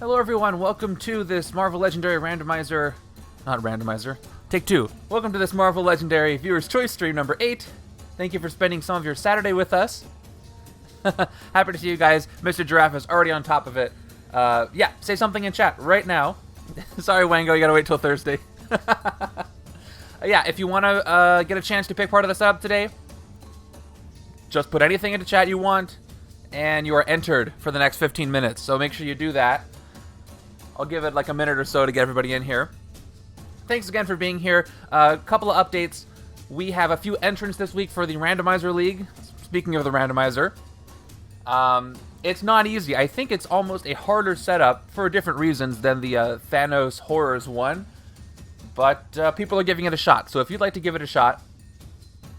Hello everyone, welcome to this Marvel Legendary Randomizer, not randomizer, take two. Welcome to this Marvel Legendary Viewer's Choice stream number 8. Thank you for spending some of your Saturday with us. Happy to see you guys. Mr. Giraffe is already on top of it. Yeah, say something in chat right now. Sorry Wango, you gotta wait till Thursday. Yeah, if you want to get a chance to pick part of the setup today, just put anything into chat you want, and you are entered for the next 15 minutes. So make sure you do that. I'll give it like a minute or so to get everybody in here. Thanks again for being here. A couple of updates. We have a few entrants this week for the Randomizer League. Speaking of the Randomizer, it's not easy. I think it's almost a harder setup for different reasons than the Thanos Horrors one. But people are giving it a shot. So if you'd like to give it a shot,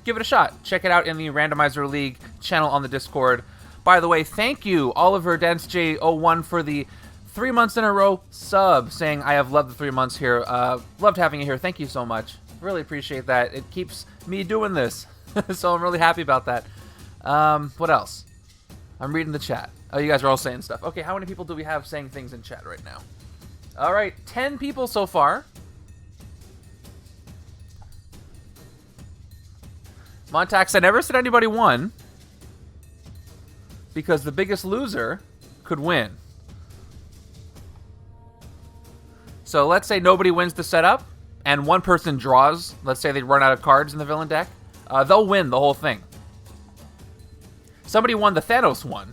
give it a shot. Check it out in the Randomizer League channel on the Discord. By the way, thank you, Oliver Danse J01, for the 3 months in a row sub, saying I have loved the 3 months here. Loved having you here. Thank you so much. Really appreciate that. It keeps me doing this. So I'm really happy about that. What else? I'm reading the chat. Oh, you guys are all saying stuff. Okay, how many people do we have saying things in chat right now? All right, 10 people so far. Montax, I never said anybody won, because the biggest loser could win. So let's say nobody wins the setup, and one person draws. Let's say they run out of cards in the villain deck. They'll win the whole thing. Somebody won the Thanos one.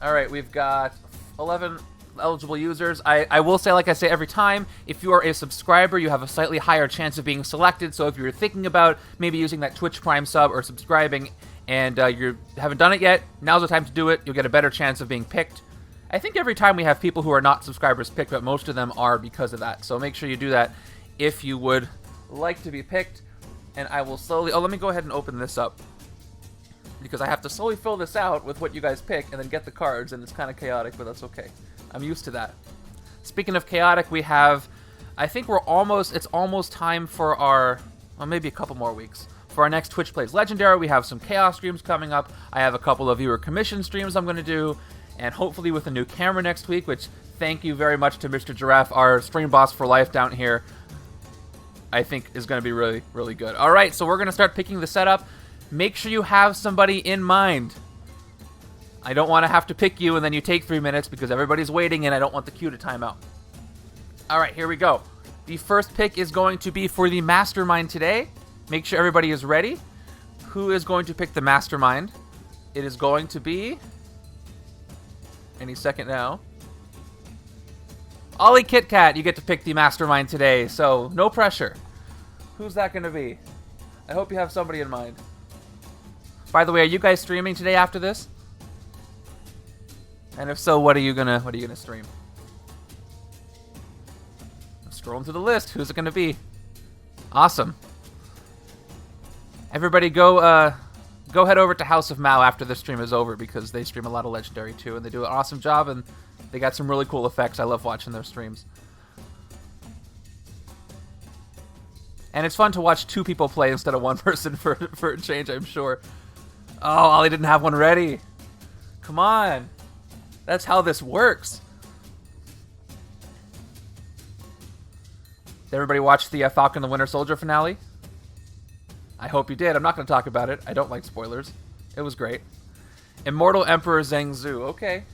All right, we've got 11 eligible users. I will say, like I say every time, if you are a subscriber, you have a slightly higher chance of being selected. So if you're thinking about maybe using that Twitch Prime sub or subscribing, and you haven't done it yet, now's the time to do it. You'll get a better chance of being picked. I think every time we have people who are not subscribers picked, but most of them are because of that. So make sure you do that if you would like to be picked. And I will slowly... Oh, let me go ahead and open this up, because I have to slowly fill this out with what you guys pick and then get the cards, and it's kind of chaotic, but that's okay. I'm used to that. Speaking of chaotic, we have... I think it's almost time for our... Well, maybe a couple more weeks. For our next Twitch Plays Legendary, we have some Chaos streams coming up. I have a couple of viewer commission streams I'm going to do, and hopefully with a new camera next week, which thank you very much to Mr. Giraffe, our stream boss for life down here. I think is going to be really, really good. All right, so we're going to start picking the setup. Make sure you have somebody in mind. I don't want to have to pick you and then you take 3 minutes because everybody's waiting and I don't want the queue to time out. All right, here we go. The first pick is going to be for the Mastermind today. Make sure everybody is ready. Who is going to pick the Mastermind? It is going to be... Any second now. Ollie Kit Kat, you get to pick the Mastermind today, so no pressure. Who's that going to be? I hope you have somebody in mind. By the way, are you guys streaming today after this? And if so, what are you gonna stream? I'm scrolling through the list. Who's it gonna be? Awesome. Everybody go head over to House of Mao after this stream is over, because they stream a lot of Legendary too, and they do an awesome job, and they got some really cool effects. I love watching their streams. And it's fun to watch 2 people play instead of 1 person for a change, I'm sure. Oh, Ollie didn't have one ready. Come on. That's how this works. Did everybody watch the Falcon the Winter Soldier finale? I hope you did. I'm not going to talk about it. I don't like spoilers. It was great. Immortal Emperor Zheng Zhu. Okay.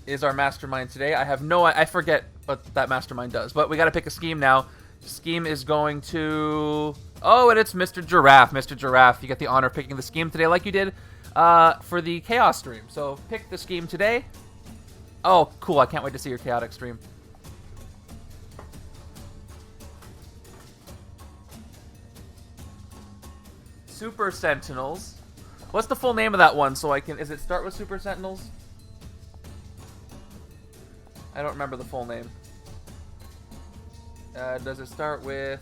Is our Mastermind today. I forget what that Mastermind does. But we got to pick a scheme now. Scheme is going to... Oh, and it's Mr. Giraffe. Mr. Giraffe, you get the honor of picking the scheme today like you did for the Chaos stream. So pick the scheme today. Oh, cool. I can't wait to see your Chaotic stream. Super Sentinels. What's the full name of that one so I can... Is it start with Super Sentinels? I don't remember the full name. Does it start with...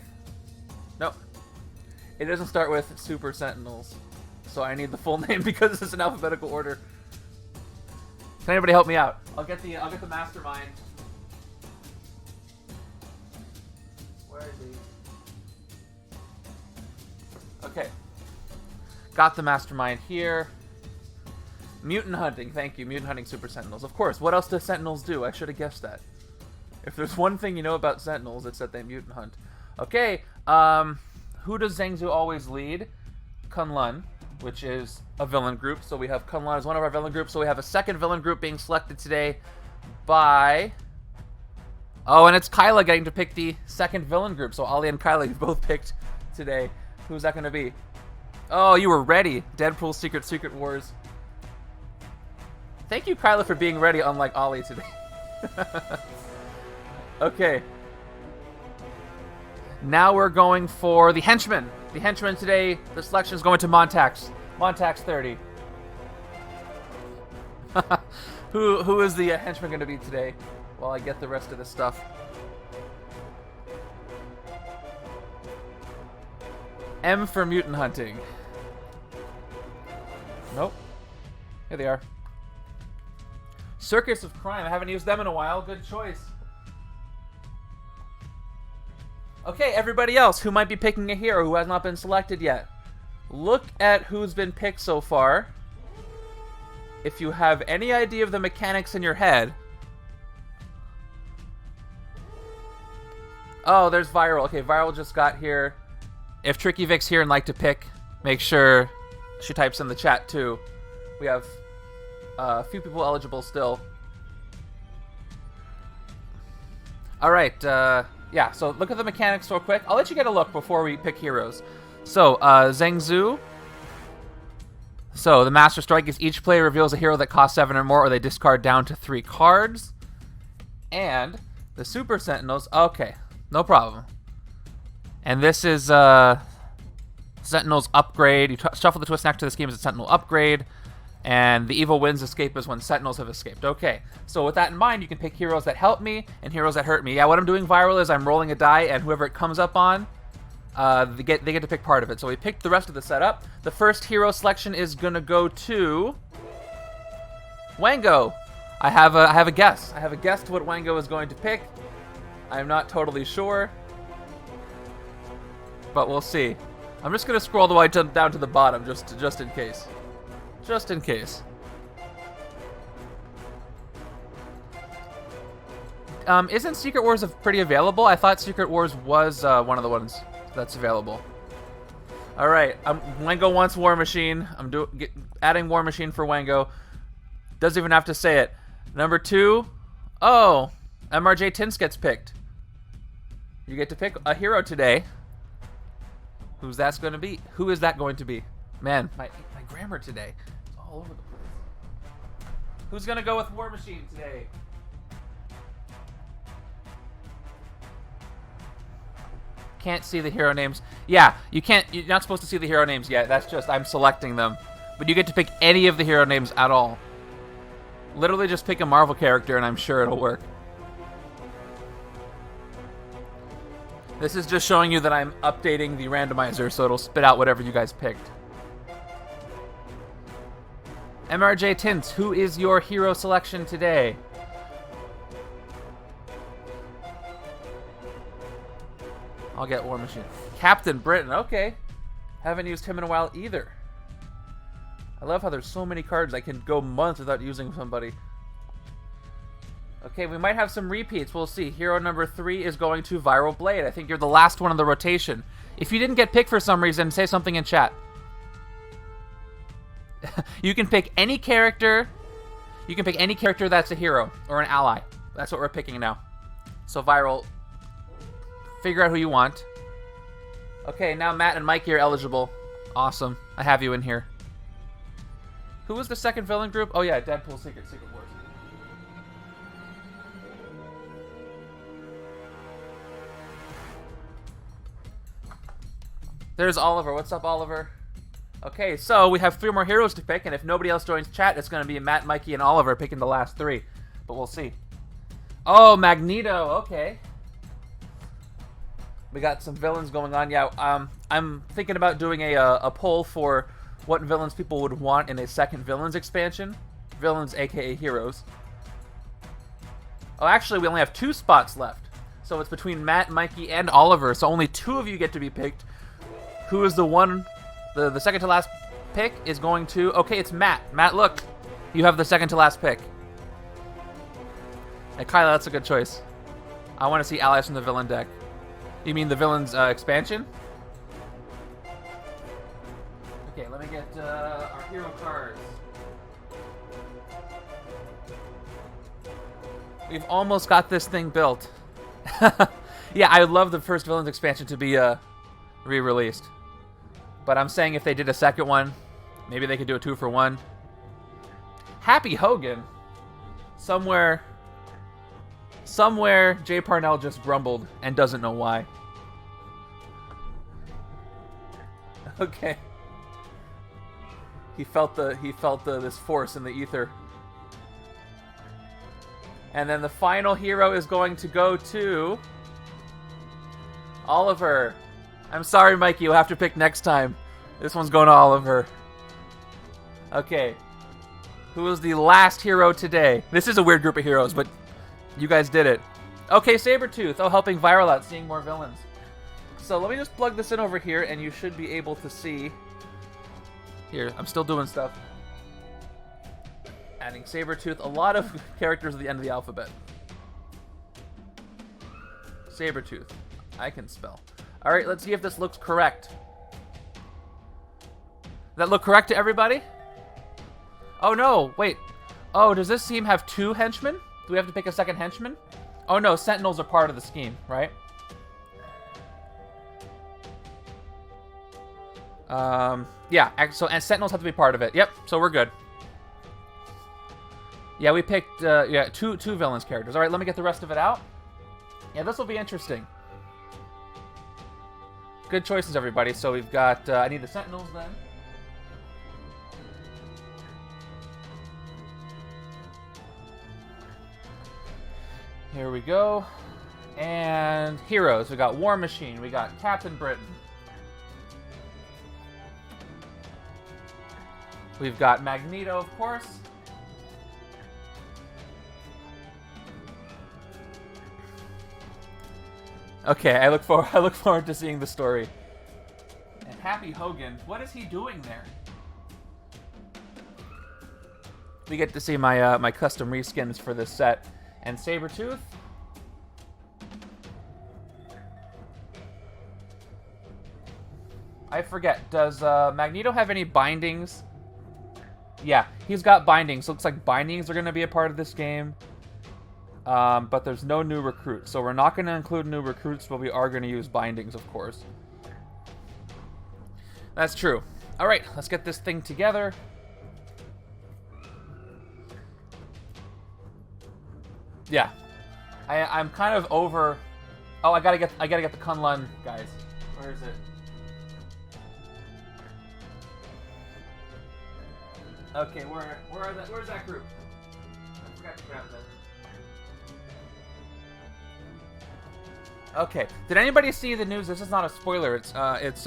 Nope. It doesn't start with Super Sentinels. So I need the full name because it's in alphabetical order. Can anybody help me out? I'll get the Mastermind. Where is he? Okay. Got the Mastermind here. Mutant-Hunting, thank you. Mutant-Hunting Super Sentinels. Of course, what else do Sentinels do? I should have guessed that. If there's one thing you know about Sentinels, it's that they mutant hunt. Okay, who does Zheng Zhu always lead? Kunlun, which is a villain group. So we have Kunlun as one of our villain groups. So we have a second villain group being selected today by... Oh, and it's Kyla getting to pick the second villain group. So Ollie and Kyla, you both picked today. Who's that going to be? Oh, you were ready. Deadpool Secret Wars. Thank you, Kyla, for being ready, unlike Ollie today. Okay. Now we're going for the Henchmen. The Henchmen today, the selection is going to Montax. Montax 30. Who is the Henchman going to be today? While I get the rest of this stuff. M for Mutant-Hunting. Nope. Here they are. Circus of Crime. I haven't used them in a while. Good choice. Okay, everybody else who might be picking a hero who has not been selected yet. Look at who's been picked so far. If you have any idea of the mechanics in your head. Oh, there's Viral. Okay, Viral just got here. If Tricky Vic's here and like to pick, make sure she types in the chat too. We have a few people eligible still. Alright, yeah, so look at the mechanics real quick. I'll let you get a look before we pick heroes. So, Zheng Zhu. So, the Master Strike is each player reveals a hero that costs 7 or more, or they discard down to 3 cards. And the Super Sentinels, okay, no problem. And this is Sentinel's upgrade. You shuffle the twist next to this game as a Sentinel upgrade. And the evil winds escape is when Sentinels have escaped. Okay, so with that in mind, you can pick heroes that help me and heroes that hurt me. Yeah, what I'm doing Viral is I'm rolling a die, and whoever it comes up on, they get to pick part of it. So we picked the rest of the setup. The first hero selection is going to go to Wango. I have a guess. I have a guess to what Wango is going to pick. I'm not totally sure, but we'll see. I'm just going to scroll the way down to the bottom just in case. Just in case. Isn't Secret Wars pretty available? I thought Secret Wars was one of the ones that's available. All right, Wango wants War Machine. I'm adding War Machine for Wango. Doesn't even have to say it. Number 2. Oh, MRJ Tints gets picked. You get to pick a hero today. Who's that going to be? Who is that going to be? Man, my grammar today is all over the place. Who's going to go with War Machine today? Can't see the hero names. Yeah, you can't. You're not supposed to see the hero names yet. That's just I'm selecting them. But you get to pick any of the hero names at all. Literally just pick a Marvel character and I'm sure it'll work. This is just showing you that I'm updating the randomizer so it'll spit out whatever you guys picked. MRJ Tints, who is your hero selection today? I'll get War Machine. Captain Britain, okay. Haven't used him in a while either. I love how there's so many cards I can go months without using somebody. Okay, we might have some repeats. We'll see. Hero number 3 is going to Viral Blade. I think you're the last one in the rotation. If you didn't get picked for some reason, say something in chat. You can pick any character. You can pick any character that's a hero or an ally. That's what we're picking now. So Viral, figure out who you want. Okay, now Matt and Mikey are eligible. Awesome. I have you in here. Who was the second villain group? Oh yeah, Deadpool Secret Wars. There's Oliver. What's up, Oliver? Okay, so we have 3 more heroes to pick, and if nobody else joins chat, it's going to be Matt, Mikey, and Oliver picking the last 3. But we'll see. Oh, Magneto. Okay. We got some villains going on. Yeah, I'm thinking about doing a poll for what villains people would want in a second villains expansion. Villains, aka heroes. Oh, actually, we only have 2 spots left. So it's between Matt, Mikey, and Oliver. So only 2 of you get to be picked. Who is the one? The second to last pick is going to... Okay, it's Matt. Matt, look. You have the second to last pick. Hey, Kyla, that's a good choice. I want to see allies from the villain deck. You mean the villain's expansion? Okay, let me get our hero cards. We've almost got this thing built. Yeah, I would love the first villain's expansion to be re-released. But I'm saying if they did a second one, maybe they could do a 2-for-1. Happy Hogan. Somewhere Jay Parnell just grumbled and doesn't know why. Okay. He felt this force in the ether. And then the final hero is going to go to Oliver. I'm sorry, Mikey. You'll have to pick next time. This one's going to Oliver. Okay. Who is the last hero today? This is a weird group of heroes, but you guys did it. Okay, Sabretooth. Oh, helping Viral out, seeing more villains. So let me just plug this in over here, and you should be able to see. Here, I'm still doing stuff. Adding Sabretooth. A lot of characters at the end of the alphabet. Sabretooth. I can spell. Alright, let's see if this looks correct. Does that look correct to everybody? Oh no, wait. Oh, does this team have 2 henchmen? Do we have to pick a second henchman? Oh no, Sentinels are part of the scheme, right? Yeah, and Sentinels have to be part of it. Yep, so we're good. Yeah, we picked, two villains characters. Alright, let me get the rest of it out. Yeah, this will be interesting. Good choices, everybody. So we've got, I need the Sentinels then. Here we go. And heroes. We got War Machine. We got Captain Britain. We've got Magneto, of course. Okay, I look forward to seeing the story. And Happy Hogan, what is he doing there? We get to see my my custom reskins for this set. And Sabretooth. I forget, does Magneto have any bindings? Yeah, he's got bindings. Looks like bindings are going to be a part of this game. But there's no new recruits. So we're not going to include new recruits, but we are going to use bindings, of course. That's true. All right, let's get this thing together. Yeah, I'm kind of over. Oh, I gotta get the Kunlun guys. Where is it? Okay, where's that group? I forgot to grab that. Okay, did anybody see the news? This is not a spoiler. It's there's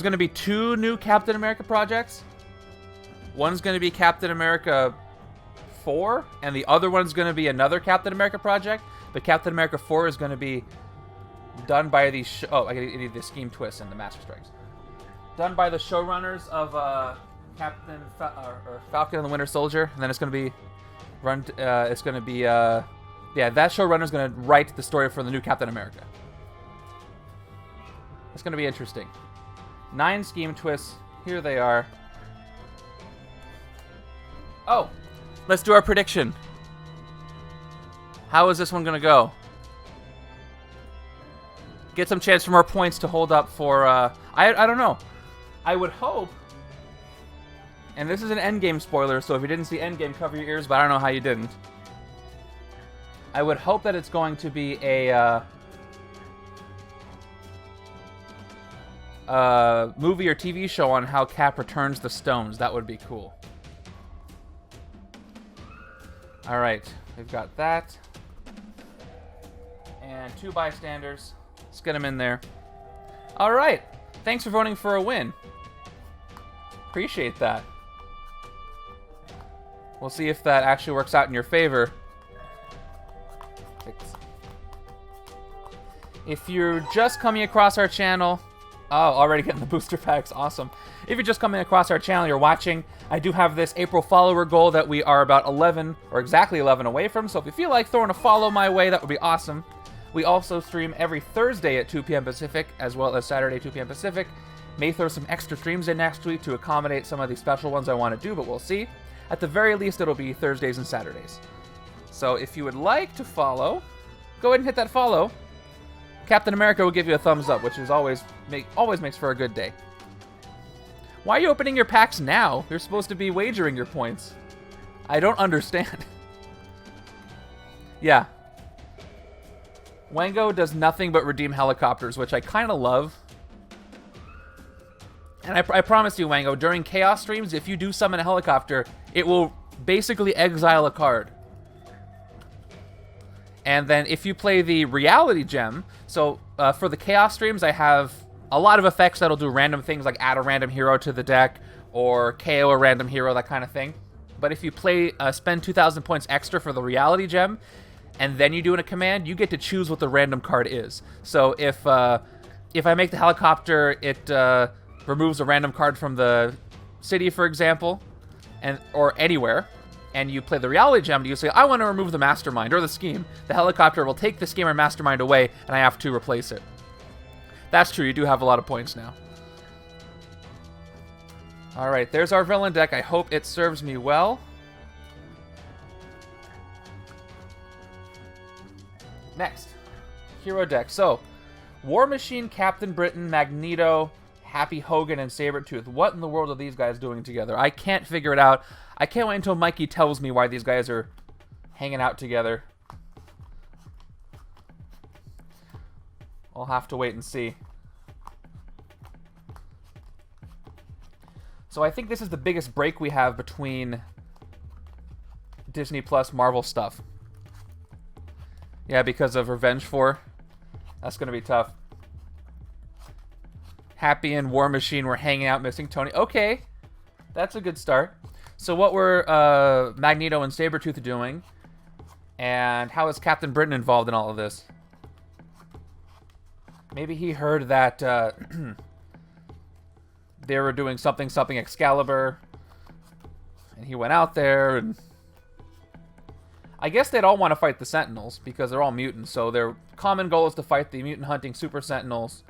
gonna be 2 new Captain America projects. One's gonna be Captain America 4, and the other one's going to be another Captain America project, but Captain America 4 is going to be done by the I need the scheme twist and the Master Strikes. Done by the showrunners of Falcon and the Winter Soldier, and then it's going to be that showrunner's going to write the story for the new Captain America. It's going to be interesting. 9 scheme twists. Here they are. Oh! Let's do our prediction. How is this one going to go? Get some chance for more points to hold up for, I don't know. I would hope, and this is an Endgame spoiler, so if you didn't see Endgame, cover your ears, but I don't know how you didn't. I would hope that it's going to be a movie or TV show on how Cap returns the stones. That would be cool. Alright, we've got that. And 2 bystanders. Let's get them in there. Alright, thanks for voting for a win. Appreciate that. We'll see if that actually works out in your favor. If you're just coming across our channel, Oh, already getting the booster packs. Awesome. If you're just coming across our channel, you're watching, I do have this April follower goal that we are about 11, or exactly 11 away from. So if you feel like throwing a follow my way, that would be awesome. We also stream every Thursday at 2 p.m. Pacific, as well as Saturday, 2 p.m. Pacific. May throw some extra streams in next week to accommodate some of the special ones I want to do, but we'll see. At the very least, it'll be Thursdays and Saturdays. So if you would like to follow, go ahead and hit that follow. Captain America will give you a thumbs up, which is always makes for a good day. Why are you opening your packs now? You're supposed to be wagering your points. I don't understand. Yeah. Wango does nothing but redeem helicopters, which I kind of love. And I promise you, Wango, during Chaos streams, if you do summon a helicopter, it will basically exile a card. And then if you play the Reality Gem, so for the Chaos streams, I have a lot of effects that'll do random things like add a random hero to the deck or KO a random hero, that kind of thing. But if you play, spend 2,000 points extra for the Reality Gem, and then you do a command, you get to choose what the random card is. So if I make the helicopter, it removes a random card from the city, for example, or anywhere. And you play the Reality Gem, you say, I want to remove the Mastermind or the Scheme. The helicopter will take the Scheme or Mastermind away, and I have to replace it. That's true, you do have a lot of points now. Alright, there's our villain deck. I hope it serves me well. Next, hero deck. So, War Machine, Captain Britain, Magneto, Happy Hogan, and Sabretooth. What in the world are these guys doing together? I can't figure it out. I can't wait until Mikey tells me why these guys are hanging out together. I'll have to wait and see. So I think this is the biggest break we have between Disney Plus Marvel stuff. Yeah, because of Revenge 4. That's going to be tough. Happy and War Machine were hanging out missing Tony. Okay, that's a good start. So what were Magneto and Sabretooth doing? And how is Captain Britain involved in all of this? Maybe he heard that they were doing something Excalibur. And he went out there and... I guess they'd all want to fight the Sentinels because they're all mutants. So their common goal is to fight the mutant-hunting super Sentinels.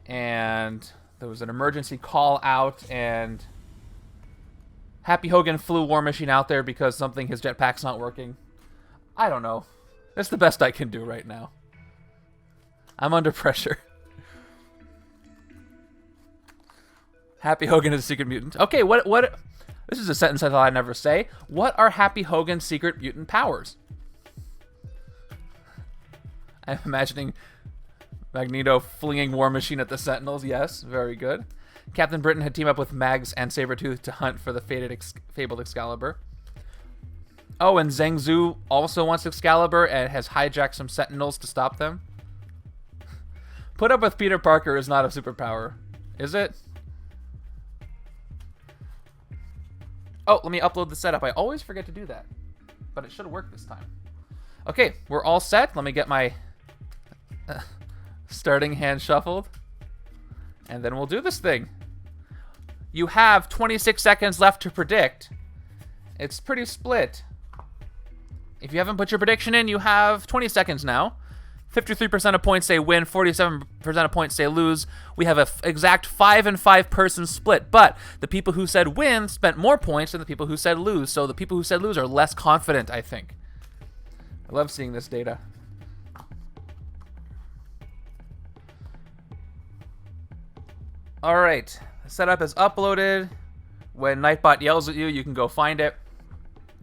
And there was an emergency call out, and Happy Hogan flew War Machine out there because his jetpack's not working. I don't know. That's the best I can do right now. I'm under pressure. Happy Hogan is a secret mutant. Okay, what? This is a sentence I thought I'd never say. What are Happy Hogan's secret mutant powers? I'm imagining Magneto flinging War Machine at the Sentinels. Yes, very good. Captain Britain had teamed up with Mags and Sabretooth to hunt for the fabled Excalibur. Oh, and Zheng Zhu also wants Excalibur and has hijacked some Sentinels to stop them. Put up with Peter Parker is not a superpower, is it? Oh, let me upload the setup. I always forget to do that, but it should work this time. Okay, we're all set. Let me get my starting hand shuffled, and then we'll do this thing. You have 26 seconds left to predict. It's pretty split. If you haven't put your prediction in, you have 20 seconds now. 53% of points say win, 47% of points say lose. We have an exact 5 and 5 person split, but the people who said win spent more points than the people who said lose, so the people who said lose are less confident, I think. I love seeing this data. Alright, the setup is uploaded. When Nightbot yells at you, you can go find it.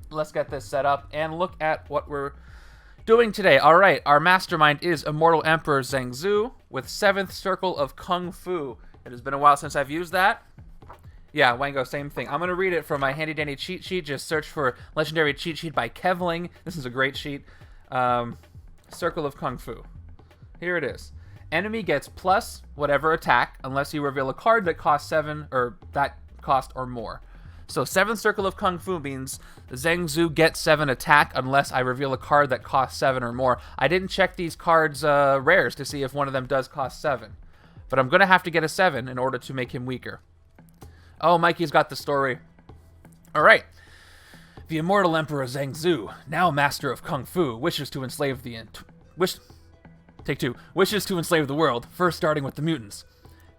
Let's get this set up and look at what we're doing today. Alright, our mastermind is Immortal Emperor Zheng Zhu with 7th Circle of Kung Fu. It has been a while since I've used that. Yeah, Wango, same thing. I'm going to read it from my handy dandy cheat sheet. Just search for Legendary Cheat Sheet by Kevling. This is a great sheet. Circle of Kung Fu. Here it is. Enemy gets plus whatever attack unless you reveal a card that costs 7 or that cost or more. So 7th Circle of Kung Fu means Zheng Zhu gets 7 attack unless I reveal a card that costs 7 or more. I didn't check these cards' rares to see if one of them does cost 7. But I'm going to have to get a 7 in order to make him weaker. Oh, Mikey's got the story. All right. The immortal Emperor Zheng Zhu, now master of Kung Fu, wishes to enslave the world, first starting with the mutants.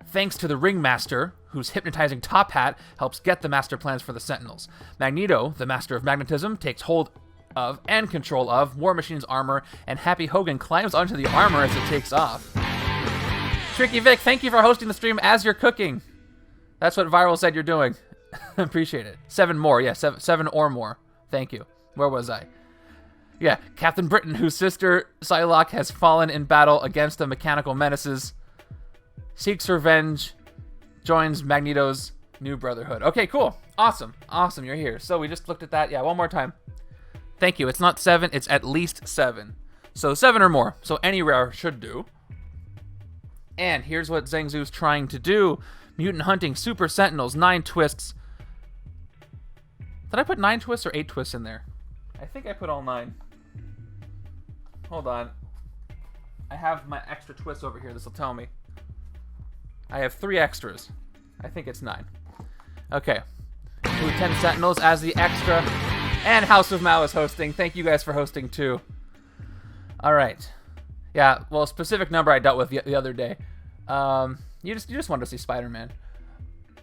Thanks to the Ringmaster, whose hypnotizing top hat helps get the master plans for the Sentinels. Magneto, the master of magnetism, takes hold of and control of War Machine's armor, and Happy Hogan climbs onto the armor as it takes off. Tricky Vic, thank you for hosting the stream as you're cooking. That's what Viral said you're doing. Appreciate it. 7 more. Yeah, seven or more. Thank you. Where was I? Yeah, Captain Britain, whose sister Psylocke has fallen in battle against the mechanical menaces, seeks revenge, joins Magneto's new brotherhood. Okay, cool. Awesome. Awesome, you're here. So we just looked at that. Yeah, one more time. Thank you. It's not 7, it's at least 7. So 7 or more. So any rare should do. And here's what Zheng Zhu's trying to do. Mutant-Hunting, Super Sentinels, 9 twists. Did I put 9 twists or 8 twists in there? I think I put all 9. Hold on. I have my extra twist over here. This will tell me. I have 3 extras. I think it's 9. Okay. 10 Sentinels as the extra. And House of Mao is hosting. Thank you guys for hosting too. All right. Yeah, well, a specific number I dealt with the other day. You just wanted to see Spider-Man.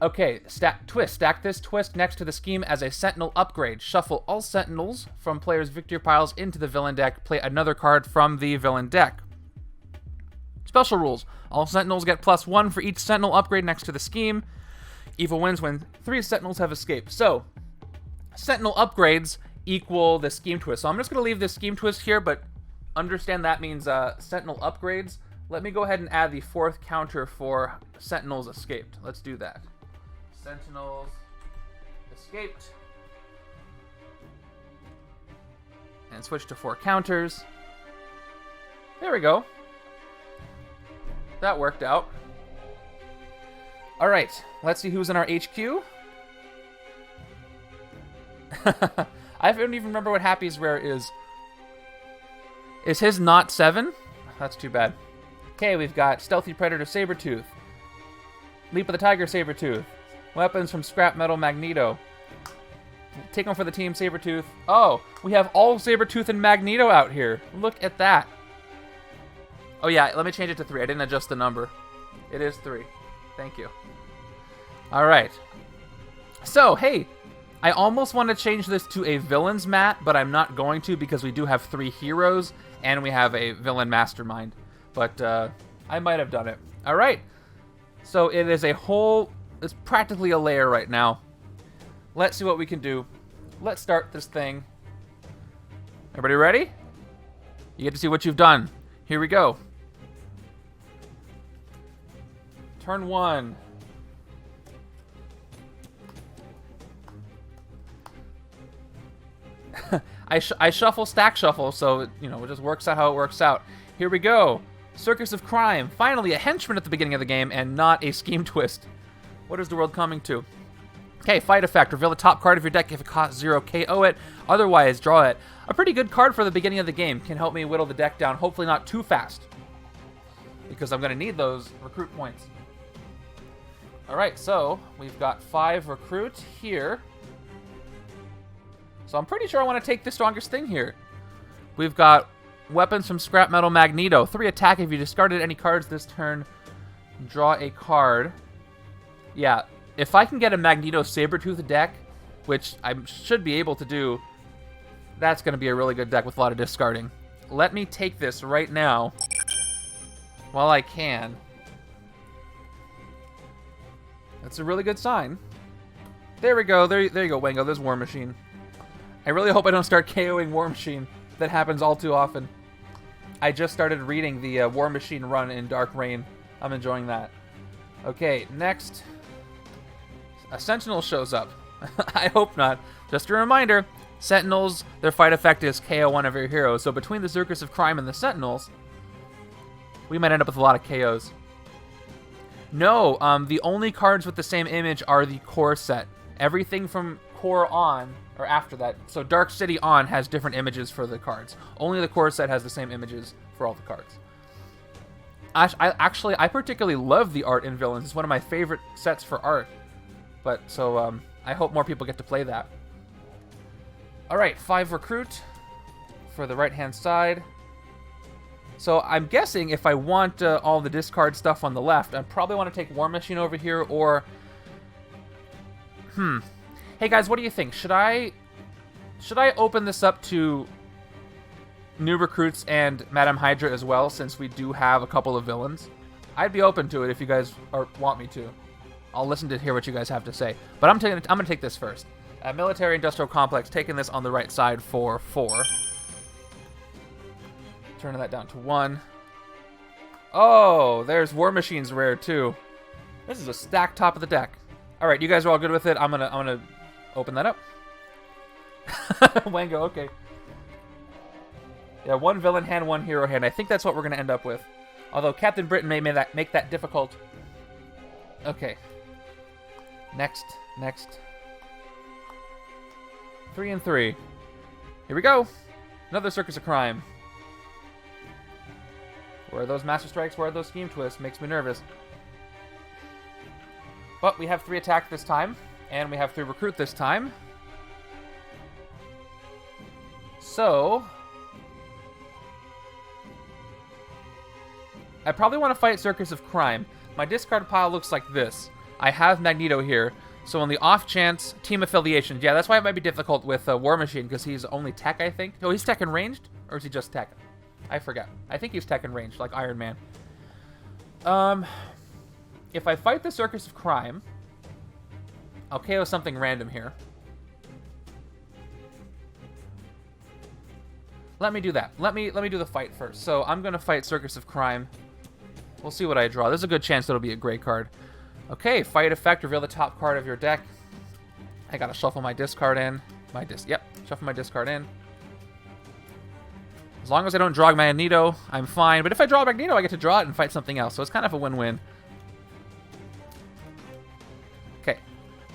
Okay, stack this twist next to the scheme as a Sentinel upgrade. Shuffle all Sentinels from players' victory piles into the villain deck. Play another card from the villain deck. Special rules. All Sentinels get +1 for each Sentinel upgrade next to the scheme. Evil wins when 3 Sentinels have escaped. So, Sentinel upgrades equal the scheme twist. So I'm just going to leave this scheme twist here, but understand that means Sentinel upgrades. Let me go ahead and add the 4th counter for Sentinels escaped. Let's do that. Sentinels escaped. And switch to 4 counters. There we go. That worked out. All right, let's see who's in our HQ. I don't even remember what Happy's rare is. Is his not 7? That's too bad. Okay, we've got Stealthy Predator Sabretooth. Leap of the Tiger Sabretooth. Weapons from Scrap Metal Magneto. Take one for the team, Sabretooth. Oh, we have all Sabretooth and Magneto out here. Look at that. Oh yeah, let me change it to 3. I didn't adjust the number. It is 3. Thank you. Alright. So, hey, I almost want to change this to a villains mat, but I'm not going to because we do have 3 heroes and we have a villain mastermind. But I might have done it. Alright. So it is it's practically a layer right now. Let's see what we can do. Let's start this thing. Everybody ready? You get to see what you've done. Here we go. Turn 1. I shuffle, stack shuffle, so it just works out how it works out. Here we go. Circus of Crime. Finally, a henchman at the beginning of the game and not a scheme twist. What is the world coming to? Okay, fight effect. Reveal the top card of your deck if it costs 0. KO it. Otherwise, draw it. A pretty good card for the beginning of the game. Can help me whittle the deck down, hopefully not too fast. Because I'm going to need those recruit points. Alright, so we've got 5 recruit here. So I'm pretty sure I want to take the strongest thing here. We've got weapons from Scrap Metal Magneto. 3 attack if you discarded any cards this turn. Draw a card. Yeah, if I can get a Magneto Sabretooth deck, which I should be able to do, that's going to be a really good deck with a lot of discarding. Let me take this right now while I can. That's a really good sign. There we go. There you go, Wango. There's War Machine. I really hope I don't start KOing War Machine. That happens all too often. I just started reading the War Machine run in Dark Reign. I'm enjoying that. Okay, next. A Sentinel shows up. I hope not. Just a reminder, Sentinels, their fight effect is KO one of your heroes. So between the Circus of Crime and the Sentinels, we might end up with a lot of KOs. No, the only cards with the same image are the core set. Everything from core on, or after that, so Dark City on has different images for the cards. Only the core set has the same images for all the cards. I particularly love the art in Villains. It's one of my favorite sets for art. But, so, I hope more people get to play that. Alright, 5 recruit for the right-hand side. So, I'm guessing if I want all the discard stuff on the left, I probably want to take War Machine over here, or... Hey guys, what do you think? Should I open this up to new recruits and Madame Hydra as well, since we do have a couple of villains? I'd be open to it if you guys want me to. I'll listen to hear what you guys have to say. But I'm going to take this first. Military Industrial Complex, taking this on the right side for 4. Turning that down to 1. Oh, there's War Machine's rare too. This is a stacked top of the deck. All right, you guys are all good with it. I'm gonna open that up. Wango, okay. Yeah, 1 villain hand, 1 hero hand. I think that's what we're gonna end up with. Although Captain Britain may make that difficult. Okay. Next. 3 and 3. Here we go. Another Circus of Crime. Where are those Master Strikes? Where are those Scheme Twists? Makes me nervous. But we have 3 attack this time, and we have 3 recruit this time. So, I probably want to fight Circus of Crime. My discard pile looks like this. I have Magneto here, so on the off chance, team affiliations. Yeah, that's why it might be difficult with War Machine, because he's only tech, I think. Oh, he's tech and ranged? Or is he just tech? I forget. I think he's tech and ranged, like Iron Man. If I fight the Circus of Crime, I'll KO something random here. Let me do that. Let me do the fight first. So I'm gonna fight Circus of Crime. We'll see what I draw. There's a good chance that'll be a gray card. Okay, fight effect. Reveal the top card of your deck. I gotta shuffle my discard in. Shuffle my discard in. As long as I don't draw Magneto, I'm fine. But if I draw Magneto, I get to draw it and fight something else. So it's kind of a win-win. Okay,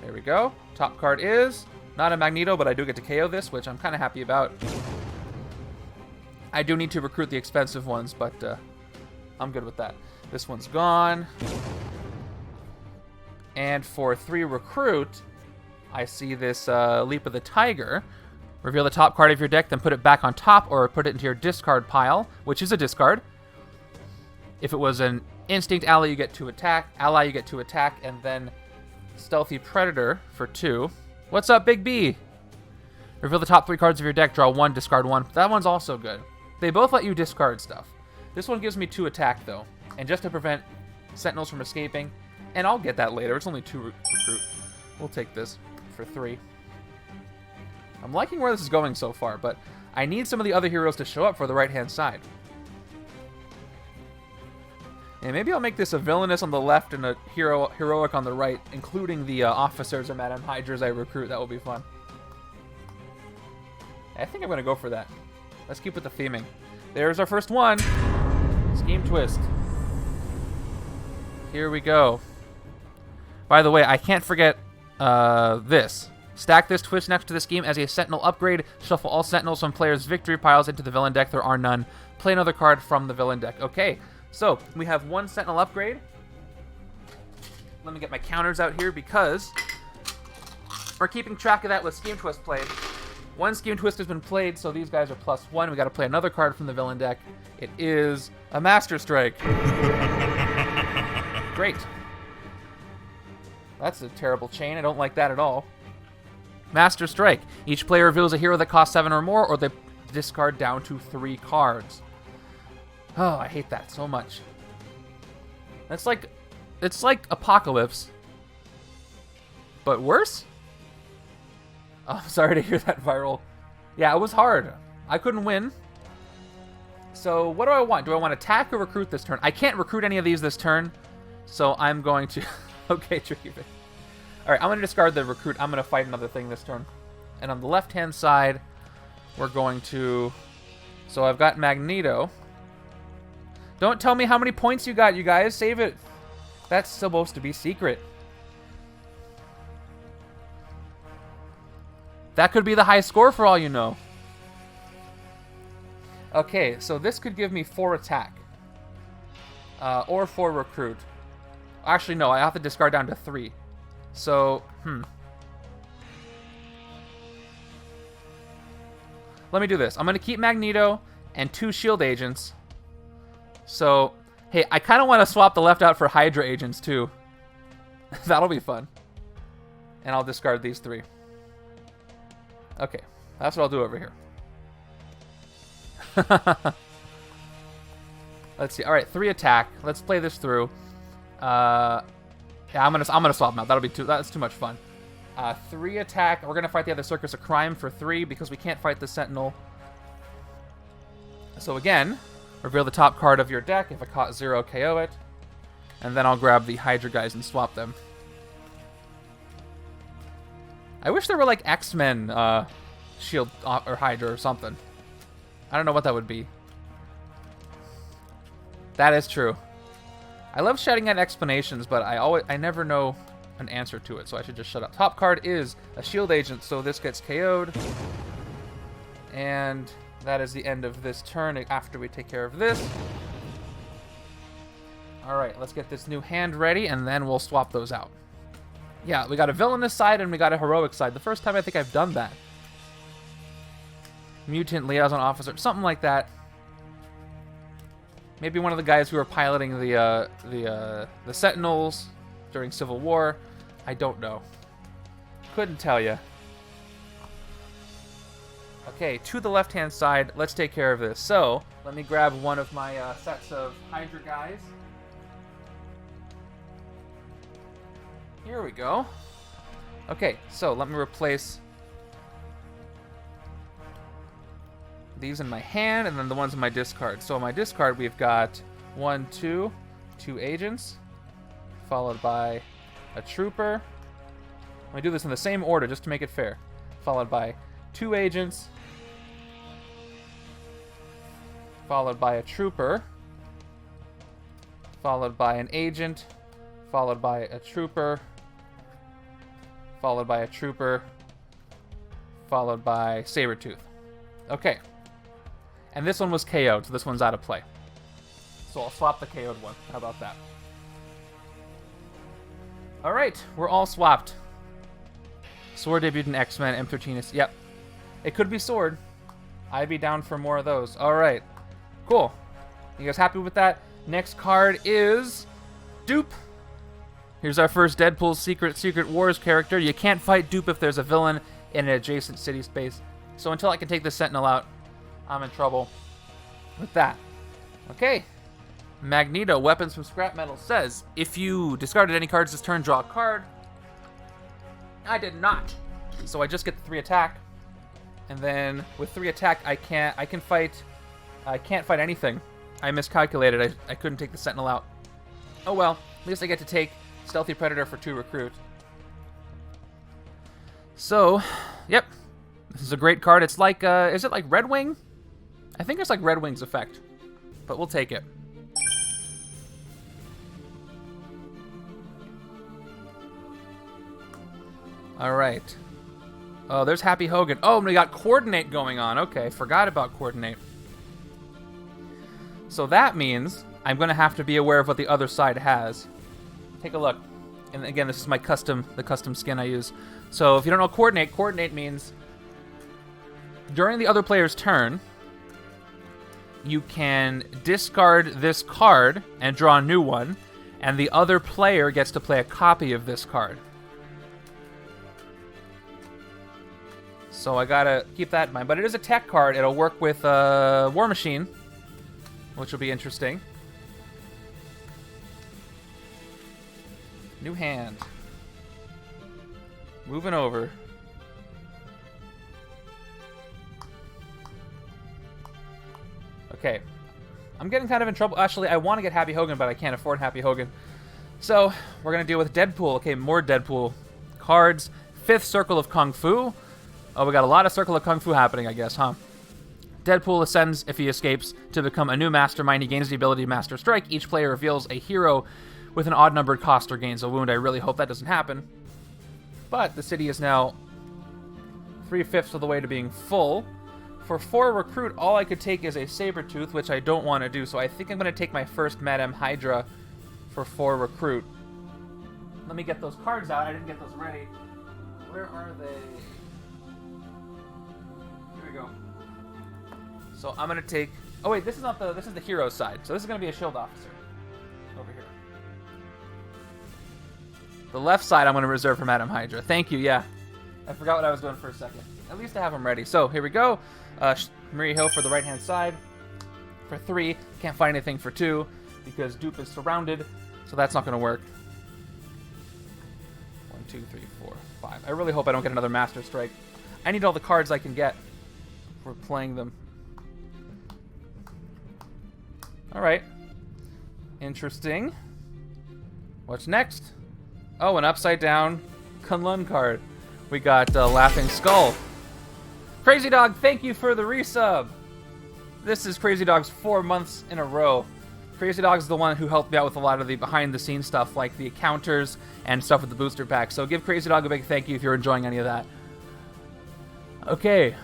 there we go. Top card is not a Magneto, but I do get to KO this, which I'm kind of happy about. I do need to recruit the expensive ones, but I'm good with that. This one's gone. And for 3 recruit, I see this Leap of the Tiger. Reveal the top card of your deck, then put it back on top, or put it into your discard pile, which is a discard. If it was an Instinct ally, you get to attack. Ally, you get to attack, and then Stealthy Predator for 2. What's up, Big B? Reveal the top 3 cards of your deck, draw 1, discard 1. That one's also good. They both let you discard stuff. This one gives me 2 attack, though, and just to prevent Sentinels from escaping. And I'll get that later. It's only 2 recruit. We'll take this for 3. I'm liking where this is going so far, but I need some of the other heroes to show up for the right-hand side. And maybe I'll make this a villainous on the left and a heroic on the right, including the officers or Madame Hydras I recruit. That will be fun. I think I'm going to go for that. Let's keep with the theming. There's our first one. Scheme Twist. Here we go. By the way, I can't forget this. Stack this twist next to the scheme as a Sentinel upgrade. Shuffle all Sentinels from players' victory piles into the villain deck. There are none. Play another card from the villain deck. Okay, so we have 1 Sentinel upgrade. Let me get my counters out here because we're keeping track of that with Scheme Twist played. 1 Scheme Twist has been played, so these guys are +1. We got to play another card from the villain deck. It is a Master Strike. Great. That's a terrible chain. I don't like that at all. Master Strike. Each player reveals a hero that costs 7 or more, or they discard down to 3 cards. Oh, I hate that so much. It's like Apocalypse, but worse? Oh, I'm sorry to hear that, Viral. Yeah, it was hard. I couldn't win. So what do I want? Do I want to attack or recruit this turn? I can't recruit any of these this turn, so I'm going to... Okay, Tricky Bit. All right, I'm going to discard the recruit. I'm going to fight another thing this turn. And on the left-hand side, we're going to... So I've got Magneto. Don't tell me how many points you got, you guys. Save it. That's supposed to be secret. That could be the high score for all you know. Okay, so this could give me 4 attack. or 4 recruit. Actually, no, I have to discard down to 3. So, Let me do this. I'm going to keep Magneto and 2 shield agents. So, hey, I kind of want to swap the left out for Hydra agents, too. That'll be fun. And I'll discard these 3. Okay, that's what I'll do over here. Let's see. All right, 3 attack. Let's play this through. Yeah, I'm gonna swap them out. That's too much fun. 3 attack. We're gonna fight the other Circus of Crime for 3 because we can't fight the Sentinel. So again, reveal the top card of your deck. If I caught 0, KO it, and then I'll grab the Hydra guys and swap them. I wish there were like X-Men shield or Hydra or something. I don't know what that would be. That is true. I love shouting at explanations, but I never know an answer to it, so I should just shut up. Top card is a shield agent, so this gets KO'd. And that is the end of this turn after we take care of this. Alright, let's get this new hand ready, and then we'll swap those out. Yeah, we got a villainous side and we got a heroic side. The first time I think I've done that. Mutant liaison officer, something like that. Maybe one of the guys who were piloting the Sentinels during Civil War. I don't know. Couldn't tell you. Okay, to the left-hand side, let's take care of this. So, let me grab one of my sets of Hydra guys. Here we go. Okay, so let me replace these in my hand and then the ones in my discard. So in my discard, we've got 1, 2 agents, followed by a trooper. Let me do this in the same order just to make it fair. Followed by 2 agents, followed by a trooper, followed by an agent, followed by a trooper, followed by a trooper, followed by Sabretooth. Okay. And this one was KO'd, so this one's out of play. So I'll swap the KO'd one. How about that? Alright, we're all swapped. Sword debuted in X-Men, M13 is... Yep. It could be Sword. I'd be down for more of those. Alright. Cool. You guys happy with that? Next card is... Dupe. Here's our first Deadpool Secret Wars character. You can't fight Dupe if there's a villain in an adjacent city space. So until I can take the Sentinel out, I'm in trouble with that. Okay. Magneto, Weapons from Scrap Metal, says, if you discarded any cards this turn, draw a card. I did not. So I just get the 3 attack. And then with 3 attack, I can't fight anything. I miscalculated. I couldn't take the Sentinel out. Oh well, at least I get to take Stealthy Predator for 2 recruit. So, yep. This is a great card. It's like, is it like Red Wing? I think it's like Red Wing's effect. But we'll take it. Alright. Oh, there's Happy Hogan. Oh, and we got Coordinate going on. Okay, forgot about Coordinate. So that means I'm going to have to be aware of what the other side has. Take a look. And again, this is the custom skin I use. So if you don't know Coordinate means during the other player's turn, you can discard this card and draw a new one, and the other player gets to play a copy of this card. So I gotta keep that in mind. But it is a tech card. It'll work with War Machine, which will be interesting. New hand. Moving over. Okay. I'm getting kind of in trouble. Actually, I want to get Happy Hogan, but I can't afford Happy Hogan. So, we're going to deal with Deadpool. Okay, more Deadpool cards. 5th Circle of Kung Fu. Oh, we got a lot of Circle of Kung Fu happening, I guess, huh? Deadpool ascends if he escapes to become a new Mastermind. He gains the ability Master Strike. Each player reveals a hero with an odd-numbered cost or gains a wound. I really hope that doesn't happen. But the city is now 3/5 of the way to being full. For 4 recruit, all I could take is a Sabretooth, which I don't want to do, so I think I'm going to take my first Madame Hydra for 4 recruit. Let me get those cards out. I didn't get those ready. Where are they? Here we go. So I'm going to take... Oh wait, this is not the... This is the hero side. So this is going to be a shield officer. Over here. The left side I'm going to reserve for Madame Hydra. Thank you, yeah. I forgot what I was doing for a second. At least I have them ready. So here we go. Marie Hill for the right-hand side. For 3. Can't find anything for 2 because Dupe is surrounded. So that's not going to work. 1, 2, 3, 4, 5. I really hope I don't get another Master Strike. I need all the cards I can get for playing them. Alright. Interesting. What's next? Oh, an upside down Kunlun card. We got Laughing Skull. Crazy Dog, thank you for the resub. This is Crazy Dog's 4 months in a row. Crazy Dog's the one who helped me out with a lot of the behind-the-scenes stuff, like the encounters and stuff with the booster pack. So give Crazy Dog a big thank you if you're enjoying any of that. Okay.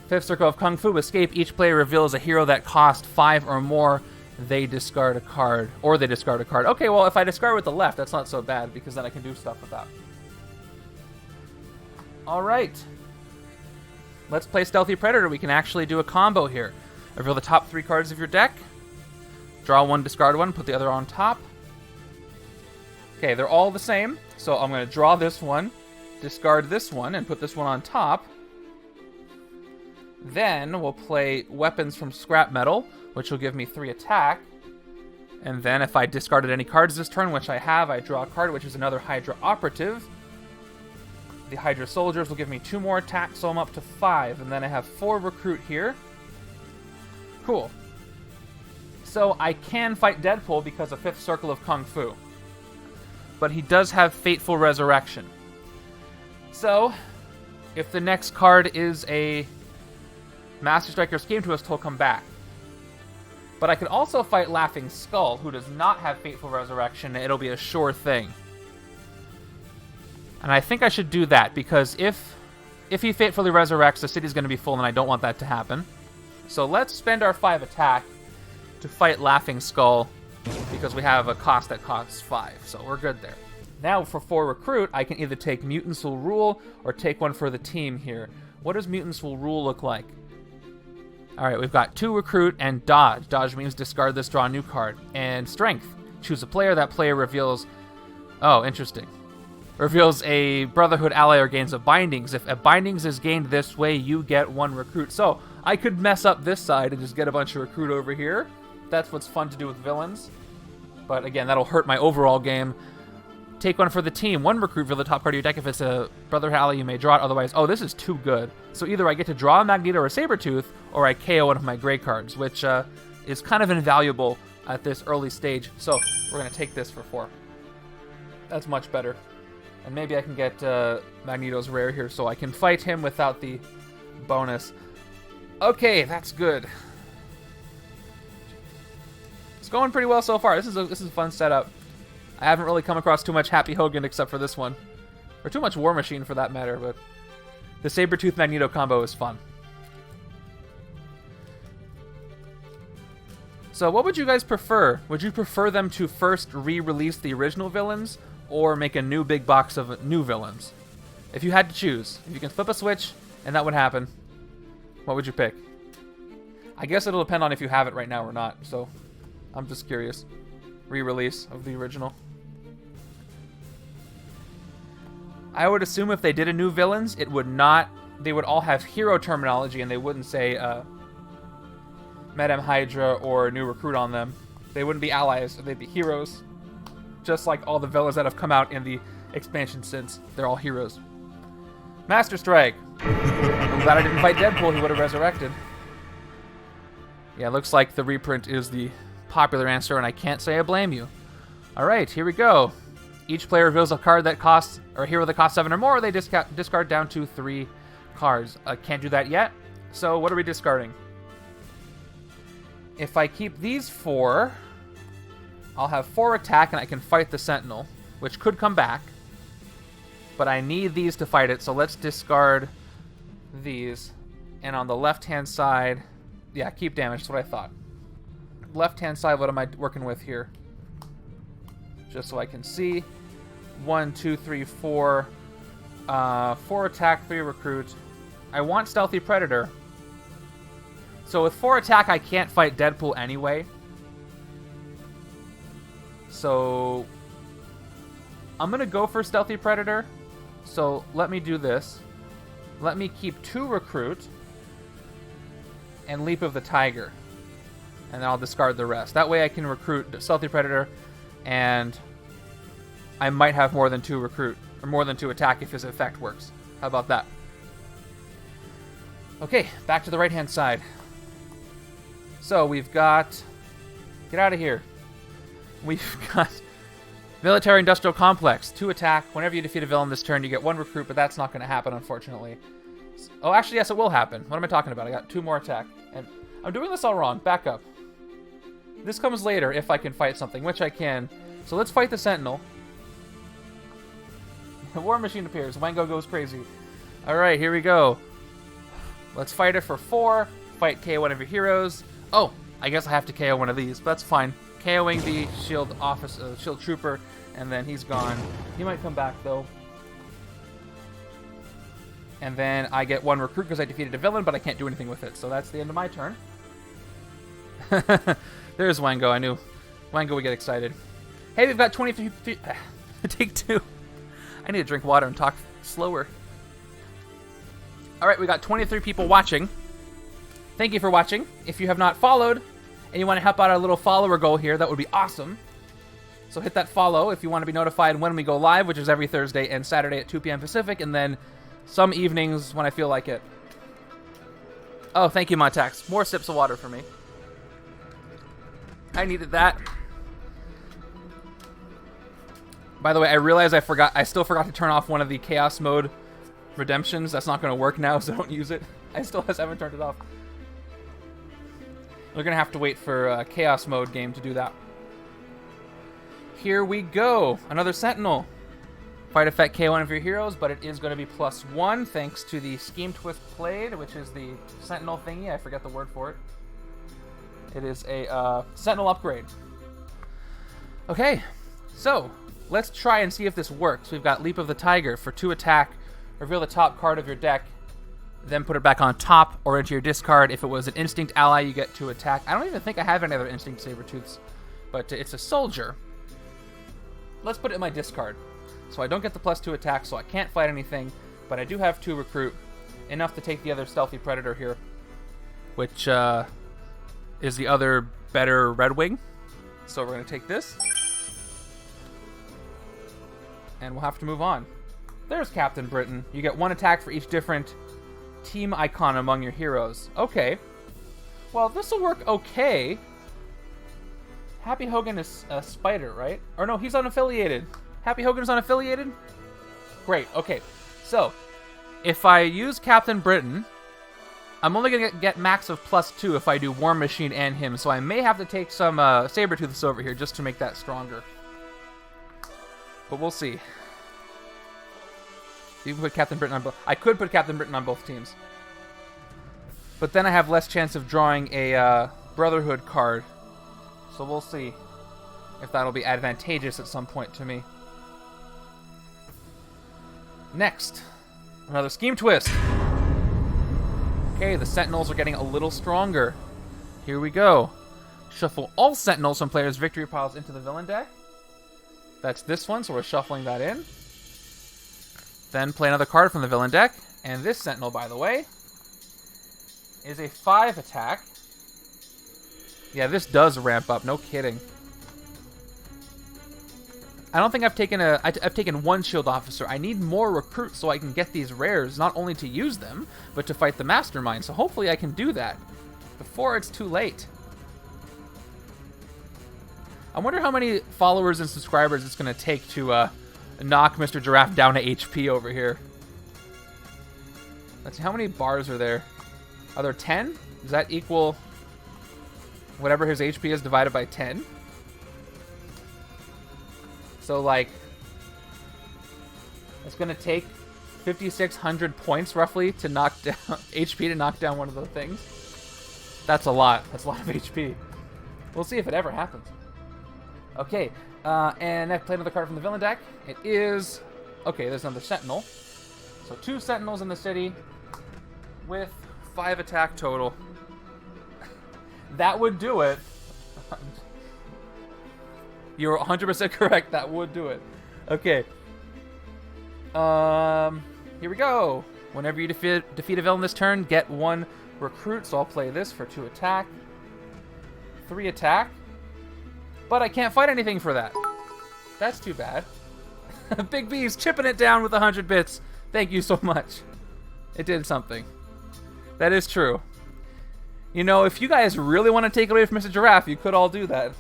5th Circle of Kung Fu. Escape. Each player reveals a hero that cost 5 or more. They discard a card. Or they discard a card. Okay, well, if I discard with the left, that's not so bad, because then I can do stuff with that. Alright. Let's play Stealthy Predator. We can actually do a combo here. Reveal the top 3 cards of your deck. Draw 1, discard 1, put the other on top. Okay, they're all the same. So I'm going to draw this one, discard this one, and put this one on top. Then we'll play Weapons from Scrap Metal, which will give me 3 attack. And then if I discarded any cards this turn, which I have, I draw a card, which is another Hydra Operative. The Hydra Soldiers will give me 2 more attack, so I'm up to 5. And then I have 4 recruit here. Cool. So I can fight Deadpool because of 5th Circle of Kung Fu. But he does have Fateful Resurrection. So, if the next card is a Master Striker Scheme Twist, he'll come back. But I could also fight Laughing Skull, who does not have Fateful Resurrection. It'll be a sure thing. And I think I should do that, because if he fatefully resurrects, the city's going to be full, and I don't want that to happen. So let's spend our 5 attack to fight Laughing Skull, because we have a cost that costs 5, so we're good there. Now for 4 recruit, I can either take Mutants Will Rule, or take one for the team here. What does Mutants Will Rule look like? Alright, we've got 2 recruit and dodge. Dodge means discard this, draw a new card. And strength. Choose a player. That player reveals... Oh, interesting. Reveals a Brotherhood ally or gains a Bindings. If a Bindings is gained this way, you get 1 recruit. So, I could mess up this side and just get a bunch of recruit over here. That's what's fun to do with villains. But again, that'll hurt my overall game. Take one for the team. 1 recruit for the top card of your deck. If it's a Brotherhood ally, you may draw it. Otherwise, oh, this is too good. So either I get to draw a Magneto or a Sabretooth, or I KO one of my gray cards, which is kind of invaluable at this early stage. So we're going to take this for 4. That's much better. And maybe I can get Magneto's rare here so I can fight him without the bonus. Okay, that's good. It's going pretty well so far. This is a fun setup. I haven't really come across too much Happy Hogan except for this one. Or too much War Machine for that matter, but the Sabretooth Magneto combo is fun. So what would you guys prefer? Would you prefer them to first re-release the original villains, or make a new big box of new villains? If you had to choose, if you can flip a switch and that would happen, what would you pick? I guess it'll depend on if you have it right now or not, so I'm just curious. Re-release of the original. I would assume if they did a new villains, it would not... They would all have hero terminology and they wouldn't say Madame Hydra or new recruit on them. They wouldn't be allies, they'd be heroes. Just like all the villains that have come out in the expansion since. They're all heroes. Master Strike. I'm glad I didn't fight Deadpool. He would have resurrected. Yeah, looks like the reprint is the popular answer, and I can't say I blame you. Alright, here we go. Each player reveals a card that costs, or a hero that costs 7 or more. They discard down to 3 cards. Can't do that yet. So what are we discarding? If I keep these 4... I'll have 4 attack and I can fight the Sentinel, which could come back. But I need these to fight it, so let's discard these And on the left-hand side, yeah, keep damage. That's what I thought. Left-hand side, what am I working with here? Just so I can see. 1, 2, 3, 4. 4 attack, 3 recruit. I want Stealthy Predator. So with 4 attack, I can't fight Deadpool anyway. So I'm going to go for Stealthy Predator. So let me do this. Let me keep 2 recruit and Leap of the Tiger. And then I'll discard the rest. That way I can recruit Stealthy Predator, and I might have more than 2 recruit, or more than 2 attack if his effect works. How about that? Okay, back to the right-hand side. So we've got... Get out of here. We've got Military Industrial Complex. 2 attack. Whenever you defeat a villain this turn, you get 1 recruit, but that's not going to happen, unfortunately. Oh, actually, yes, it will happen. What am I talking about? I got 2 more attack. And I'm doing this all wrong. Back up. This comes later if I can fight something, which I can. So let's fight the Sentinel. The War Machine appears. Wango goes crazy. Alright, here we go. Let's fight it for 4. Fight KO one of your heroes. Oh, I guess I have to KO one of these, but that's fine. KOing the shield trooper, and then he's gone. He might come back, though. And then I get 1 recruit because I defeated a villain, but I can't do anything with it. So that's the end of my turn. There's Wango. I knew Wango would get excited. Hey, we've got 23... Take 2. I need to drink water and talk slower. Alright, we got 23 people watching. Thank you for watching. If you have not followed, and you want to help out our little follower goal here, that would be awesome. So hit that follow if you want to be notified when we go live, which is every Thursday and Saturday at 2 p.m. Pacific, and then some evenings when I feel like it. Oh, thank you, Montax. More sips of water for me. I needed that. By the way, I realized I still forgot to turn off one of the Chaos Mode redemptions. That's not going to work now, so don't use it. I still haven't turned it off. We're going to have to wait for a Chaos Mode game to do that. Here we go. Another Sentinel. Fight effect KO one of your heroes, but it is going to be +1 thanks to the Scheme Twist Blade, which is the Sentinel thingy. I forget the word for it. It is a Sentinel upgrade. Okay, so let's try and see if this works. We've got Leap of the Tiger for 2 attack. Reveal the top card of your deck, then put it back on top or into your discard. If it was an Instinct ally, you get 2 attack. I don't even think I have any other Instinct Sabretooths, but it's a soldier. Let's put it in my discard. So I don't get the +2 attack, so I can't fight anything, but I do have 2 recruit. Enough to take the other Stealthy Predator here, which is the other better Red Wing. So we're going to take this, and we'll have to move on. There's Captain Britain. You get 1 attack for each different team icon among your heroes. Okay. Well, this will work okay. Happy Hogan is a spider, right? Or no, he's unaffiliated. Happy Hogan is unaffiliated? Great, okay. So, if I use Captain Britain, I'm only going to get max of +2 if I do War Machine and him, so I may have to take some Sabretooths over here just to make that stronger. But we'll see. You can put Captain Britain on both. I could put Captain Britain on both teams. But then I have less chance of drawing a Brotherhood card. So we'll see if that'll be advantageous at some point to me. Next, another Scheme Twist. Okay, the Sentinels are getting a little stronger. Here we go. Shuffle all Sentinels from players' victory piles into the villain deck. That's this one, so we're shuffling that in. Then play another card from the villain deck. And this Sentinel, by the way, is a 5 attack. Yeah, this does ramp up, no kidding. I don't think I've taken I've taken 1 shield officer. I need more recruits so I can get these rares, not only to use them, but to fight the Mastermind. So hopefully I can do that before it's too late. I wonder how many followers and subscribers it's going to take to knock Mr. Giraffe down to HP over here. Let's see, how many bars are there? Are there 10? Does that equal whatever his HP is divided by 10? So, like, it's going to take 5,600 points roughly to knock down HP to knock down one of the things. That's a lot. That's a lot of HP. We'll see if it ever happens. Okay, and I play another card from the villain deck. It is... Okay, there's another Sentinel. So 2 Sentinels in the city with 5 attack total. That would do it. You're 100% correct. That would do it. Okay. Here we go. Whenever you defeat a villain this turn, get 1 recruit. So I'll play this for 2 attack. 3 attack. But I can't fight anything for that. That's too bad. Big B's chipping it down with 100 bits. Thank you so much. It did something. That is true. You know, if you guys really want to take it away from Mr. Giraffe, you could all do that.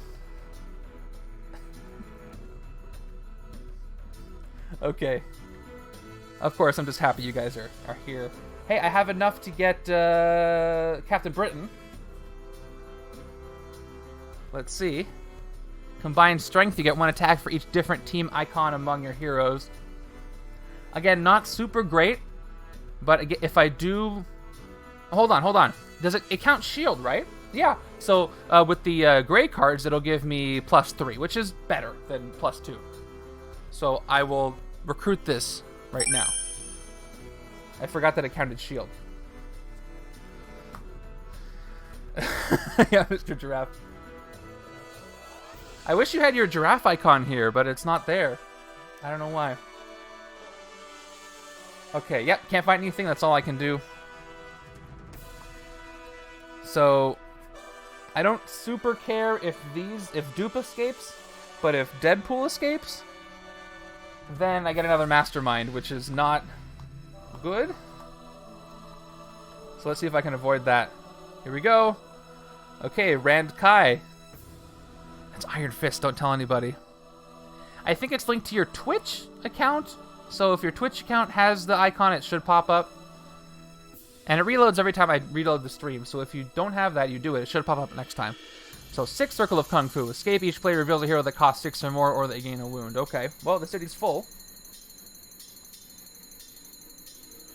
Okay. Of course, I'm just happy you guys are here. Hey, I have enough to get Captain Britain. Let's see. Combined strength, you get 1 attack for each different team icon among your heroes. Again, not super great, but if I do... Hold on. Does it count shield, right? Yeah. So with the gray cards, it'll give me +3, which is better than +2. So I will recruit this right now. I forgot that it counted shield. Yeah, Mr. Giraffe. I wish you had your giraffe icon here, but it's not there. I don't know why. Okay, yep, can't find anything. That's all I can do. So, I don't super care if Dupe escapes, but if Deadpool escapes, then I get another Mastermind, which is not good. So let's see if I can avoid that. Here we go. Okay, Rand Kai. It's Iron Fist, don't tell anybody. I think it's linked to your Twitch account. So if your Twitch account has the icon, it should pop up. And it reloads every time I reload the stream. So if you don't have that, you do it. It should pop up next time. So 6 Circle of Kung Fu. Escape. Each player reveals a hero that costs 6 or more, or they gain a wound. Okay. Well, the city's full.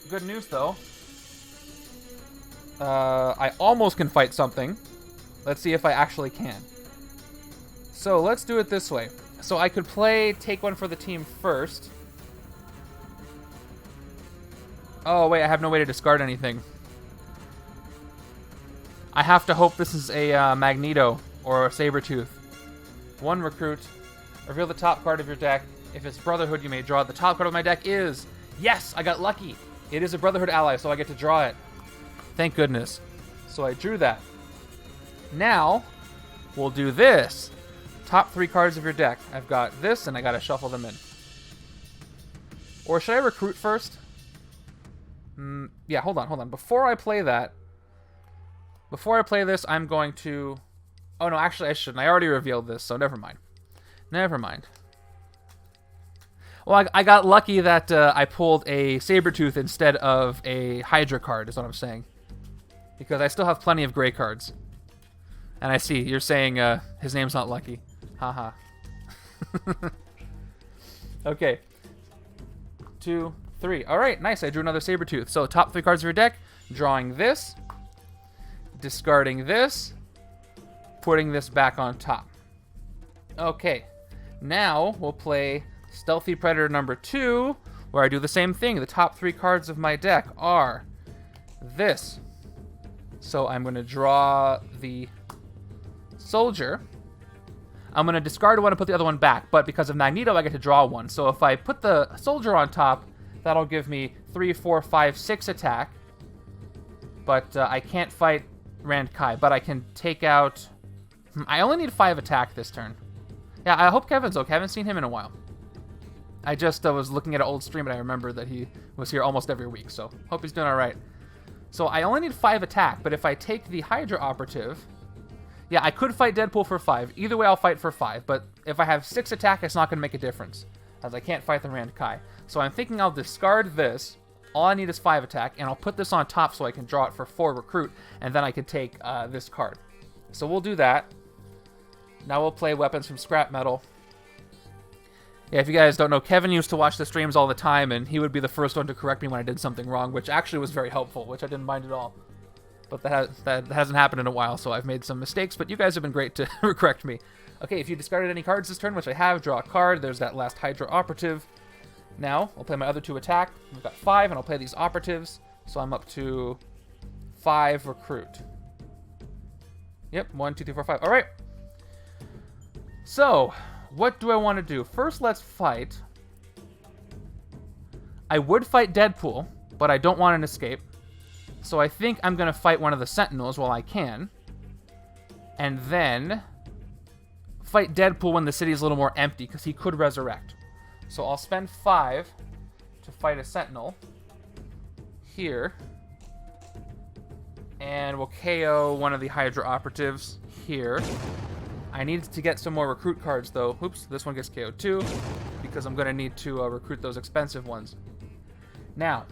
Good news, though. I almost can fight something. Let's see if I actually can. So let's do it this way. So I could take 1 for the team first. Oh, wait, I have no way to discard anything. I have to hope this is a Magneto or a Sabretooth. 1 recruit. Reveal the top card of your deck. If it's Brotherhood, you may draw it. The top card of my deck is... Yes, I got lucky. It is a Brotherhood ally, so I get to draw it. Thank goodness. So I drew that. Now, we'll do this. Top 3 cards of your deck. I've got this, and I gotta shuffle them in. Or should I recruit first? Yeah, hold on. Before I play this, I'm going to... Oh, no, actually, I shouldn't. I already revealed this, so never mind. Well, I got lucky that I pulled a Sabretooth instead of a Hydra card, is what I'm saying. Because I still have plenty of gray cards. And I see, you're saying his name's not Lucky. Haha. Okay. 2, 3. Alright, nice. I drew another Sabretooth. So, top 3 cards of your deck. Drawing this. Discarding this. Putting this back on top. Okay. Now, we'll play Stealthy Predator number 2, where I do the same thing. The top 3 cards of my deck are this. So, I'm going to draw the Soldier. I'm going to discard 1 and put the other one back, but because of Magneto, I get to draw 1. So if I put the Soldier on top, that'll give me 3, 4, 5, 6 attack. But I can't fight Rand Kai, but I can take out... I only need 5 attack this turn. Yeah, I hope Kevin's okay. I haven't seen him in a while. I just was looking at an old stream, and I remember that he was here almost every week, so hope he's doing all right. So I only need 5 attack, but if I take the Hydra Operative... Yeah, I could fight Deadpool for 5. Either way, I'll fight for 5. But if I have 6 attack, it's not going to make a difference, as I can't fight the Rand Kai. So I'm thinking I'll discard this. All I need is 5 attack, and I'll put this on top so I can draw it for 4 recruit, and then I can take this card. So we'll do that. Now we'll play Weapons from Scrap Metal. Yeah, if you guys don't know, Kevin used to watch the streams all the time, and he would be the first one to correct me when I did something wrong, which actually was very helpful, which I didn't mind at all. But that hasn't happened in a while, so I've made some mistakes, but you guys have been great to correct me. Okay, if you discarded any cards this turn, which I have, draw a card. There's that last Hydra operative. Now, I'll play my other 2 attack. We've got 5, and I'll play these operatives, so I'm up to 5 recruit. Yep, 1, 2, 3, 4, 5. All right. So, what do I want to do? First, let's fight. I would fight Deadpool, but I don't want an escape. So I think I'm going to fight one of the Sentinels while I can. And then fight Deadpool when the city is a little more empty, because he could resurrect. So I'll spend 5 to fight a Sentinel here. And we'll KO one of the Hydra operatives here. I need to get some more recruit cards, though. Oops, this one gets KO'd too, because I'm going to need to recruit those expensive ones. Now,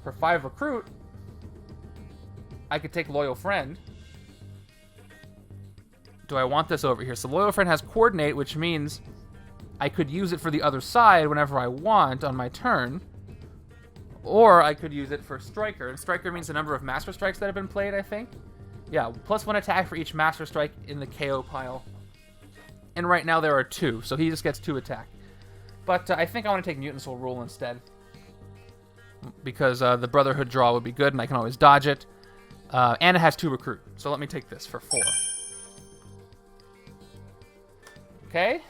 for 5 recruit, I could take Loyal Friend. Do I want this over here? So Loyal Friend has Coordinate, which means I could use it for the other side whenever I want on my turn. Or I could use it for Striker. And Striker means the number of Master Strikes that have been played, I think. Yeah, +1 attack for each Master Strike in the KO pile. And right now there are 2, so he just gets 2 attack. But I think I want to take Mutant Soul Rule instead. Because the Brotherhood draw would be good, and I can always dodge it. And it has 2 recruit, so let me take this for 4. Okay.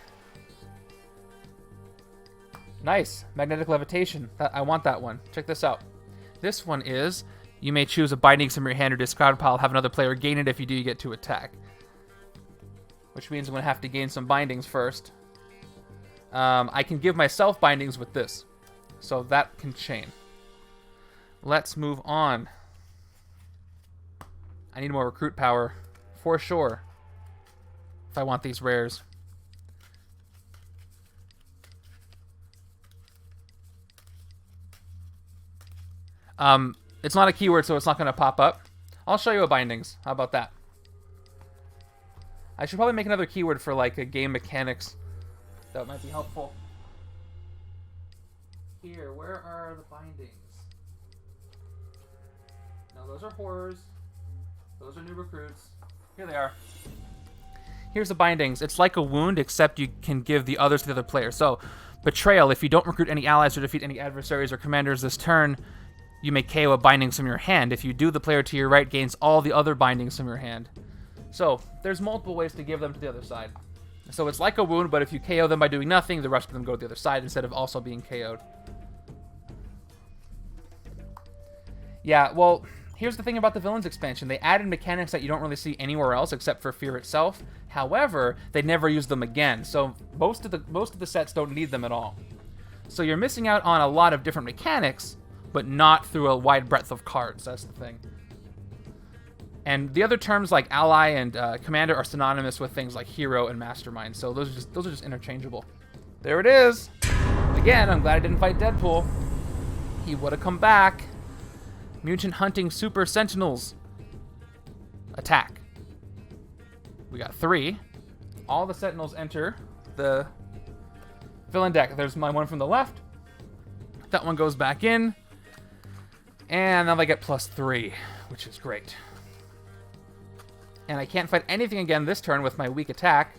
Nice. Magnetic Levitation. I want that one. Check this out. This one is... You may choose a Bindings from your hand or discard pile. Have another player gain it. If you do, you get 2 attack. Which means I'm going to have to gain some Bindings first. I can give myself Bindings with this. So that can chain. Let's move on. I need more recruit power. For sure. If I want these rares. It's not a keyword, so it's not going to pop up. I'll show you a Bindings. How about that? I should probably make another keyword for, like, a game mechanics. That might be helpful. Here, where are the Bindings? No, those are horrors. Those are new recruits. Here they are. Here's the Bindings. It's like a wound, except you can give the others to the other player. So, Betrayal. If you don't recruit any allies or defeat any adversaries or commanders this turn, you may KO a Bindings from your hand. If you do, the player to your right gains all the other Bindings from your hand. So, there's multiple ways to give them to the other side. So it's like a wound, but if you KO them by doing nothing, the rest of them go to the other side instead of also being KO'd. Yeah, well, here's the thing about the Villains expansion. They added mechanics that you don't really see anywhere else except for Fear itself. However, they never use them again, so most of the sets don't need them at all. So you're missing out on a lot of different mechanics, but not through a wide breadth of cards. That's the thing. And the other terms like ally and commander are synonymous with things like hero and mastermind. So those are just interchangeable. There it is. Again, I'm glad I didn't fight Deadpool. He would have come back. Mutant-Hunting Super Sentinels. Attack. We got 3. All the Sentinels enter the villain deck. There's my one from the left. That one goes back in. And now they get +3, which is great. And I can't fight anything again this turn with my weak attack.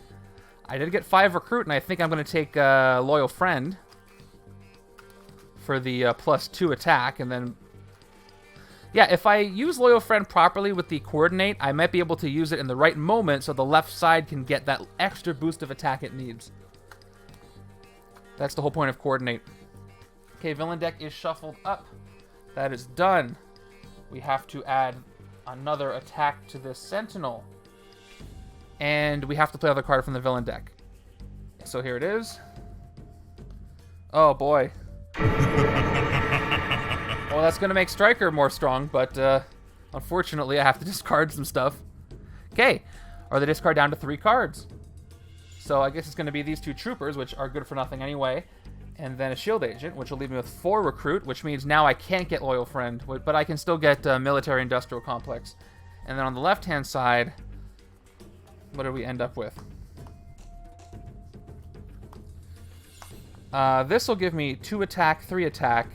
I did get 5 recruit, and I think I'm going to take Loyal Friend for the +2 attack, and then... Yeah, if I use Loyal Friend properly with the Coordinate, I might be able to use it in the right moment so the left side can get that extra boost of attack it needs. That's the whole point of Coordinate. Okay, villain deck is shuffled up. That is done. We have to add another attack to this Sentinel. And we have to play another card from the villain deck. So here it is. Oh boy. Well, that's going to make Striker more strong, but unfortunately I have to discard some stuff. Okay, or the discard down to 3 cards. So I guess it's going to be these 2 troopers, which are good for nothing anyway. And then a shield agent, which will leave me with 4 recruit, which means now I can't get Loyal Friend, but I can still get Military Industrial Complex. And then on the left-hand side, what do we end up with? This will give me 2 attack, 3 attack.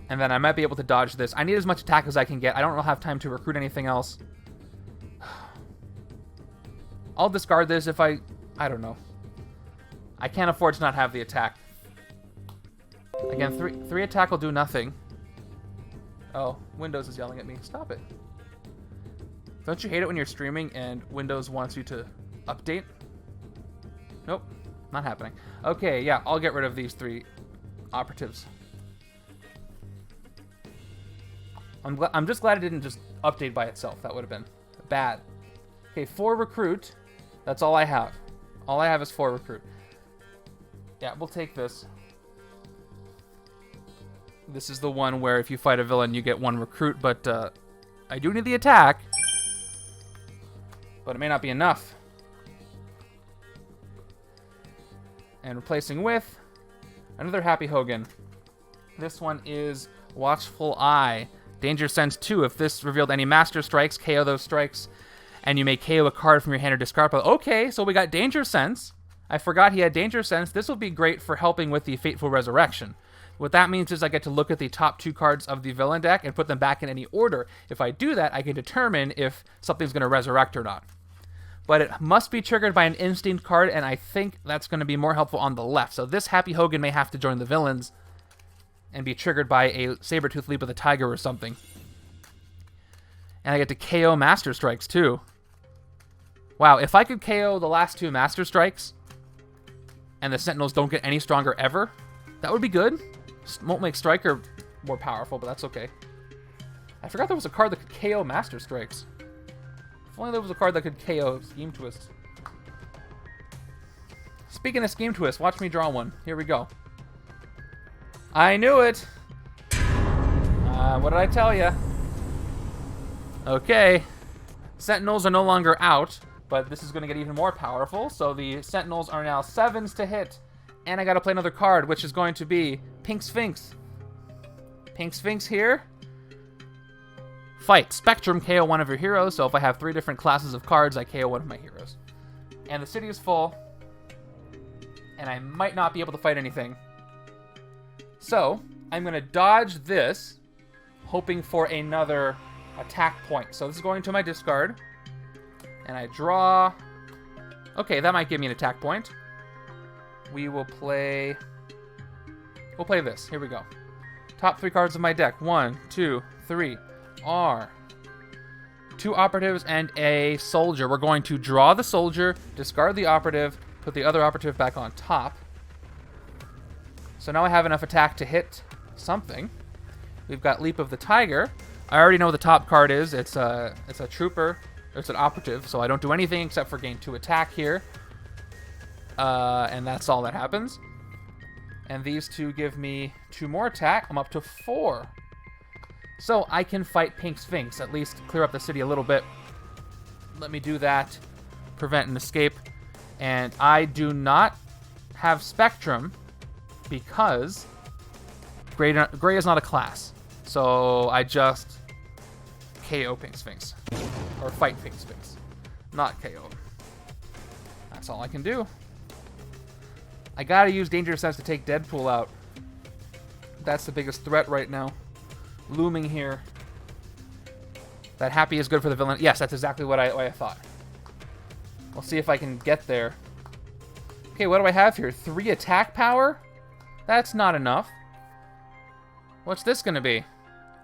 And then I might be able to dodge this. I need as much attack as I can get. I don't have time to recruit anything else. I'll discard this if I don't know. I can't afford to not have the attack. Again, 3 attack will do nothing. Oh, Windows is yelling at me. Stop it. Don't you hate it when you're streaming and Windows wants you to update? Nope, not happening. Okay, yeah, I'll get rid of these 3 operatives. I'm just glad it didn't just update by itself. That would have been bad. Okay, 4 recruit. That's all I have. All I have is 4 recruit. Yeah, we'll take this. This is the one where if you fight a villain, you get 1 recruit, but I do need the attack. But it may not be enough. And replacing with another Happy Hogan. This one is Watchful Eye. Danger Sense 2. If this revealed any Master Strikes, KO those strikes. And you may KO a card from your hand or discard. Okay, so we got Danger Sense. I forgot he had Danger Sense. This will be great for helping with the Fateful Resurrection. What that means is I get to look at the top 2 cards of the villain deck and put them back in any order. If I do that, I can determine if something's going to resurrect or not. But it must be triggered by an Instinct card, and I think that's going to be more helpful on the left. So this Happy Hogan may have to join the villains and be triggered by a Sabretooth Leap of the Tiger or something. And I get to KO Master Strikes, too. Wow, if I could KO the last 2 Master Strikes, and the Sentinels don't get any stronger ever, that would be good. Won't make Striker more powerful, but that's okay. I forgot there was a card that could KO Master Strikes. If only there was a card that could KO Scheme Twist. Speaking of Scheme Twist, watch me draw one. Here we go. I knew it! What did I tell you? Okay. Sentinels are no longer out, but this is going to get even more powerful. So the Sentinels are now 7s to hit. And I got to play another card, which is going to be Pink Sphinx. Pink Sphinx here. Fight. Spectrum, KO one of your heroes. So if I have 3 different classes of cards, I KO one of my heroes. And the city is full. And I might not be able to fight anything. So I'm going to dodge this, hoping for another attack point. So this is going to my discard. And I draw. Okay, that might give me an attack point. We'll play this. Here we go. Top 3 cards of my deck. 1, 2, 3 are 2 operatives and a soldier. We're going to draw the soldier, discard the operative, put the other operative back on top. So now I have enough attack to hit something. We've got Leap of the Tiger. I already know what the top card is. It's a trooper. It's an operative, so I don't do anything except for gain 2 attack here. And that's all that happens. And these 2 give me 2 more attack. I'm up to 4. So I can fight Pink Sphinx, at least clear up the city a little bit. Let me do that. Prevent an escape. And I do not have Spectrum because Gray is not a class. So I just KO Pink Sphinx. Or fight Pink Sphinx. Not KO. That's all I can do. I gotta use Danger Sense to take Deadpool out. That's the biggest threat right now. Looming here. That Happy is good for the villain. Yes, that's exactly what I thought. We'll see if I can get there. Okay, what do I have here? 3 attack power? That's not enough. What's this gonna be?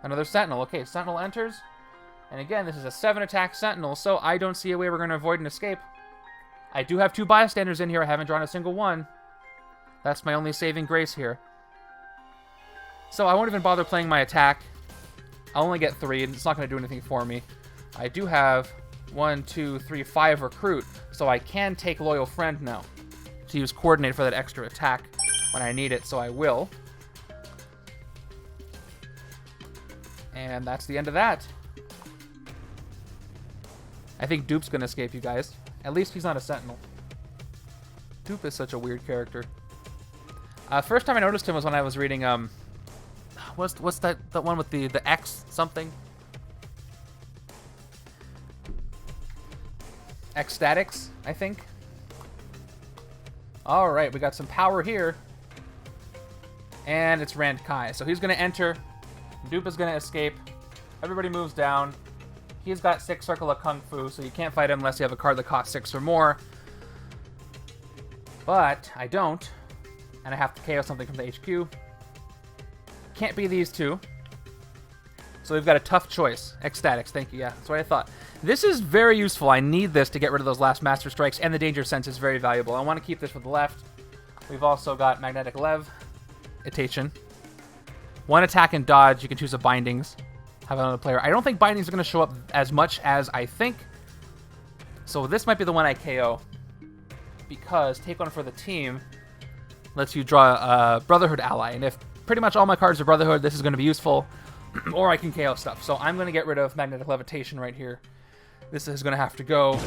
Another Sentinel. Okay, Sentinel enters. And again, this is a 7 attack Sentinel, so I don't see a way we're gonna avoid an escape. I do have 2 bystanders in here. I haven't drawn a single one. That's my only saving grace here. So I won't even bother playing my attack. I'll only get 3, and it's not going to do anything for me. I do have 1, 2, 3, 5 recruit, so I can take Loyal Friend now to use Coordinate for that extra attack when I need it, so I will. And that's the end of that. I think Dupe's going to escape, you guys. At least he's not a Sentinel. Dupe is such a weird character. First time I noticed him was when I was reading, what's that one with the X something? Ecstatics, I think. All right, we got some power here. And it's Rand Kai. So he's going to enter. Dupe is going to escape. Everybody moves down. He's got 6 Circle of Kung Fu, so you can't fight him unless you have a card that costs 6 or more. But I don't. And I have to KO something from the HQ. Can't be these two. So we've got a tough choice. Ecstatics, thank you. Yeah, that's what I thought. This is very useful. I need this to get rid of those last Master Strikes, and the Danger Sense is very valuable. I want to keep this with the left. We've also got Magnetic Levitation. 1 attack and dodge. You can choose a Bindings. Have another player. I don't think Bindings are going to show up as much as I think. So this might be the one I KO. Because take 1 for the team lets you draw a Brotherhood ally. And if pretty much all my cards are Brotherhood, this is going to be useful. Or I can KO stuff. So I'm going to get rid of Magnetic Levitation right here. This is going to have to go.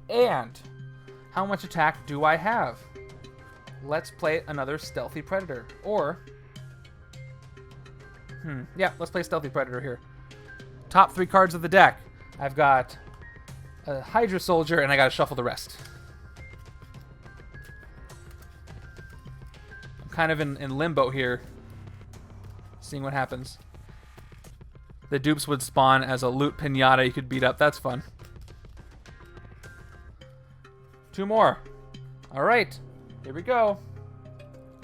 And how much attack do I have? Let's play another Stealthy Predator. Or, yeah, let's play Stealthy Predator here. Top 3 cards of the deck. I've got a Hydra Soldier, and I got to shuffle the rest. I'm kind of in limbo here. Seeing what happens. The dupes would spawn as a loot pinata you could beat up. That's fun. 2 more. All right. Here we go.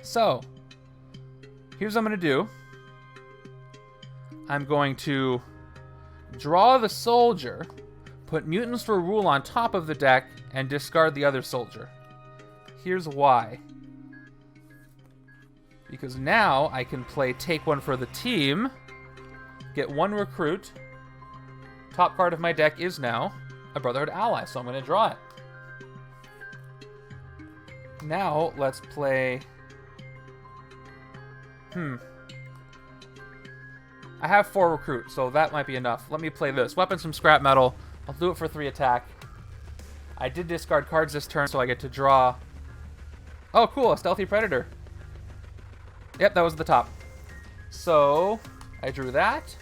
So, here's what I'm going to do. I'm going to draw the soldier, put Mutants for Rule on top of the deck, and discard the other soldier. Here's why. Because now I can play take 1 for the team, get 1 recruit. Top card of my deck is now a Brotherhood ally, so I'm going to draw it. Now let's play. I have 4 recruit, so that might be enough. Let me play this. Weapons from scrap metal. I'll do it for 3 attack. I did discard cards this turn, so I get to draw. Oh, cool, a Stealthy Predator. Yep, that was at the top. So, I drew that.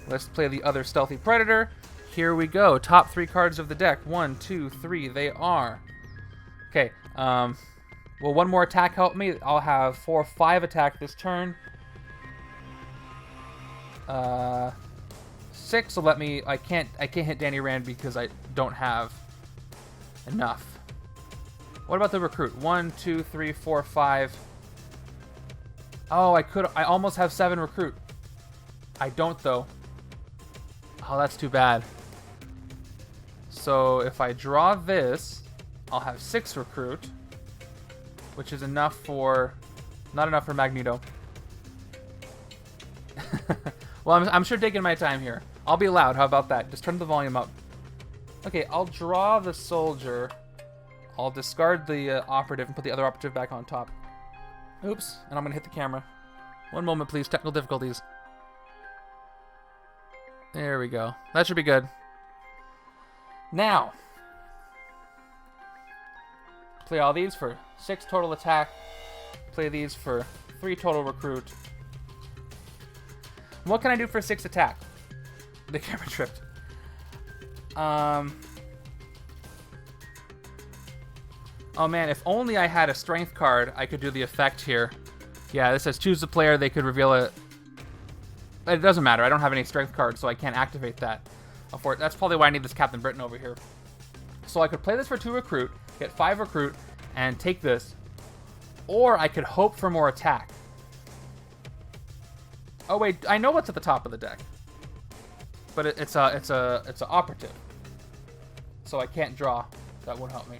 Let's play the other Stealthy Predator. Here we go. Top 3 cards of the deck. 1, 2, 3. They are. Okay. Will 1 more attack help me? I'll have 4, 5 attack this turn. 6 will let me. I can't hit Danny Rand because I don't have enough. What about the recruit? 1, 2, 3, 4, 5. Oh, I almost have 7 recruit. I don't, though. Oh, that's too bad. So if I draw this, I'll have 6 recruit, which is enough for... not enough for Magneto. Well, I'm sure taking my time here. I'll be loud. How about that? Just turn the volume up. Okay, I'll draw the soldier. I'll discard the operative and put the other operative back on top. Oops, and I'm going to hit the camera. 1 moment, please. Technical difficulties. There we go. That should be good. Now, play all these for 6 total attack. Play these for 3 total recruit. What can I do for 6 attack? The camera tripped. Oh man, if only I had a strength card, I could do the effect here. Yeah, this says choose the player, they could reveal it. It doesn't matter, I don't have any strength cards, so I can't activate that. That's probably why I need this Captain Britain over here. So I could play this for 2 recruit, get 5 recruit, and take this. Or I could hope for more attack. Oh wait, I know what's at the top of the deck. But it's a operative. So I can't draw. That won't help me.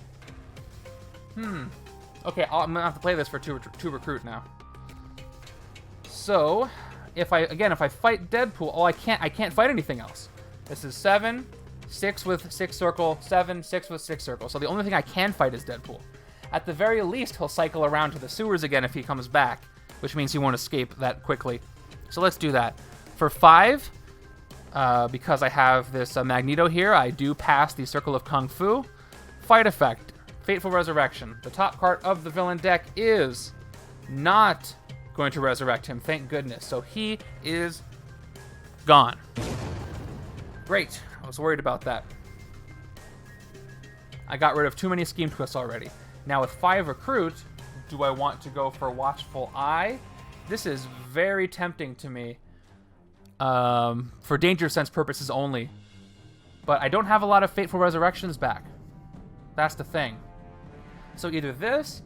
Okay, I'm gonna have to play this for two recruit now. So, if I fight Deadpool, I can't fight anything else. This is 7, 6 with 6 circle, 7, 6 with 6 circle. So the only thing I can fight is Deadpool. At the very least, he'll cycle around to the sewers again if he comes back, which means he won't escape that quickly. So let's do that. For 5, because I have this Magneto here, I do pass the Circle of Kung Fu. Fight effect. Fateful Resurrection. The top card of the villain deck is not going to resurrect him, thank goodness. So he is gone. Great. I was worried about that. I got rid of too many scheme twists already. Now with 5 recruit, do I want to go for Watchful Eye? This is very tempting to me. For danger sense purposes only. But I don't have a lot of Fateful Resurrections back. That's the thing. So either this,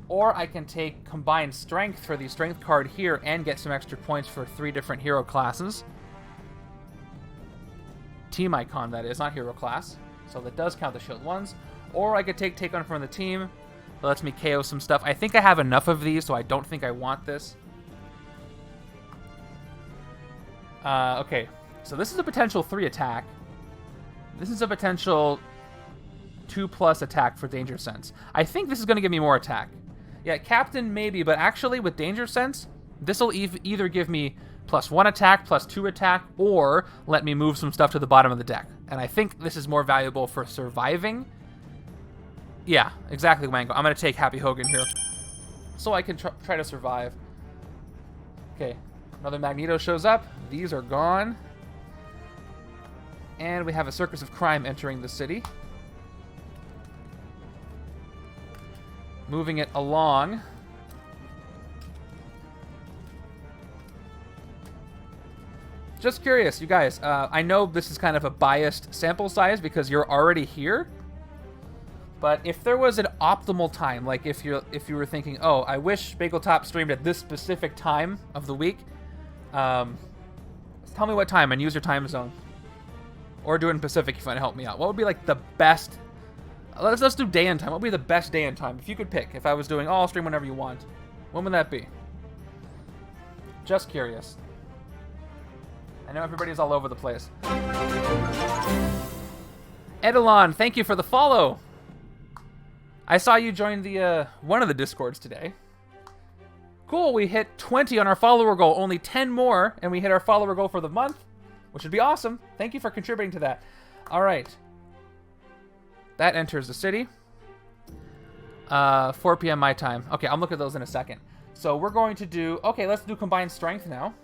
or I can take Combined Strength for the Strength card here and get some extra points for 3 different hero classes. Team icon, that is, not hero class. So that does count the shield ones. Or I could take on from the team. That lets me KO some stuff. I think I have enough of these, so I don't think I want this. Okay, so this is a potential 3 attack. This is a potential 2+ attack for Danger Sense. I think this is going to give me more attack. Yeah, Captain maybe, but actually with Danger Sense, this will either give me +1 attack, +2 attack, or let me move some stuff to the bottom of the deck. And I think this is more valuable for surviving. Yeah, exactly, Wango. I'm going to take Happy Hogan here, so I can try to survive. Okay, another Magneto shows up. These are gone. And we have a Circus of Crime entering the city. Moving it along. Just curious, you guys. I know this is kind of a biased sample size because you're already here. But if there was an optimal time, like if you were thinking, oh, I wish Bagel Top streamed at this specific time of the week, tell me what time and use your time zone. Or do it in Pacific if you want to help me out. What would be like the best? Let's do day and time. What would be the best day and time if you could pick? If I was doing, oh, I'll stream whenever you want. When would that be? Just curious. I know everybody's all over the place. Edelon, thank you for the follow. I saw you join the one of the Discords today. Cool, we hit 20 on our follower goal. Only 10 more, and we hit our follower goal for the month, which would be awesome. Thank you for contributing to that. All right. That enters the city. 4 p.m. my time. Okay, I'll look at those in a second. So we're going to do... Okay, let's do Combined Strength now.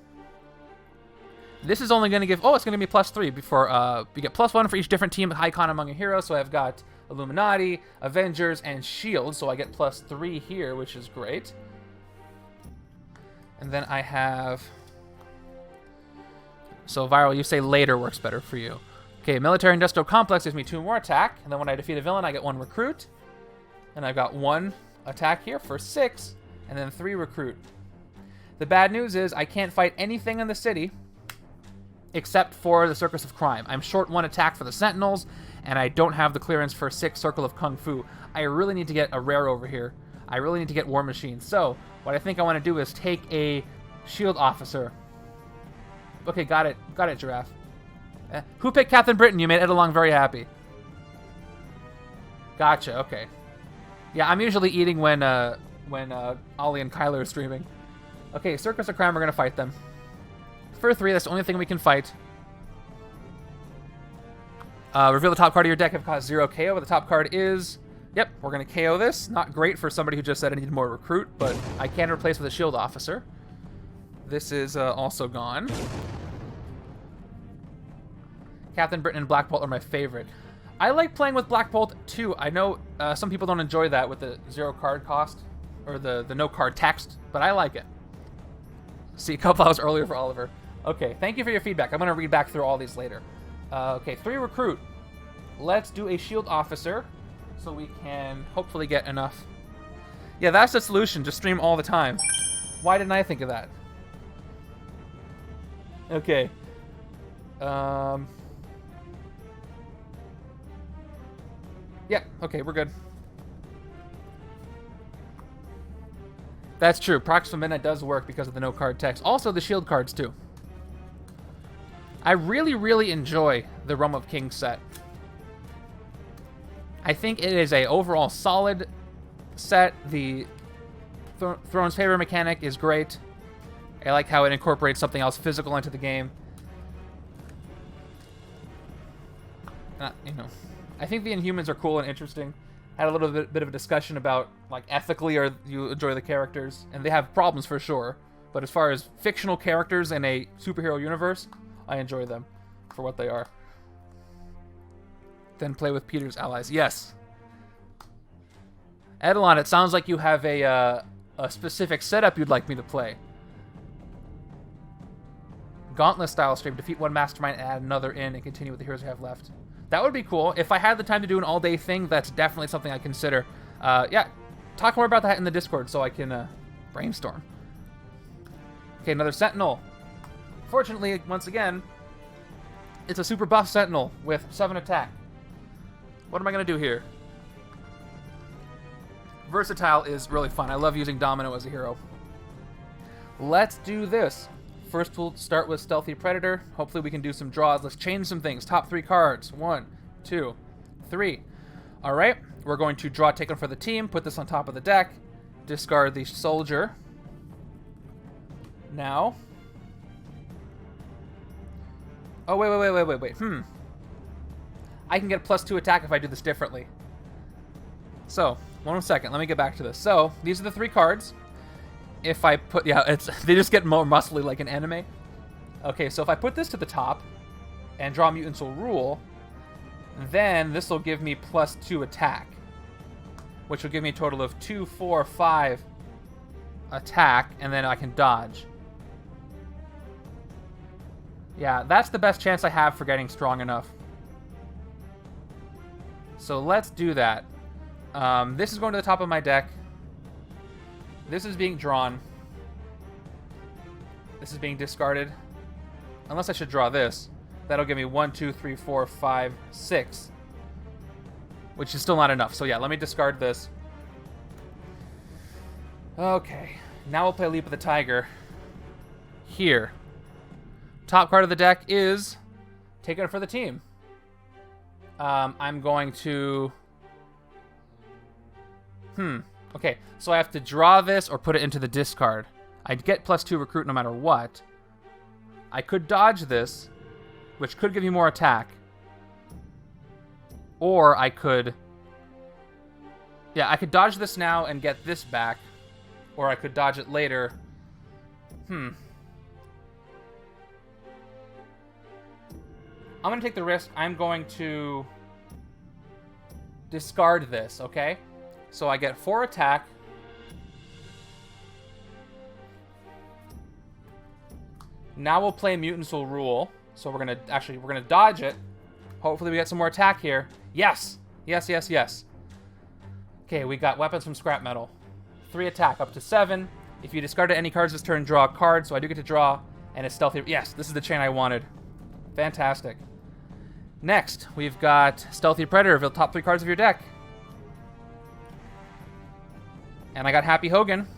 This is only going to give... Oh, it's going to be +3 before... we get +1 for each different team icon among a hero. So I've got Illuminati, Avengers, and Shield. So I get +3 here, which is great. And then I have... So, Viral, you say later works better for you. Okay, Military Industrial Complex gives me 2 more attack. And then when I defeat a villain, I get 1 recruit. And I've got 1 attack here for 6. And then 3 recruit. The bad news is I can't fight anything in the city except for the Circus of Crime. I'm short 1 attack for the Sentinels, and I don't have the clearance for 6 Circle of Kung Fu. I really need to get a rare over here. I really need to get War Machine. So, what I think I want to do is take a Shield Officer. Okay, got it. Got it, Giraffe. Who picked Captain Britain? You made Edelong very happy. Gotcha, okay. Yeah, I'm usually eating when Ollie and Kyler are streaming. Okay, Circus of Crime, we're going to fight them. For 3, that's the only thing we can fight. Reveal the top card of your deck if it costs 0 KO, but the top card is... Yep, we're going to KO this. Not great for somebody who just said I need more recruit, but I can replace with a Shield Officer. This is also gone. Captain Britain and Black Bolt are my favorite. I like playing with Black Bolt too. I know some people don't enjoy that with the 0 card cost, or the no card text, but I like it. See, a couple hours earlier for Oliver. Okay, thank you for your feedback. I'm going to read back through all these later. Okay, 3 recruit. Let's do a Shield Officer so we can hopefully get enough. Yeah, that's the solution. Just stream all the time. Why didn't I think of that? Okay. Yeah, okay, we're good. That's true. Proxima Midnight does work because of the no card text. Also, the shield cards, too. I really, really enjoy the Realm of Kings set. I think it is a overall solid set. The Throne's Favor mechanic is great. I like how it incorporates something else physical into the game. You know, I think the Inhumans are cool and interesting. Had a little bit of a discussion about, like, ethically, or you enjoy the characters, and they have problems for sure. But as far as fictional characters in a superhero universe, I enjoy them for what they are. Then play with Peter's allies. Yes, Edelon, it sounds like you have a specific setup you'd like me to play. Gauntlet style stream. Defeat one Mastermind, add another in, and continue with the heroes you have left. That would be cool. If I had the time to do an all-day thing, that's definitely something I consider. Yeah, talk more about that in the Discord so I can brainstorm. Okay, another Sentinel. Fortunately, once again, it's a super buff Sentinel with 7 attack. What am I going to do here? Versatile is really fun. I love using Domino as a hero. Let's do this. First, we'll start with Stealthy Predator. Hopefully we can do some draws. Let's change some things. Top 3 cards. 1, 2, 3. All right. We're going to draw Taken for the team. Put this on top of the deck. Discard the Soldier. Now. Oh, wait. I can get +2 attack if I do this differently. So, 1 second. Let me get back to this. So, these are the 3 cards. If I put, they just get more muscly like an anime. Okay, so if I put this to the top and draw Mutants Will Rule, then this will give me +2 attack, which will give me a total of 2, 4, 5 attack, and then I can dodge. Yeah, that's the best chance I have for getting strong enough. So let's do that. This is going to the top of my deck. This is being drawn. This is being discarded. Unless I should draw this. That'll give me 1, 2, 3, 4, 5, 6. Which is still not enough. So yeah, let me discard this. Okay. Now we'll play Leap of the Tiger. Here. Top card of the deck is Taken for the team. I'm going to... Okay, so I have to draw this or put it into the discard. I'd get +2 recruit no matter what. I could dodge this, which could give you more attack. Or I could... Yeah, I could dodge this now and get this back. Or I could dodge it later. I'm going to take the risk. I'm going to discard this, okay? So I get 4 attack. Now we'll play Mutants Will Rule. So we're gonna dodge it. Hopefully we get some more attack here. Yes! Yes. Okay, we got weapons from scrap metal. 3 attack, up to 7. If you discarded any cards this turn, draw a card. So I do get to draw, and it's stealthy. Yes, this is the chain I wanted. Fantastic. Next, we've got Stealthy Predator. Reveal top 3 cards of your deck. And I got Happy Hogan.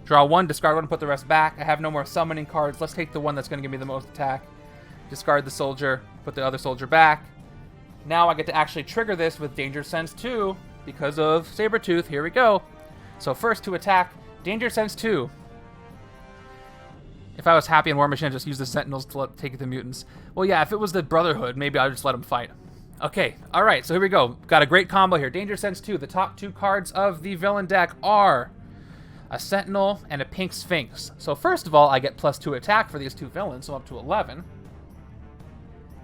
Draw 1, discard 1, put the rest back. I have no more summoning cards. Let's take the one that's going to give me the most attack. Discard the soldier, put the other soldier back. Now I get to actually trigger this with Danger Sense 2 because of Sabretooth. Here we go. So first to attack, Danger Sense 2. If I was happy in War Machine, I'd just use the Sentinels to take the mutants. Well, yeah, if it was the Brotherhood, maybe I'd just let them fight. Okay, alright, so here we go. Got a great combo here. Danger Sense 2. The top 2 cards of the villain deck are a Sentinel and a Pink Sphinx. So first of all, I get +2 attack for these 2 villains, so I'm up to 11.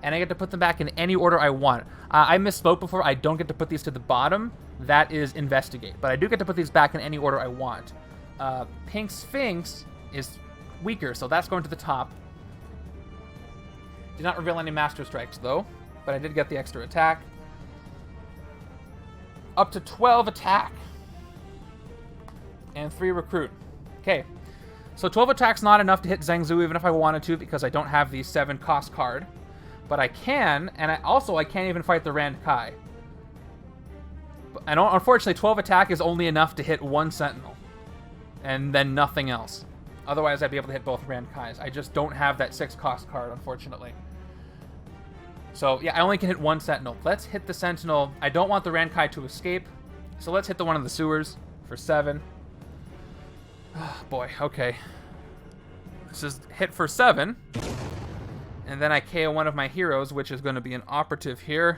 And I get to put them back in any order I want. I misspoke before. I don't get to put these to the bottom. That is Investigate. But I do get to put these back in any order I want. Pink Sphinx is weaker, so that's going to the top. Did not reveal any Master Strikes, though. But I did get the extra attack. Up to 12 attack. And 3 recruit. Okay. So 12 attack's not enough to hit Zheng Zhu, even if I wanted to, because I don't have the 7 cost card. But I can, and I can't even fight the Rand Kai. And unfortunately, 12 attack is only enough to hit 1 Sentinel. And then nothing else. Otherwise, I'd be able to hit both Rand Kais. I just don't have that 6 cost card, unfortunately. So, yeah, I only can hit 1 Sentinel. Let's hit the Sentinel. I don't want the Rand Kai to escape. So let's hit the one in the sewers for 7. Oh, boy, okay. This is hit for 7. And then I KO one of my heroes, which is going to be an operative here.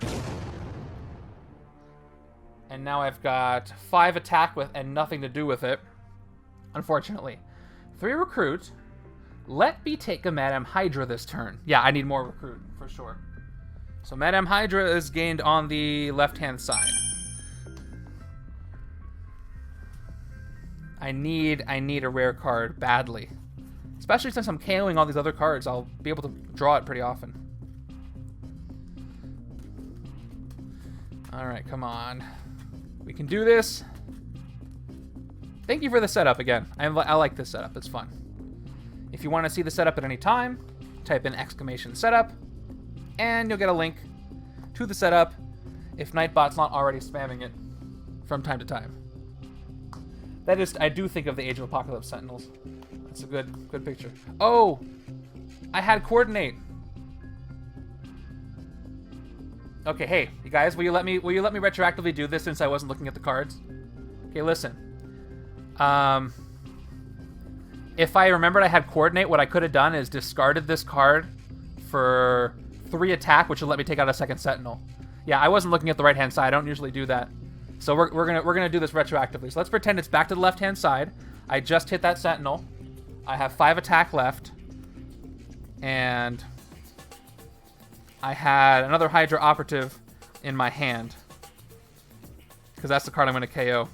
And now I've got 5 attack with and nothing to do with it. Unfortunately. 3 recruit. Let me take a Madame Hydra this turn. Yeah, I need more recruit, for sure. So Madame Hydra is gained on the left-hand side. I need a rare card badly. Especially since I'm KOing all these other cards, I'll be able to draw it pretty often. Alright, come on. We can do this. Thank you for the setup again. I like this setup. It's fun. If you want to see the setup at any time, type in !setup, and you'll get a link to the setup if Nightbot's not already spamming it from time to time. That is, I do think of the Age of Apocalypse Sentinels. That's a good picture. Oh, I had coordinate. Okay, hey, you guys, will you let me retroactively do this since I wasn't looking at the cards? Okay, listen. If I remembered I had coordinate, what I could have done is discarded this card for 3 attack, which would let me take out a second Sentinel. Yeah, I wasn't looking at the right-hand side. I don't usually do that. So we're gonna do this retroactively. So let's pretend it's back to the left-hand side. I just hit that Sentinel. I have 5 attack left, and I had another Hydra Operative in my hand because that's the card I'm gonna KO.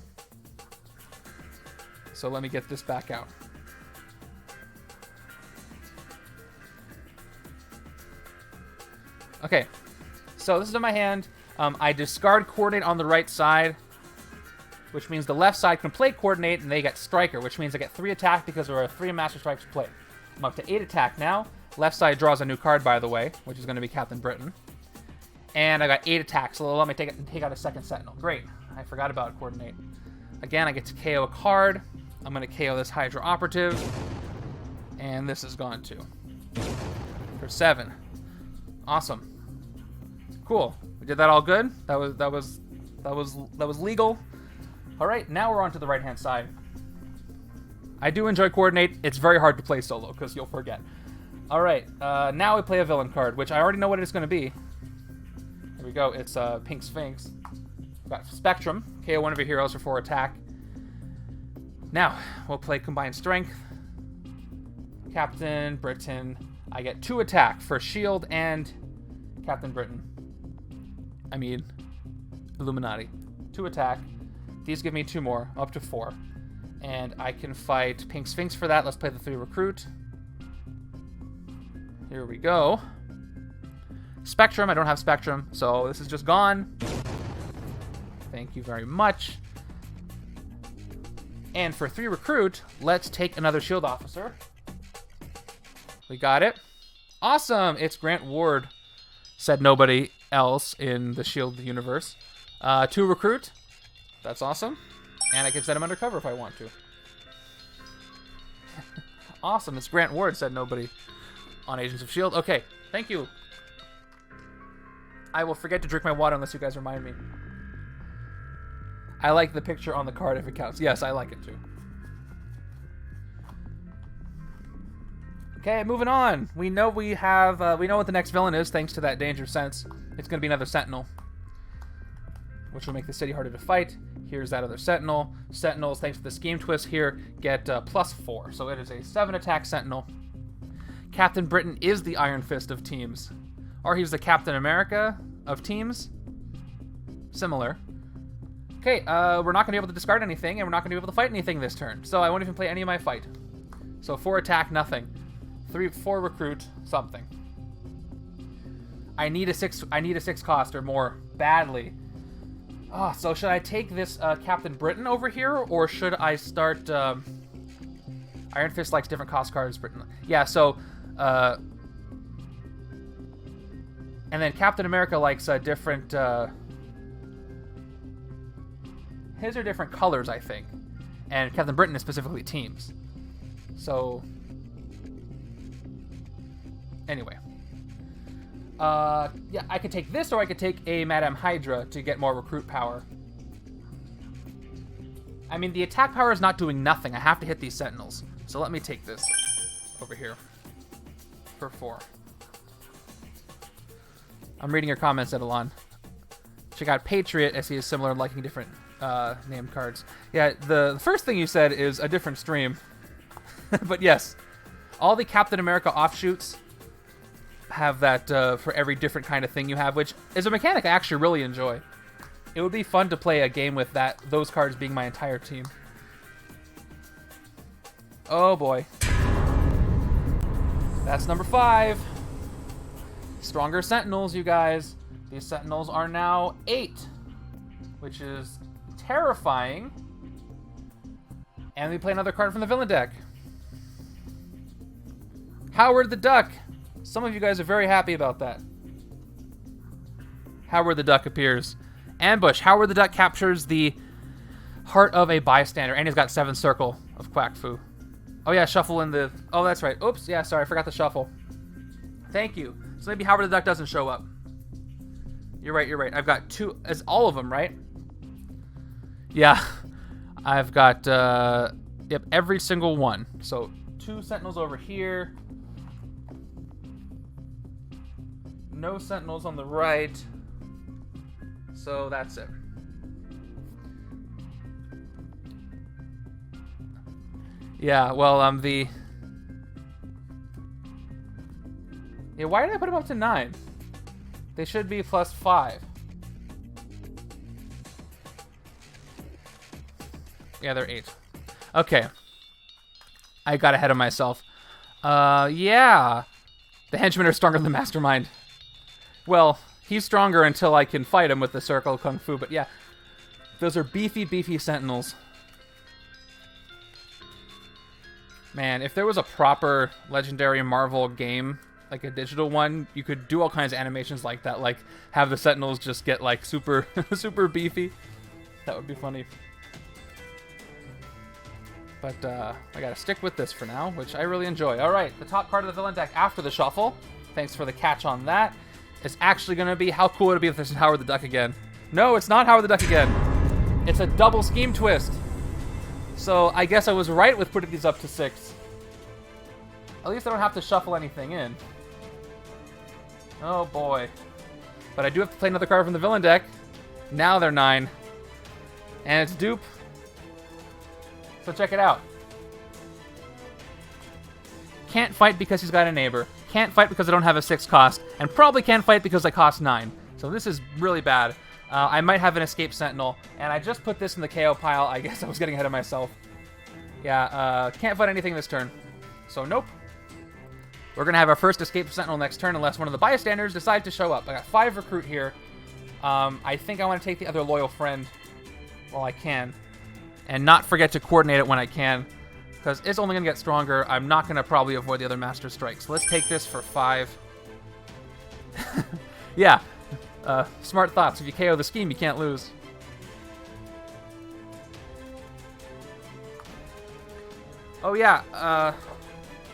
So let me get this back out. Okay, so this is in my hand. I discard coordinate on the right side, which means the left side can play coordinate, and they get striker, which means I get 3 attack because there are 3 Master Strikes played. I'm up to 8 attack now. Left side draws a new card, by the way, which is going to be Captain Britain. And I got 8 attacks, so let me take out a second Sentinel. Great, I forgot about coordinate. Again, I get to KO a card. I'm going to KO this Hydra Operative, and this is gone too. For 7. Awesome. Cool. We did that all good. That was legal. All right, now we're on to the right-hand side. I do enjoy coordinate. It's very hard to play solo because you'll forget. All right, now we play a villain card, which I already know what it's going to be. Here we go. It's Pink Sphinx. We've got Spectrum. KO one of your heroes for 4 attack. Now we'll play Combined Strength. Captain Britain. I get 2 attack for Shield and Captain Britain. I mean, Illuminati. 2 attack. These give me 2 more, up to 4. And I can fight Pink Sphinx for that. Let's play the 3 recruit. Here we go. Spectrum. I don't have Spectrum, so this is just gone. Thank you very much. And for 3 recruit, let's take another Shield Officer. We got it. Awesome! It's Grant Ward, said nobody else in the Shield universe. 2 recruit. That's awesome. And I can set him undercover if I want to. Awesome, it's Grant Ward, said nobody on Agents of S.H.I.E.L.D. Okay, thank you. I will forget to drink my water unless you guys remind me. I like the picture on the card if it counts. Yes, I like it too. Okay, moving on. We know we know what the next villain is thanks to that Danger Sense. It's going to be another Sentinel, which will make the city harder to fight. Here's that other Sentinel. Sentinels, thanks to the scheme twist here, get +4. So it is a 7 attack Sentinel. Captain Britain is the Iron Fist of teams. Or he's the Captain America of teams. Similar. Okay, we're not going to be able to discard anything, and we're not going to be able to fight anything this turn. So I won't even play any of my fight. So 4 attack, nothing. 4 recruit, something. I need a 6 cost or more badly. Oh, so should I take this Captain Britain over here, or should I start... Iron Fist likes different cost cards. Britain. Yeah, so... and then Captain America likes different... his are different colors, I think. And Captain Britain is specifically teams. So... Anyway. Yeah, I could take this, or I could take a Madame Hydra to get more recruit power. I mean, the attack power is not doing nothing. I have to hit these Sentinels. So let me take this over here for 4. I'm reading your comments, Edelon. Check out Patriot, as he is similar in liking different named cards. Yeah, the first thing you said is a different stream. But yes, all the Captain America offshoots have that for every different kind of thing you have, which is a mechanic I actually really enjoy. It would be fun to play a game with those cards being my entire team. Oh boy. That's number 5. Stronger Sentinels, you guys. These Sentinels are now 8, which is terrifying. And we play another card from the villain deck. Howard the Duck. Some of you guys are very happy about that. Howard the Duck appears. Ambush. Howard the Duck captures the heart of a bystander, and he's got 7 circle of Quack Fu. Oh yeah, shuffle in the... Oh, that's right. Oops, yeah, sorry, I forgot the shuffle. Thank you. So maybe Howard the Duck doesn't show up. You're right, you're right. I've got 2... It's all of them, right? Yeah. I've got, yep, every single one. So 2 Sentinels over here. No Sentinels on the right. So that's it. Yeah, well, yeah, why did I put them up to 9? They should be plus 5. Yeah, they're 8. Okay. I got ahead of myself. Yeah. The henchmen are stronger than the Mastermind. Well, he's stronger until I can fight him with the Circle of Kung Fu, but yeah. Those are beefy, beefy Sentinels. Man, if there was a proper Legendary Marvel game, like a digital one, you could do all kinds of animations like that, like have the Sentinels just get like super, super beefy. That would be funny. But I gotta stick with this for now, which I really enjoy. All right, the top card of the villain deck after the shuffle, thanks for the catch on that, is actually gonna be, how cool would it be if this is Howard the Duck again? No, it's not Howard the Duck again. It's a double scheme twist. So I guess I was right with putting these up to 6. At least I don't have to shuffle anything in. Oh boy. But I do have to play another card from the villain deck. Now they're 9. And it's dupe. So check it out. Can't fight because he's got a neighbor. Can't fight because I don't have a 6 cost. And probably can't fight because I cost 9. So this is really bad. I might have an Escape Sentinel, and I just put this in the KO pile. I guess I was getting ahead of myself. Yeah, can't fight anything this turn. So nope. We're going to have our first Escape Sentinel next turn unless one of the bystanders decide to show up. I got 5 recruit here. I think I want to take the other loyal friend while I can. And not forget to coordinate it when I can. Because it's only going to get stronger. I'm not going to probably avoid the other Master Strikes. So let's take this for 5. Yeah. Smart thoughts. If you KO the scheme, you can't lose. Oh yeah,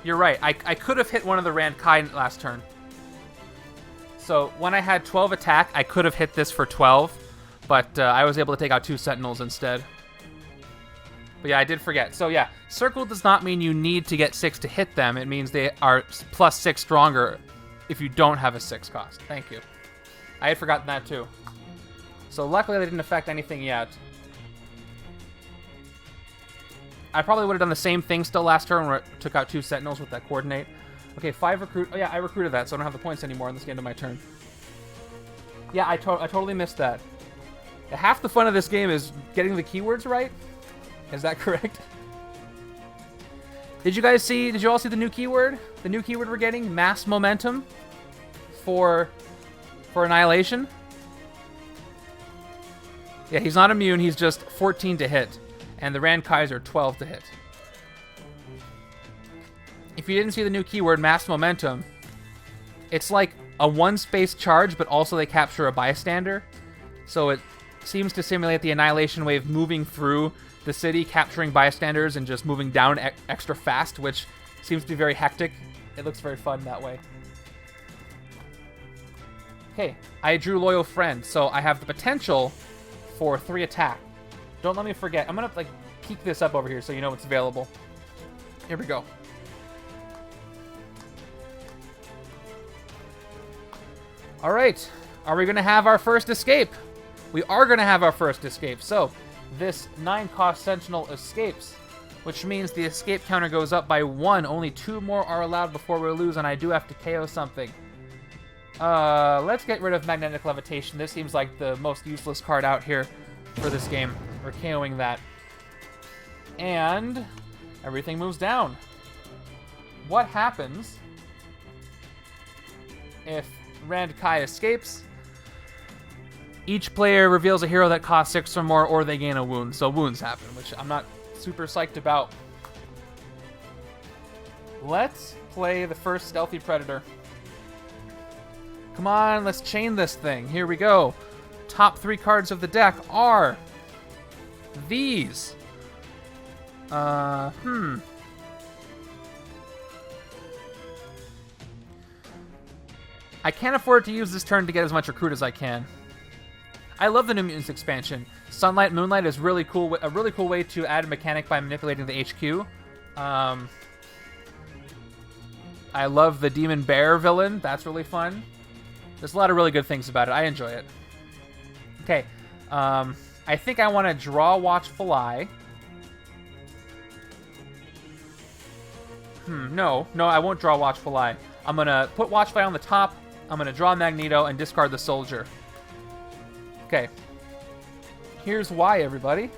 you're right. I could have hit one of the Rand Kai last turn. So when I had 12 attack, I could have hit this for 12, but I was able to take out 2 Sentinels instead. But yeah, I did forget. So yeah, Circle does not mean you need to get 6 to hit them. It means they are plus 6 stronger if you don't have a 6 cost. Thank you. I had forgotten that too. So luckily they didn't affect anything yet. I probably would have done the same thing still last turn where I took out 2 Sentinels with that coordinate. Okay, 5 recruit. Oh yeah, I recruited that, so I don't have the points anymore on this end of my turn. Yeah, I totally missed that. Half the fun of this game is getting the keywords right. Is that correct? Did you all see the new keyword? The new keyword we're getting? Mass Momentum for Annihilation. Yeah, he's not immune. He's just 14 to hit. And the Rand Kais are 12 to hit. If you didn't see the new keyword, Mass Momentum, it's like a 1-space charge, but also they capture a bystander. So it seems to simulate the Annihilation Wave moving through the city, capturing bystanders, and just moving down extra fast, which seems to be very hectic. It looks very fun that way. Okay, I drew Loyal Friend, so I have the potential for 3 attack. Don't let me forget. I'm going to like peek this up over here so you know what's available. Here we go. All right. Are we going to have our first escape? We are going to have our first escape. So this 9-cost Sentinel escapes, which means the escape counter goes up by 1. Only 2 more are allowed before we lose, and I do have to KO something. Let's get rid of Magnetic Levitation. This seems like the most useless card out here for this game. We're KOing that. And Everything moves down. What happens if Rand Kai escapes? Each player reveals a hero that costs 6 or more, or they gain a wound. So wounds happen, which I'm not super psyched about. Let's play the first Stealthy Predator. Come on, let's chain this thing. Here we go. Top 3 cards of the deck are these. I can't afford to use this turn to get as much recruit as I can. I love the New Mutants expansion. Sunlight Moonlight is really cool. A really cool way to add a mechanic by manipulating the HQ. I love the Demon Bear villain. That's really fun. There's a lot of really good things about it. I enjoy it. Okay. I think I want to draw Watchful Eye. No, I won't draw Watchful Eye. I'm going to put Watchful Eye on the top. I'm going to draw Magneto and discard the Soldier. Okay. Here's why, everybody.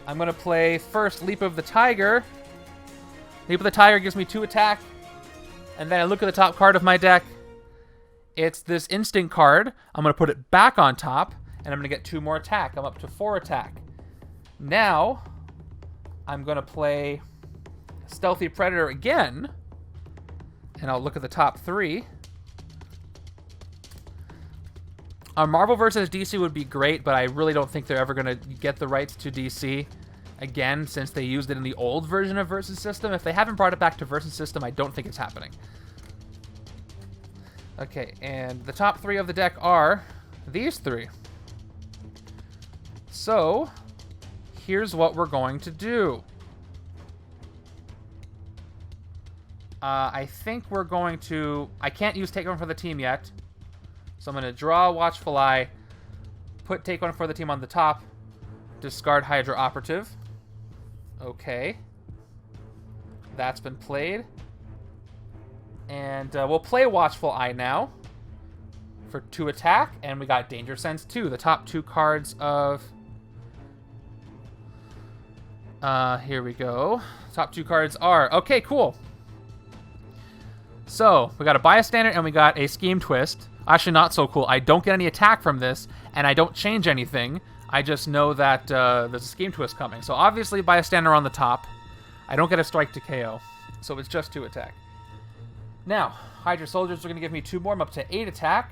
I'm going to play first Leap of the Tiger. Leap of the Tiger gives me 2 attack. And then I look at the top card of my deck. It's this instinct card. I'm going to put it back on top. And I'm going to get 2 more attack. I'm up to 4 attack. Now, I'm going to play Stealthy Predator again. And I'll look at the top 3. Marvel vs. DC would be great, but I really don't think they're ever going to get the rights to DC again, since they used it in the old version of Versus System. If they haven't brought it back to Versus System, I don't think it's happening. Okay, and the top 3 of the deck are these 3. So, here's what we're going to do. I think we're going to... I can't use Take One for the Team yet. So I'm going to draw Watchful Eye, put Take One for the Team on the top, discard Hydra Operative. Okay. That's been played. And we'll play Watchful Eye now for 2 attack. And we got Danger Sense 2, the top 2 cards of... here we go. Top 2 cards are... Okay, cool. So, we got a Bystander and we got a Scheme Twist. Actually, not so cool. I don't get any attack from this, and I don't change anything. I just know that there's a Scheme Twist coming. So, obviously, Bystander on the top. I don't get a Strike to KO, so it's just 2 attack. Now, Hydra Soldiers are going to give me 2 more. I'm up to 8 attack.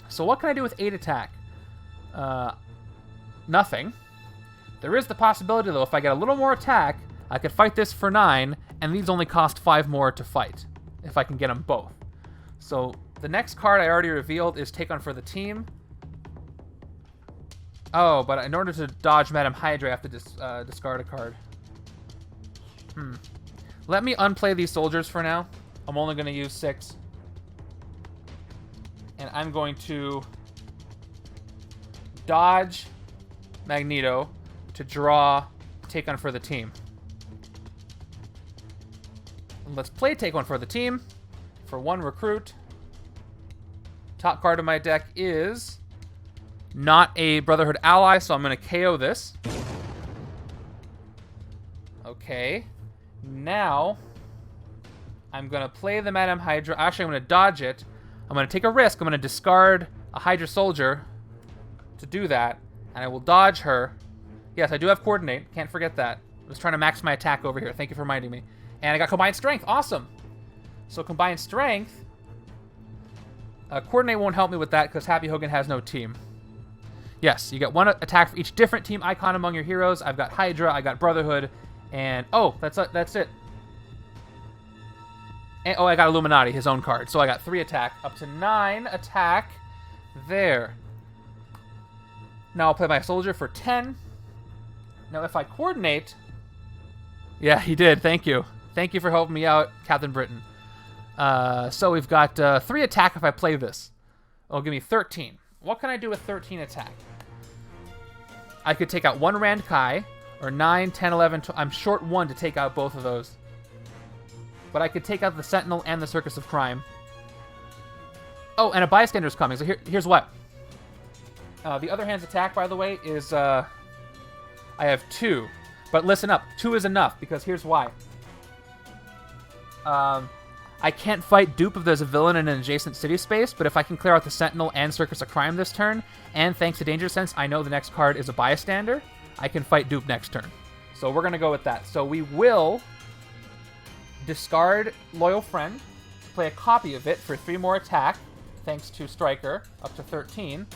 So, what can I do with 8 attack? Nothing. There is the possibility, though, if I get a little more attack, I could fight this for 9, and these only cost 5 more to fight, if I can get them both. So, the next card I already revealed is Take On for the Team. Oh, but in order to dodge Madam Hydra, I have to discard a card. Let me unplay these soldiers for now. I'm only going to use 6. And I'm going to dodge Magneto to draw Take On for the Team. And let's play Take One for the Team for 1 recruit. Top card of my deck is not a Brotherhood ally, so I'm going to KO this. Okay. Now, I'm going to play the Madam Hydra. Actually, I'm going to dodge it. I'm going to take a risk. I'm going to discard a Hydra Soldier to do that, and I will dodge her. Yes, I do have Coordinate. Can't forget that. I was trying to max my attack over here. Thank you for reminding me. And I got Combined Strength. Awesome. So Combined Strength. Coordinate won't help me with that because Happy Hogan has no team. Yes, you get 1 attack for each different team icon among your heroes. I've got Hydra, I got Brotherhood, and... Oh, that's it. And, oh, I got Illuminati, his own card. So I got 3 attack, up to 9 attack. There. Now I'll play my soldier for 10. Now if I coordinate... Yeah, he did. Thank you. Thank you for helping me out, Captain Britain. So we've got 3 attack if I play this. It'll give me 13. What can I do with 13 attack? I could take out 1 Rand Kai, or 9, 10, 11, 12. I'm short 1 to take out both of those. But I could take out the Sentinel and the Circus of Crime. Oh, and a Bystander's coming. So here's what. The other hand's attack, by the way, is... I have 2. But listen up. 2 is enough, because here's why. I can't fight Dupe if there's a villain in an adjacent city space, but if I can clear out the Sentinel and Circus of Crime this turn, and thanks to Danger Sense, I know the next card is a Bystander, I can fight Dupe next turn. So we're going to go with that. So we will discard Loyal Friend, play a copy of it for 3 more attack, thanks to Striker, up to 13.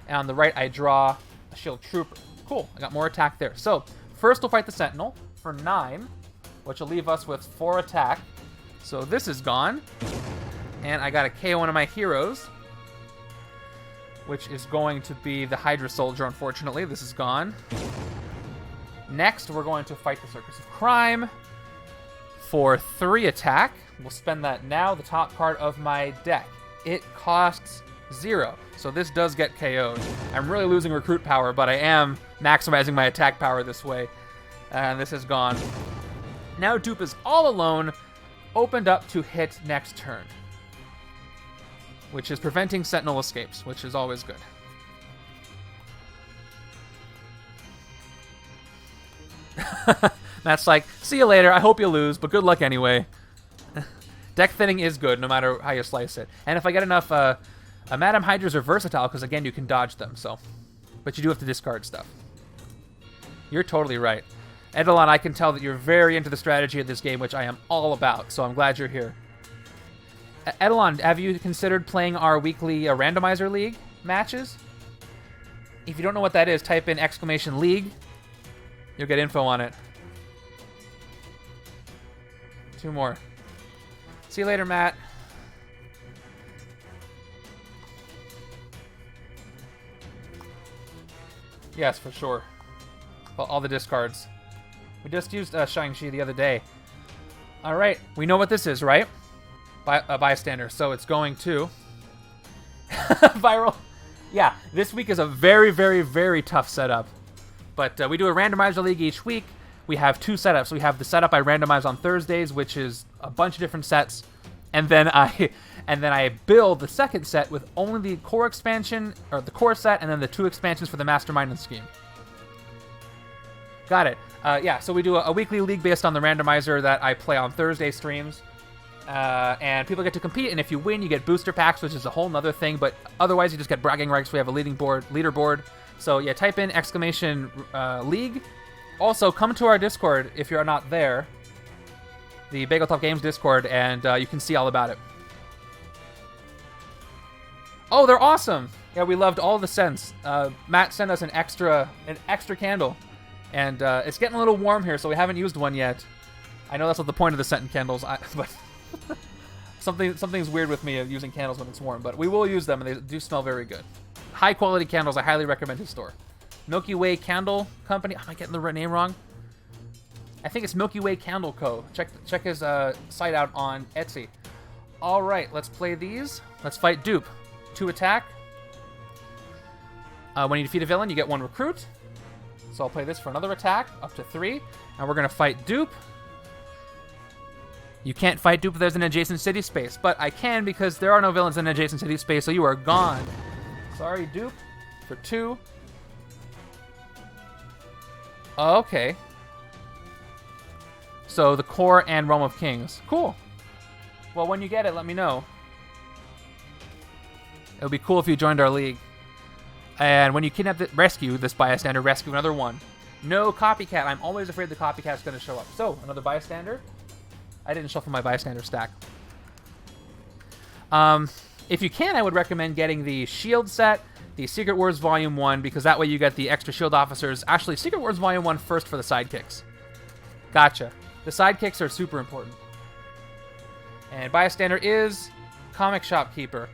And on the right, I draw a Shield Trooper. Cool, I got more attack there. So first we'll fight the Sentinel for 9, which will leave us with 4 attack. So this is gone. And I got to KO one of my heroes, which is going to be the Hydra Soldier, unfortunately. This is gone. Next, we're going to fight the Circus of Crime for 3 attack. We'll spend that now, the top card of my deck. It costs 0, so this does get KO'd. I'm really losing recruit power, but I am maximizing my attack power this way. And this is gone. Now Dupe is all alone, opened up to hit next turn, which is preventing Sentinel escapes, which is always good. That's like, see you later, I hope you lose, but good luck anyway. Deck thinning is good, no matter how you slice it. And if I get enough, Madam Hydras are versatile, because again, you can dodge them, so. But you do have to discard stuff. You're totally right. Edelon, I can tell that you're very into the strategy of this game, which I am all about, so I'm glad you're here. Edelon, have you considered playing our weekly randomizer league matches? If you don't know what that is, type in !league. You'll get info on it. 2 more. See you later, Matt. Yes, for sure. Well, all the discards. We just used Shang-Chi the other day. All right, we know what this is, right? Bystander. So it's going to viral. Yeah, this week is a very, very, very tough setup. But we do a randomizer league each week. We have 2 setups. We have the setup I randomize on Thursdays, which is a bunch of different sets, and then I build the second set with only the core expansion, or the core set, and then the 2 expansions for the Mastermind and Scheme. Got it. Yeah, so we do a weekly league based on the randomizer that I play on Thursday streams. And people get to compete, and if you win, you get booster packs, which is a whole nother thing, but otherwise you just get bragging rights. We have a leaderboard. So yeah, type in !league. Also, come to our Discord if you're not there, the Bageltop Games Discord, and you can see all about it. Oh, they're awesome! Yeah, we loved all the scents. Matt sent us an extra candle, and it's getting a little warm here, so we haven't used one yet. I know that's not the point of the scent candles, but something's weird with me using candles when it's warm, but we will use them, and they do smell very good. High quality candles, I highly recommend his store. Milky Way Candle Company. Am I getting the name wrong? I think it's Milky Way Candle Co. Check his site out on Etsy. All right, let's play these. Let's fight Dupe. 2 attack. When you defeat a villain, you get 1 recruit. So I'll play this for another attack, up to 3. And we're going to fight Dupe. You can't fight Dupe if there's an adjacent city space, but I can because there are no villains in an adjacent city space, so you are gone. Sorry, Dupe, for 2. Okay. So the core and Realm of Kings. Cool. Well, when you get it, let me know. It would be cool if you joined our league. And when you rescue this bystander, rescue another 1. No copycat. I'm always afraid the copycat's going to show up. So, another bystander. I didn't shuffle my bystander stack. If you can, I would recommend getting the Shield set, the Secret Wars Volume 1, because that way you get the extra Shield officers. Actually, Secret Wars Volume 1 first for the sidekicks. Gotcha. The sidekicks are super important. And bystander is Comic Shop Keeper.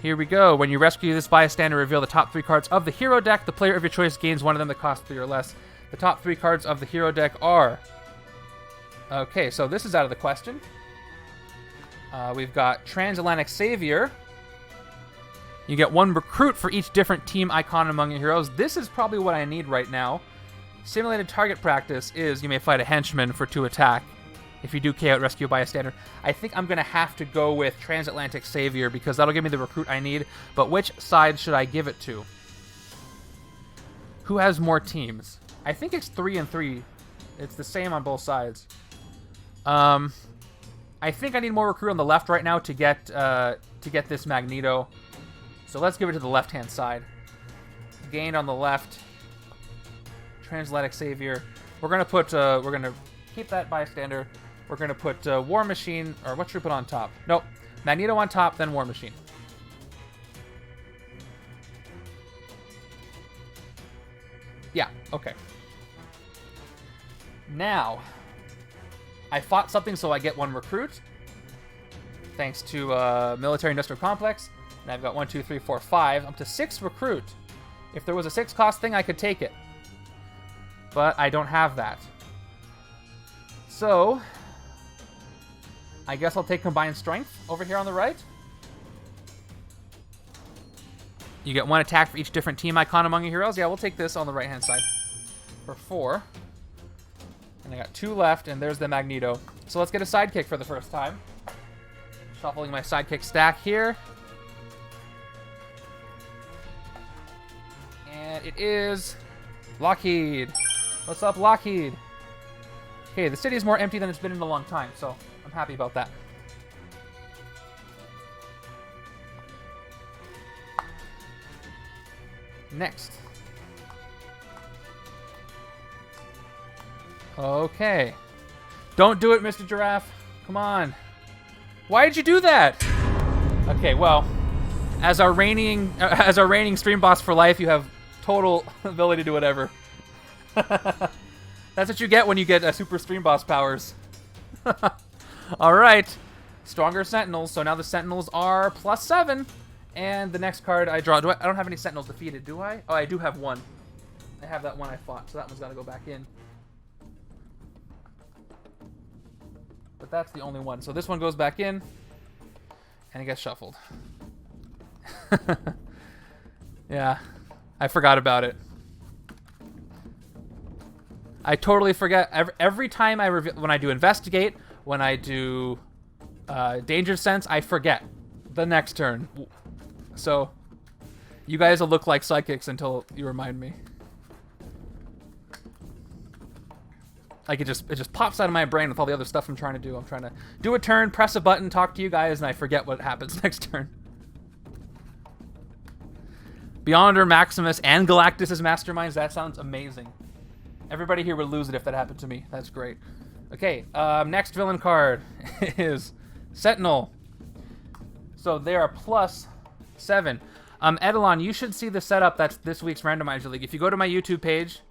Here we go. When you rescue this bystander, reveal the top 3 cards of the hero deck. The player of your choice gains one of them that costs 3 or less. The top 3 cards of the hero deck are... Okay, so this is out of the question. We've got Transatlantic Savior. You get 1 recruit for each different team icon among your heroes. This is probably what I need right now. Simulated target practice is you may fight a henchman for 2 attack. If you do KO out rescue bystander. I think I'm going to have to go with Transatlantic Savior because that'll give me the recruit I need. But which side should I give it to? Who has more teams? I think it's 3 and 3. It's the same on both sides. I think I need more recruit on the left right now to get this Magneto. So let's give it to the left-hand side. Gained on the left. Transatlantic Savior. We're gonna keep that bystander. We're gonna put War Machine, or what should we put on top? Nope. Magneto on top, then War Machine. Yeah, okay. Now, I fought something so I get 1 recruit. Thanks to Military Industrial Complex. And I've got 1, 2, 3, 4, 5. Up to 6 recruit. If there was a 6 cost thing, I could take it. But I don't have that. So, I guess I'll take Combined Strength over here on the right. You get 1 attack for each different team icon among your heroes. Yeah, we'll take this on the right-hand side for 4. And I got 2 left, and there's the Magneto. So let's get a sidekick for the first time. Shuffling my sidekick stack here. And it is Lockheed. What's up, Lockheed? Okay, the city is more empty than it's been in a long time, so I'm happy about that. Next. Okay. Don't do it, Mr. Giraffe. Come on. Why did you do that? Okay, well, as our reigning stream boss for life, you have total ability to do whatever. That's what you get when you get super stream boss powers. All right. Stronger Sentinels. So now the Sentinels are +7. And the next card I draw... I don't have any Sentinels defeated, do I? Oh, I do have 1. I have that one I fought, so that one's got to go back in. But that's the only one. So this one goes back in, and it gets shuffled. Yeah, I forgot about it. I totally forget. Every time when I do Investigate, when I do Danger Sense, I forget the next turn. So, you guys will look like psychics until you remind me. Like it just pops out of my brain with all the other stuff I'm trying to do. I'm trying to do a turn, press a button, talk to you guys, and I forget what happens next turn. Beyonder, Maximus, and Galactus as Masterminds. That sounds amazing. Everybody here would lose it if that happened to me. That's great. Okay, next villain card is Sentinel. So they are +7. Edelon, you should see the setup that's this week's Randomizer League. If you go to my YouTube page,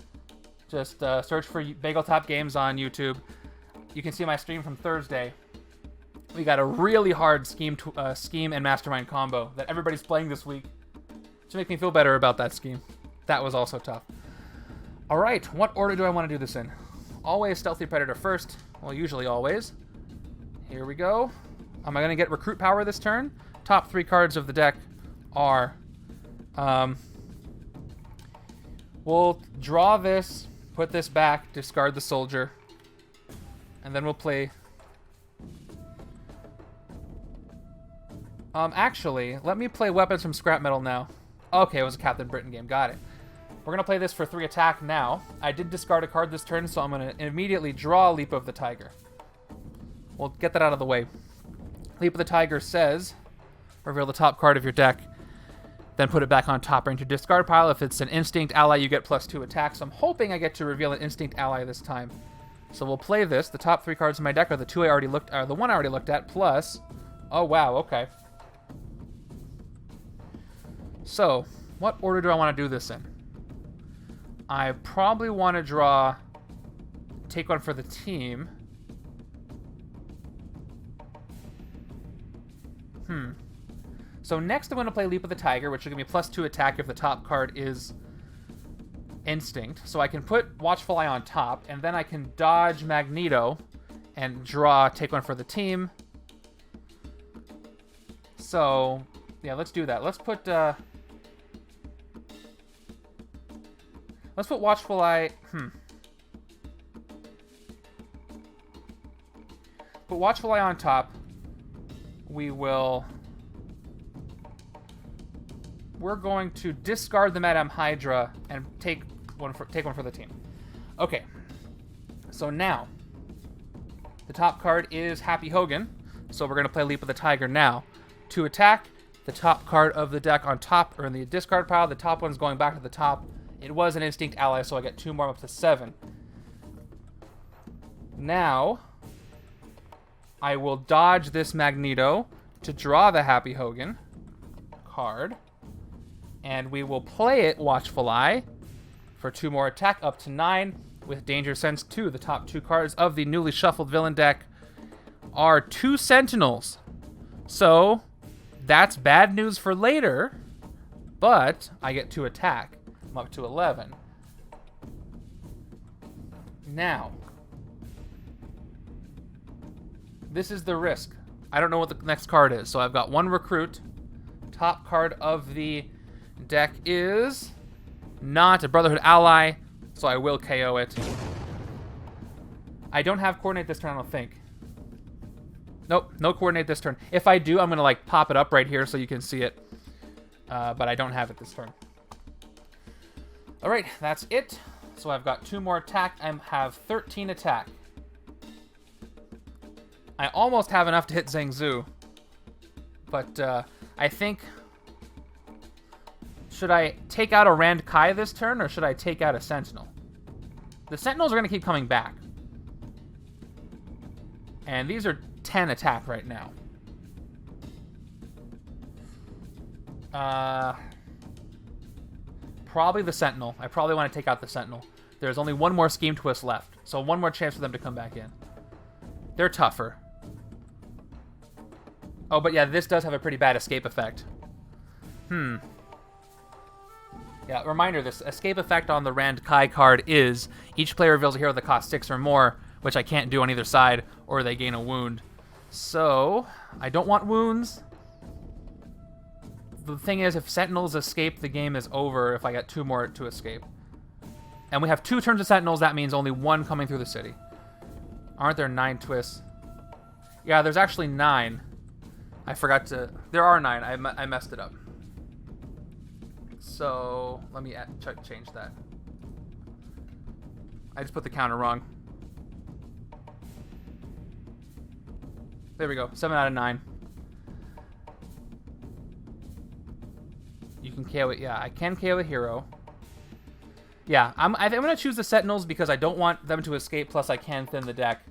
just search for Bagel Top Games on YouTube. You can see my stream from Thursday. We got a really hard scheme and Mastermind combo that everybody's playing this week. To make me feel better about that scheme. That was also tough. All right, what order do I want to do this in? Always Stealthy Predator first. Well, usually always. Here we go. Am I going to get Recruit Power this turn? Top 3 cards of the deck are... we'll draw this, put this back, discard the Soldier, and then we'll play... actually, let me play Weapons from Scrap Metal now. Okay, it was a Captain Britain game. Got it. We're going to play this for 3 attack now. I did discard a card this turn, so I'm going to immediately draw Leap of the Tiger. We'll get that out of the way. Leap of the Tiger says, reveal the top card of your deck, then put it back on top or into discard pile. If it's an Instinct ally, you get +2 attack. So I'm hoping I get to reveal an Instinct ally this time. So we'll play this. The top 3 cards in my deck are the the one I already looked at, plus... Oh, wow, okay. So, what order do I want to do this in? I probably want to draw... Take one for the team. So next I'm going to play Leap of the Tiger, which will give me +2 attack if the top card is Instinct. So I can put Watchful Eye on top, and then I can dodge Magneto and draw Take One for the Team. So, yeah, let's do that. Let's put Watchful Eye... Put Watchful Eye on top. We're going to discard the Madame Hydra and take one for the team. Okay. So now, the top card is Happy Hogan. So we're going to play Leap of the Tiger now. To attack, the top card of the deck on top, or in the discard pile. The top one's going back to the top. It was an Instinct ally, so I get 2 more up to 7. Now, I will dodge this Magneto to draw the Happy Hogan card. And we will play it, Watchful Eye, for 2 more attack, up to 9, with Danger Sense 2. The top 2 cards of the newly shuffled villain deck are 2 Sentinels. So, that's bad news for later, but I get to attack. I'm up to 11. Now, this is the risk. I don't know what the next card is, so I've got 1 recruit. Top card of the deck is not a Brotherhood ally, so I will KO it. I don't have coordinate this turn, I don't think. Nope, no coordinate this turn. If I do, I'm going to like pop it up right here so you can see it. But I don't have it this turn. Alright, that's it. So I've got 2 more attack. I have 13 attack. I almost have enough to hit Zheng Zhu. But I think... Should I take out a Rand Kai this turn, or should I take out a Sentinel? The Sentinels are going to keep coming back. And these are 10 attack right now. Probably the Sentinel. I probably want to take out the Sentinel. There's only 1 more Scheme Twist left, so 1 more chance for them to come back in. They're tougher. Oh, but yeah, this does have a pretty bad escape effect. Yeah, reminder, this escape effect on the Rand Kai card is each player reveals a hero that costs 6 or more, which I can't do on either side, or they gain a wound. So, I don't want wounds. The thing is, if Sentinels escape, the game is over if I get 2 more to escape. And we have 2 turns of Sentinels, that means only 1 coming through the city. Aren't there 9 twists? Yeah, there's actually 9. I forgot to... There are 9. I messed it up. So, let me change that. I just put the counter wrong. There we go. 7 out of 9. You can KO it. Yeah, I can KO a hero. Yeah, I'm going to choose the Sentinels because I don't want them to escape, plus I can thin the deck.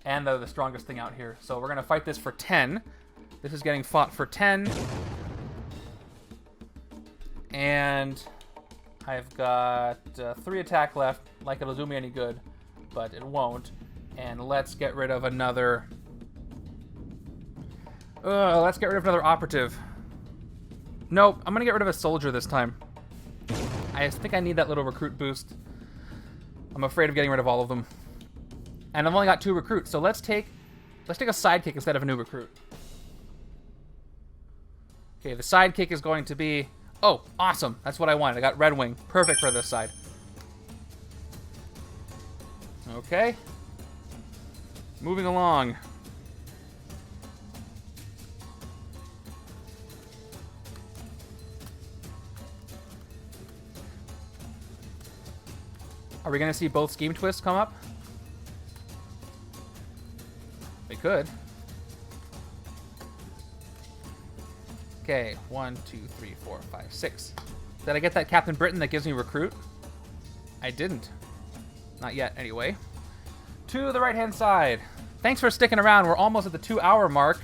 And they're the strongest thing out here. So we're going to fight this for 10. This is getting fought for 10. And I've got 3 attack left. Like it'll do me any good, but it won't. And let's get rid of another... let's get rid of another operative. Nope, I'm going to get rid of a soldier this time. I think I need that little recruit boost. I'm afraid of getting rid of all of them. And I've only got 2 recruits, so let's take a sidekick instead of a new recruit. Okay, the sidekick is going to be... Oh, awesome. That's what I wanted. I got Red Wing. Perfect for this side. Okay. Moving along. Are we going to see both Scheme Twists come up? We could. Okay, 1, 2, 3, 4, 5, 6. Did I get that Captain Britain that gives me recruit? I didn't. Not yet, anyway. To the right-hand side. Thanks for sticking around. We're almost at the 2-hour mark.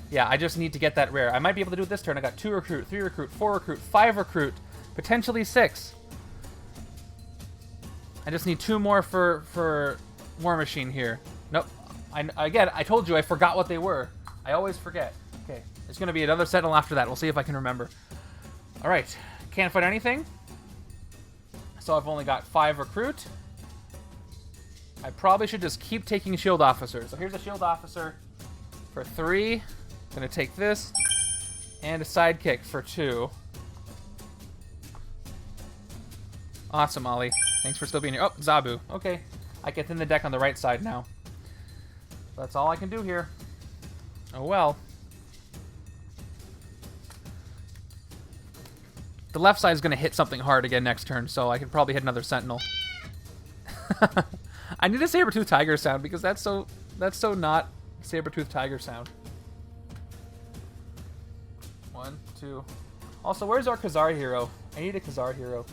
Yeah, I just need to get that rare. I might be able to do it this turn. I got 2 recruit, 3 recruit, 4 recruit, 5 recruit, potentially 6. I just need 2 more for War Machine here. Nope. Again, I told you I forgot what they were. I always forget. Okay. It's going to be another Sentinel after that. We'll see if I can remember. All right. Can't fight anything. So I've only got 5 recruit. I probably should just keep taking shield officers. So here's a shield officer for 3. Going to take this. And a sidekick for 2. Awesome, Ollie. Thanks for still being here. Oh, Zabu. Okay. I get in the deck on the right side now. That's all I can do here. Oh, well. The left side is going to hit something hard again next turn, so I can probably hit another Sentinel. I need a Sabretooth Tiger sound because that's so not Sabretooth Tiger sound. 1, 2. Also, where's our Khazar hero? I need a Khazar hero.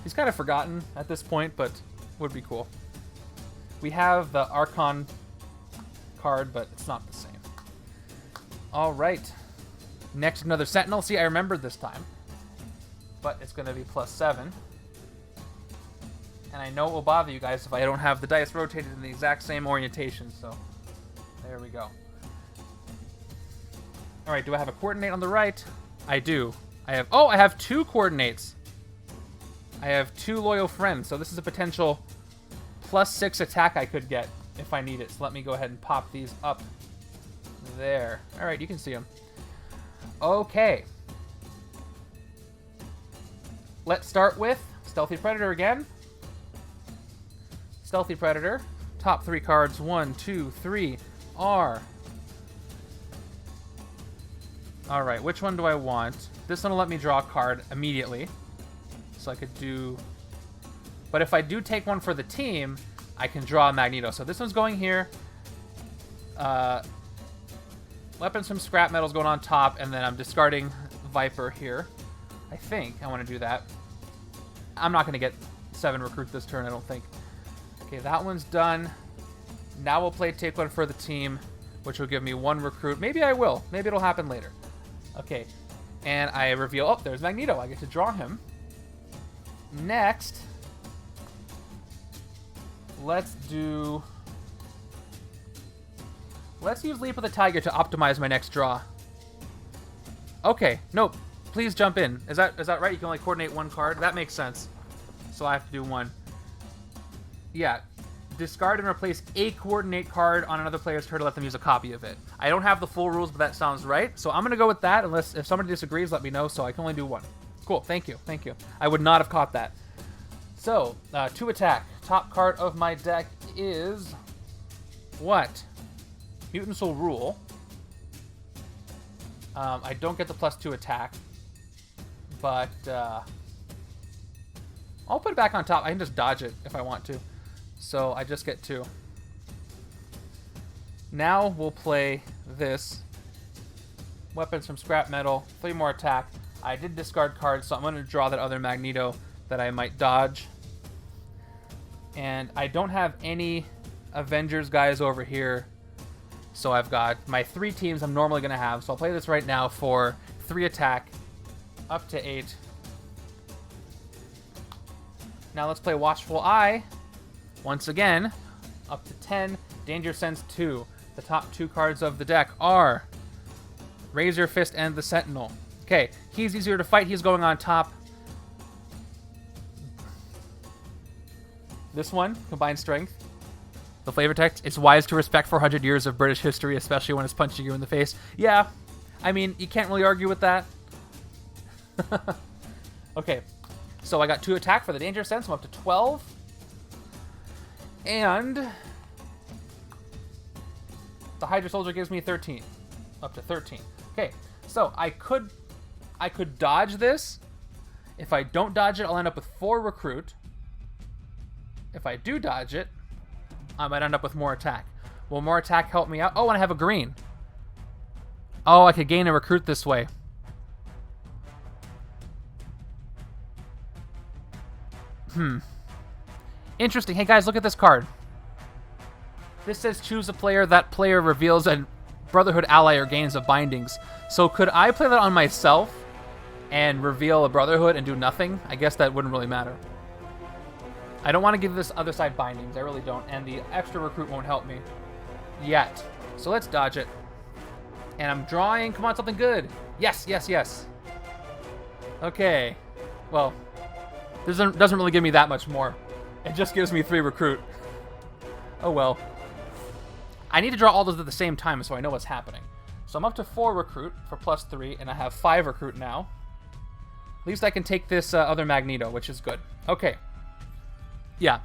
He's kind of forgotten at this point, but would be cool. We have the Archon card, but it's not the same. All right. Next, another Sentinel. See, I remembered this time. But it's going to be +7. And I know it will bother you guys if I don't have the dice rotated in the exact same orientation, so there we go. All right, do I have a coordinate on the right? I do. I have 2 coordinates. I have 2 loyal friends, so this is a potential +6 attack I could get if I need it. So let me go ahead and pop these up there. All right, you can see them. Okay. Let's start with Stealthy Predator again. Stealthy Predator. Top 3 cards, 1, 2, 3, are... All right, which one do I want? This one will let me draw a card immediately. So I could do... But if I do take one for the team, I can draw a Magneto. So this one's going here. Weapons from scrap metal's going on top, and then I'm discarding Viper here. I think I want to do that. I'm not going to get 7 recruit this turn, I don't think. Okay, that one's done. Now we'll play take one for the team, which will give me 1 recruit. Maybe I will. Maybe it'll happen later. Okay, and I reveal... Oh, there's Magneto. I get to draw him. Next, let's use Leap of the Tiger to optimize my next draw. Okay, nope. Please jump in. Is that right? You can only coordinate 1 card? That makes sense. So I have to do 1. Yeah. Discard and replace a coordinate card on another player's turn to let them use a copy of it. I don't have the full rules, but that sounds right. So I'm going to go with that, unless if somebody disagrees, let me know, so I can only do 1. Cool, thank you, thank you. I would not have caught that. So, 2 attack. Top card of my deck is... what? Mutant Soul Rule. I don't get the +2 attack, but I'll put it back on top. I can just dodge it if I want to. So I just get 2. Now we'll play this. Weapons from scrap metal, 3 more attack. I did discard cards, so I'm going to draw that other Magneto that I might dodge. And I don't have any Avengers guys over here. So I've got my 3 teams I'm normally going to have. So I'll play this right now for 3 attack, up to 8. Now let's play Watchful Eye. Once again, up to 10. Danger Sense 2. The top 2 cards of the deck are Razor Fist and the Sentinel. Okay, he's easier to fight. He's going on top. This one, Combined Strength. The flavor text, it's wise to respect 400 years of British history, especially when it's punching you in the face. Yeah, I mean, you can't really argue with that. Okay, so I got 2 attack for the Danger Sense. I'm up to 12. And the Hydra Soldier gives me 13. Up to 13. Okay, so I could dodge this. If I don't dodge it, I'll end up with 4 recruit. If I do dodge it, I might end up with more attack. Will more attack help me out? Oh, and I have a green. Oh, I could gain a recruit this way. Interesting. Hey guys, look at this card. This says choose a player. That player reveals a Brotherhood ally or gains of bindings. So could I play that on myself and reveal a Brotherhood and do nothing? I guess that wouldn't really matter. I don't want to give this other side bindings. I really don't. And the extra recruit won't help me yet. So let's dodge it. And I'm drawing. Come on, something good. Yes, yes, yes. Okay. Well, this doesn't really give me that much more. It just gives me 3 recruit. Oh well. I need to draw all those at the same time so I know what's happening. So I'm up to 4 recruit for +3, and I have 5 recruit now. At least I can take this other Magneto, which is good. Okay. Yeah,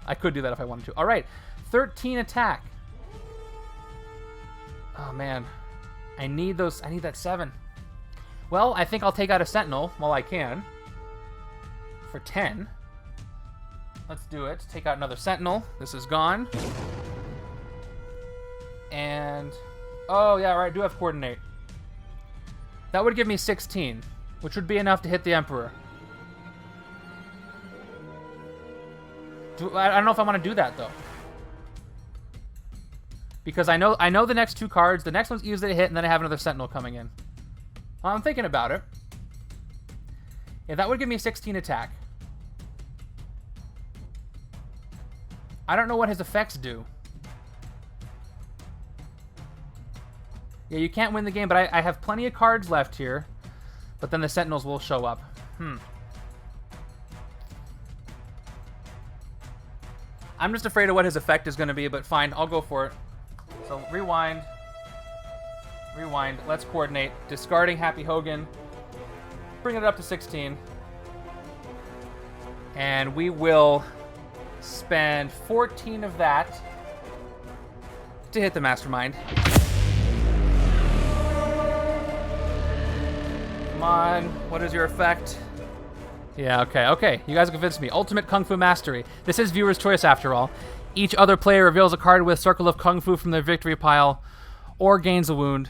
I could do that if I wanted to. All right, 13 attack. Oh man, I need those. I need that 7. Well, I think I'll take out a Sentinel while I can for 10. Let's do it. Take out another Sentinel. This is gone. And... oh, yeah, right. I do have Coordinate. That would give me 16, which would be enough to hit the Emperor. I don't know if I want to do that, though. Because I know the next two cards. The next one's easy to hit, and then I have another Sentinel coming in. I'm thinking about it. Yeah, that would give me 16 attack. I don't know what his effects do. Yeah, you can't win the game, but I have plenty of cards left here. But then the Sentinels will show up. I'm just afraid of what his effect is going to be, but fine, I'll go for it. So, rewind. Rewind. Let's coordinate. Discarding Happy Hogan. Bring it up to 16. And we will spend 14 of that to hit the Mastermind. Come on, what is your effect? Yeah, okay. You guys convinced me. Ultimate Kung Fu Mastery. This is viewer's choice after all. Each other player reveals a card with Circle of Kung Fu from their victory pile or gains a wound.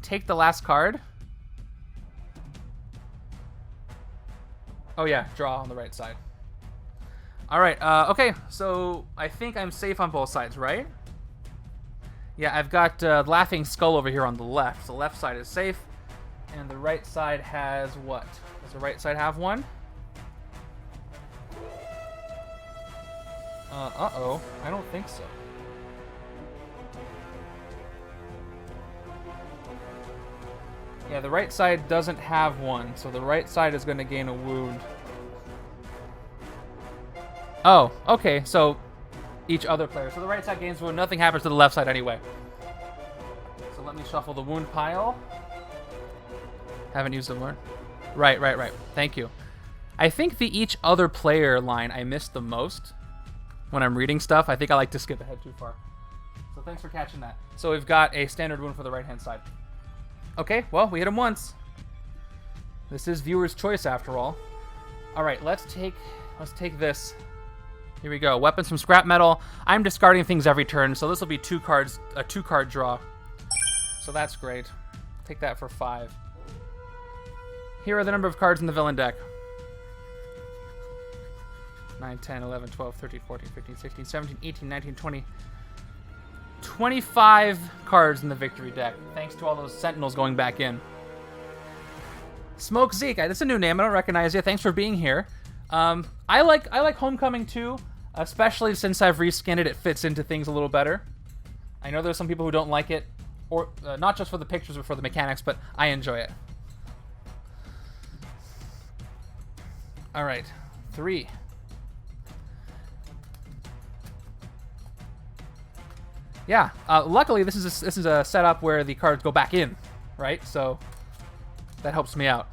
Take the last card. Oh yeah, draw on the right side. All right, okay, so I think I'm safe on both sides, right? Yeah, I've got Laughing Skull over here on the left. So the left side is safe. And the right side has what? Does the right side have one? Uh-oh. I don't think so. Yeah, the right side doesn't have one. So the right side is going to gain a wound. Oh, okay. So each other player. So the right side gains wound. Nothing happens to the left side anyway. So let me shuffle the wound pile. Haven't used the word. Right. Thank you. I think the each other player line I missed the most when I'm reading stuff. I think I like to skip ahead too far. So thanks for catching that. So we've got a standard wound for the right-hand side. Okay, well, we hit him once. This is viewer's choice after all. All right, let's take this. Here we go. Weapons from scrap metal. I'm discarding things every turn, so this will be two cards, a 2-card draw. So that's great. Take that for 5. Here are the number of cards in the villain deck. 9, 10, 11, 12, 13, 14, 15, 16, 17, 18, 19, 20. 25 cards in the victory deck, thanks to all those Sentinels going back in. Smoke Zeke, that's a new name. I don't recognize you. Thanks for being here. I like Homecoming too, especially since I've reskinned it. It fits into things a little better. I know there's some people who don't like it, or not just for the pictures, but for the mechanics. But I enjoy it. All right, 3. Yeah, luckily this is a setup where the cards go back in, right? So that helps me out.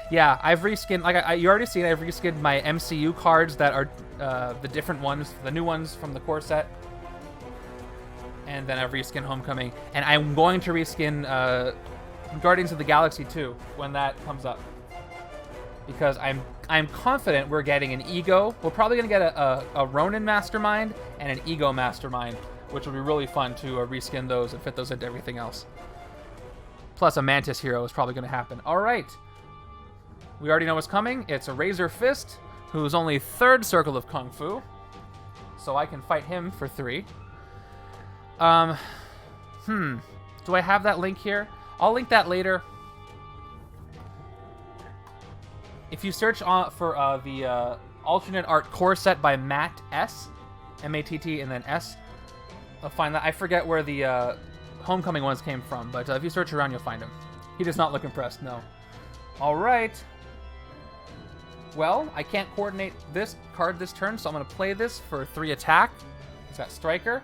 Yeah, I've reskinned, like you already seen, I've reskinned my MCU cards that are the different ones, the new ones from the core set. And then I've reskinned Homecoming. And I'm going to reskin Guardians of the Galaxy 2 when that comes up. Because I'm confident we're getting an Ego. We're probably going to get a Ronin Mastermind and an Ego Mastermind, which will be really fun to reskin those and fit those into everything else. Plus a Mantis hero is probably going to happen. All right. We already know what's coming. It's a Razor Fist, who's only 3rd Circle of Kung Fu. So I can fight him for 3. Do I have that link here? I'll link that later. If you search for the alternate art core set by Matt S, M-A-T-T and then S, I'll find that. I forget where the Homecoming ones came from, but if you search around, you'll find him. He does not look impressed, no. All right. Well, I can't coordinate this card this turn, so I'm going to play this for 3 attack. It's got Striker.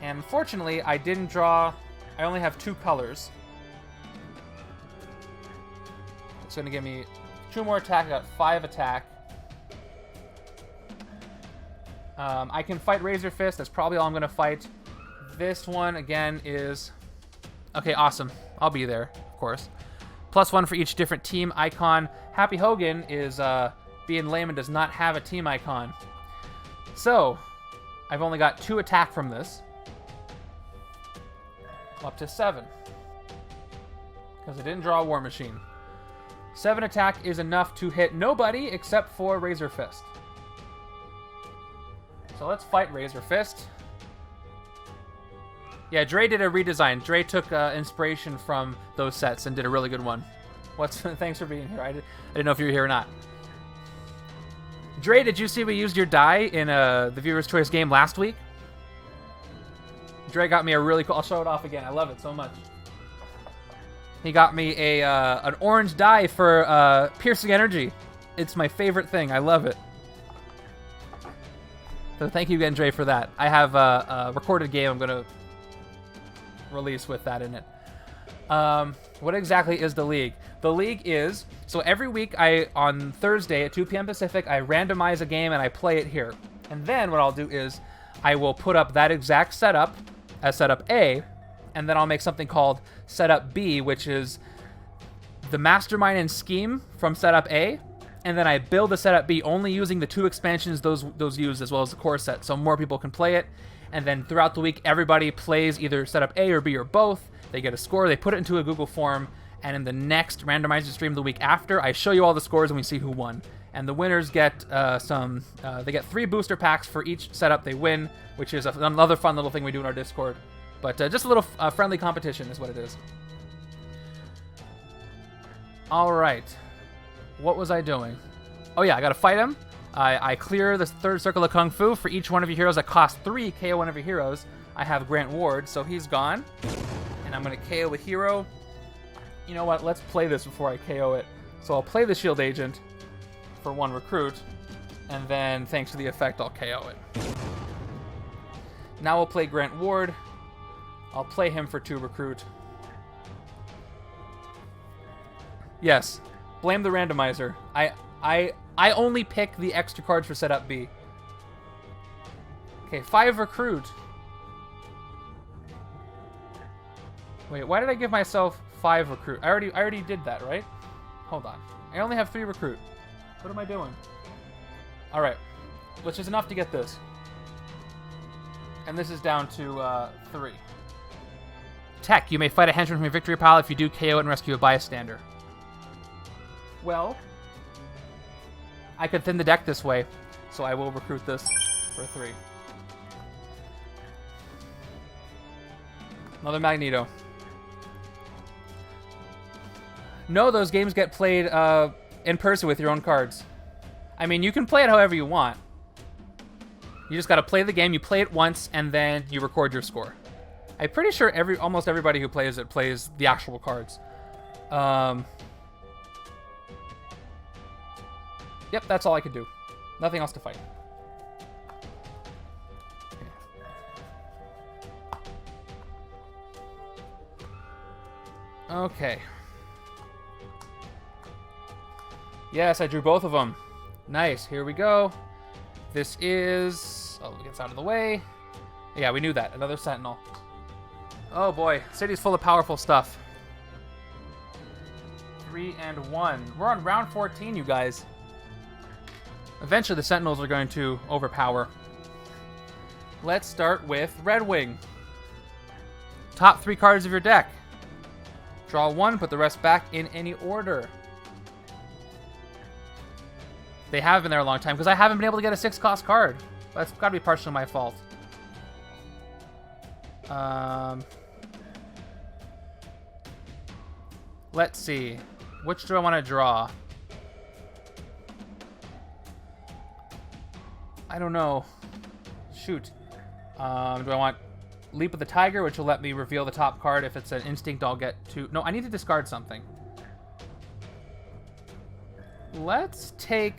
And unfortunately, I didn't draw... I only have 2 colors. It's going to give me 2 more attack. I got 5 attack. I can fight Razor Fist. That's probably all I'm going to fight. This one, again, is... Okay, awesome. I'll be there. of course. +1 for each different team icon. Happy Hogan is being lame and does not have a team icon. So, I've only got 2 attack from this. Up to 7. Because I didn't draw a War Machine. 7 attack is enough to hit nobody except for Razor Fist. So let's fight Razor Fist. Yeah, Dre did a redesign. Dre took inspiration from those sets and did a really good one. Thanks for being here. I didn't know if you were here or not. Dre, did you see we used your die in the Viewer's Choice game last week? Dre got me a really cool... I'll show it off again. I love it so much. He got me an orange die for Piercing Energy. It's my favorite thing. I love it. So thank you again, Dre, for that. I have a recorded game I'm going to release with that in it. What exactly is the League? The League is... So every week, on Thursday at 2 p.m. Pacific, I randomize a game and I play it here. And then what I'll do is I will put up that exact setup as setup A, and then I'll make something called setup B, which is the mastermind and scheme from setup A, and then I build the setup B only using the 2 expansions those use as well as the core set, so more people can play it. And then throughout the week, everybody plays either setup A or B or both. They get a score, they put it into a Google form, and in the next randomizer stream the week after, I show you all the scores and we see who won. And the winners get they get 3 booster packs for each setup they win, which is another fun little thing we do in our Discord. But just a little friendly competition is what it is. All right. What was I doing? Oh yeah, I gotta fight him. I clear the 3rd circle of Kung Fu. For each one of your heroes that costs 3, KO one of your heroes. I have Grant Ward, so he's gone. And I'm gonna KO a hero. You know what? Let's play this before I KO it. So I'll play the Shield Agent for 1 recruit, and then thanks to the effect, I'll KO it. Now we'll play Grant Ward. I'll play him for 2 recruit. Yes, blame the randomizer. I only pick the extra cards for setup B. Okay, 5 recruit. Wait, why did I give myself 5 recruit? I already did that, right? Hold on. I only have 3 recruit. What am I doing? Alright. Which is enough to get this. And this is down to 3. Tech. You may fight a henchman from your victory pile. If you do, KO it and rescue a bystander. Well, I could thin the deck this way, so I will recruit this for 3. Another Magneto. No, those games get played in person with your own cards. I mean, you can play it however you want. You just got to play the game. You play it once, and then you record your score. I'm pretty sure almost everybody who plays it plays the actual cards. Yep, that's all I could do. Nothing else to fight. Okay. Yes, I drew both of them. Nice. Here we go. This is... Oh, it gets out of the way. Yeah, we knew that. Another Sentinel. Oh boy. City's full of powerful stuff. 3 and 1. We're on round 14, you guys. Eventually, the Sentinels are going to overpower. Let's start with Red Wing. Top 3 cards of your deck. Draw 1, put the rest back in any order. They have been there a long time, because I haven't been able to get a 6-cost card. That's got to be partially my fault. Let's see. Which do I want to draw? I don't know. Shoot. Do I want Leap of the Tiger, which will let me reveal the top card? If it's an instinct, I'll get 2. No, I need to discard something. Let's take...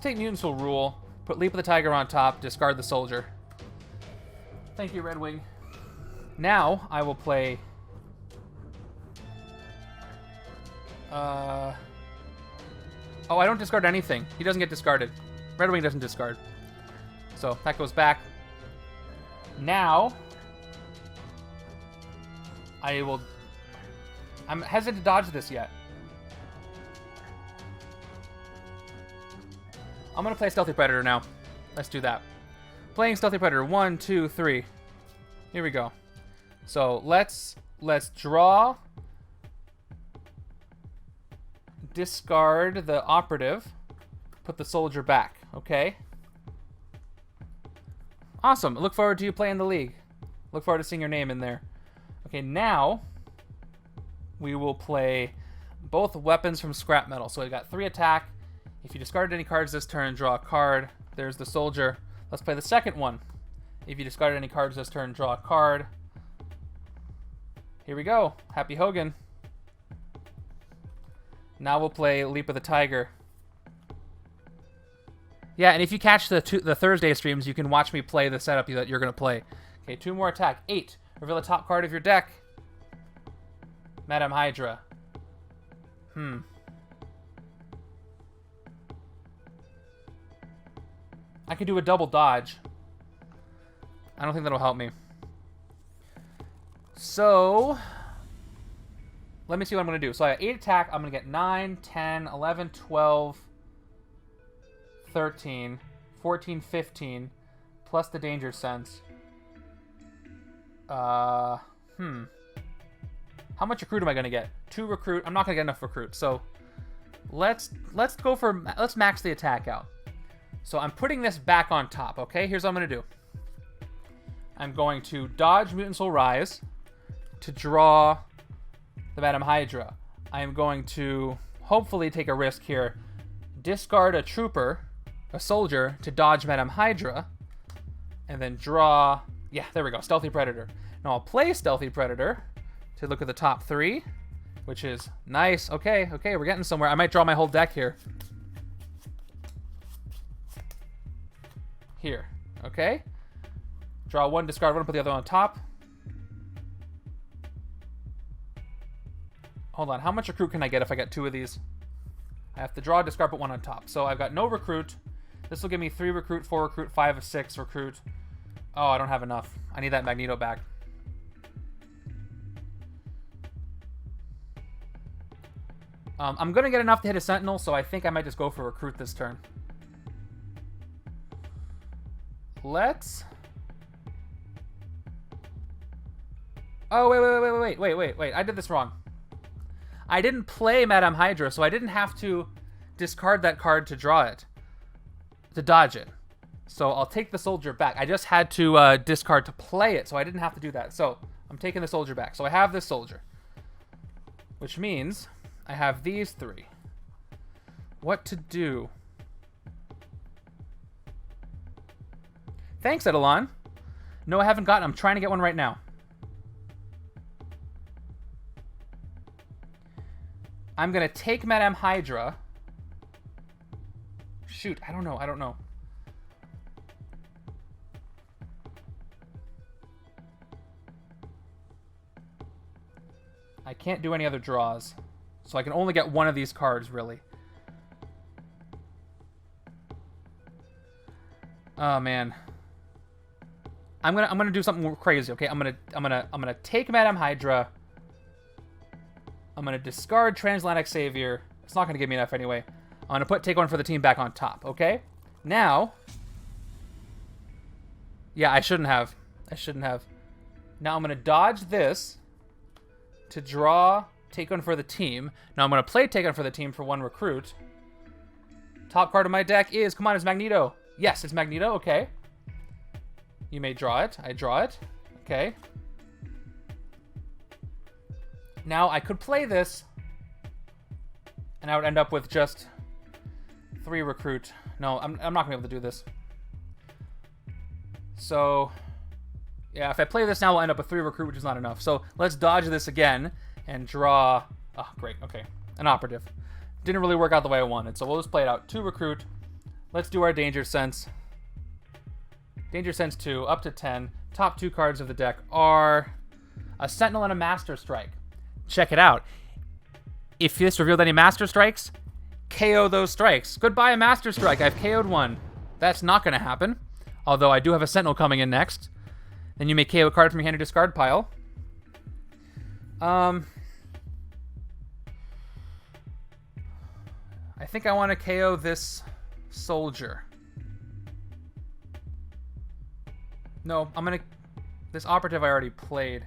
Mutants Will Rule. Put Leap of the Tiger on top. Discard the Soldier. Thank you, Red Wing. Now, I will play... Oh, I don't discard anything. He doesn't get discarded. Red Wing doesn't discard. So, that goes back. Now, I'm hesitant to dodge this yet. I'm going to play Stealthy Predator now. Let's do that. Playing Stealthy Predator. 1, 2, 3. Here we go. So let's draw, discard the operative, put the soldier back. Okay. Awesome. Look forward to you playing the league. Look forward to seeing your name in there. Okay, now we will play both weapons from scrap metal. So we got 3 attack. If you discarded any cards this turn, draw a card. There's the soldier. Let's play the second one. If you discarded any cards this turn, draw a card. Here we go. Happy Hogan. Now we'll play Leap of the Tiger. Yeah, and if you catch the Thursday streams, you can watch me play the setup that you're going to play. Okay, 2 more attack. 8. Reveal the top card of your deck. Madame Hydra. I could do a double dodge. I don't think that'll help me. So, let me see what I'm going to do. So I have 8 attack. I'm going to get 9, 10, 11, 12, 13, 14, 15, plus the danger sense. How much recruit am I going to get? 2 recruit. I'm not going to get enough recruit. So let's max the attack out. So I'm putting this back on top, okay? Here's what I'm going to do. I'm going to dodge Mutant Soul Rise to draw the Madame Hydra. I am going to hopefully take a risk here. Discard a trooper, a soldier, to dodge Madame Hydra. And then draw... Yeah, there we go. Stealthy Predator. Now I'll play Stealthy Predator to look at the top 3, which is nice. Okay, we're getting somewhere. I might draw my whole deck here. Here, okay? Draw 1, discard 1, put the other on top. Hold on, how much recruit can I get if I get 2 of these? I have to draw, discard, put 1 on top. So I've got no recruit. This will give me 3 recruit, 4 recruit, 5 6 recruit. Oh, I don't have enough. I need that Magneto back. I'm going to get enough to hit a Sentinel, so I think I might just go for recruit this turn. Let's... Oh, wait. I did this wrong. I didn't play Madame Hydra, so I didn't have to discard that card to draw it. To dodge it. So I'll take the soldier back. I just had to discard to play it, so I didn't have to do that. So I'm taking the soldier back. So I have this soldier. Which means I have these 3. What to do? Thanks, Edelon. No, I haven't gotten. I'm trying to get one right now. I'm going to take Madame Hydra. Shoot, I don't know. I can't do any other draws. So I can only get one of these cards, really. Oh, man. I'm gonna do something crazy, okay? I'm gonna take Madame Hydra. I'm gonna discard Transatlantic Savior. It's not gonna give me enough anyway. I'm gonna take one for the team back on top, okay? Now, yeah, I shouldn't have. Now I'm gonna dodge this to draw, take one for the team. Now I'm gonna play take one for the team for 1 recruit. Top card of my deck is, come on, it's Magneto. Yes, it's Magneto, okay. You may draw it. I draw it. Okay. Now, I could play this, and I would end up with just 3 recruit. No, I'm not going to be able to do this. So, yeah, if I play this now, I'll end up with 3 recruit, which is not enough. So, let's dodge this again and draw... Oh, great. Okay. An operative. Didn't really work out the way I wanted, so we'll just play it out. 2 recruit. Let's do our Danger Sense. Danger Sense 2, up to 10. Top 2 cards of the deck are a Sentinel and a Master Strike. Check it out. If this revealed any Master Strikes, KO those strikes. Goodbye, Master Strike. I've KO'd one. That's not going to happen. Although I do have a Sentinel coming in next. Then you may KO a card from your hand or discard pile. I think I want to KO this soldier. No, I'm going to... This operative I already played.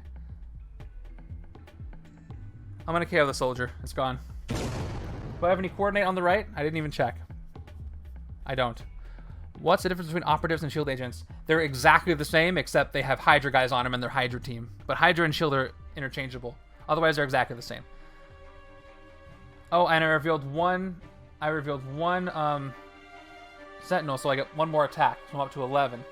I'm going to KO the soldier. It's gone. Do I have any coordinate on the right? I didn't even check. I don't. What's the difference between operatives and shield agents? They're exactly the same, except they have Hydra guys on them and they're Hydra team. But Hydra and shield are interchangeable. Otherwise, they're exactly the same. Oh, and I revealed one Sentinel, so I get one more attack. So I'm up to 11.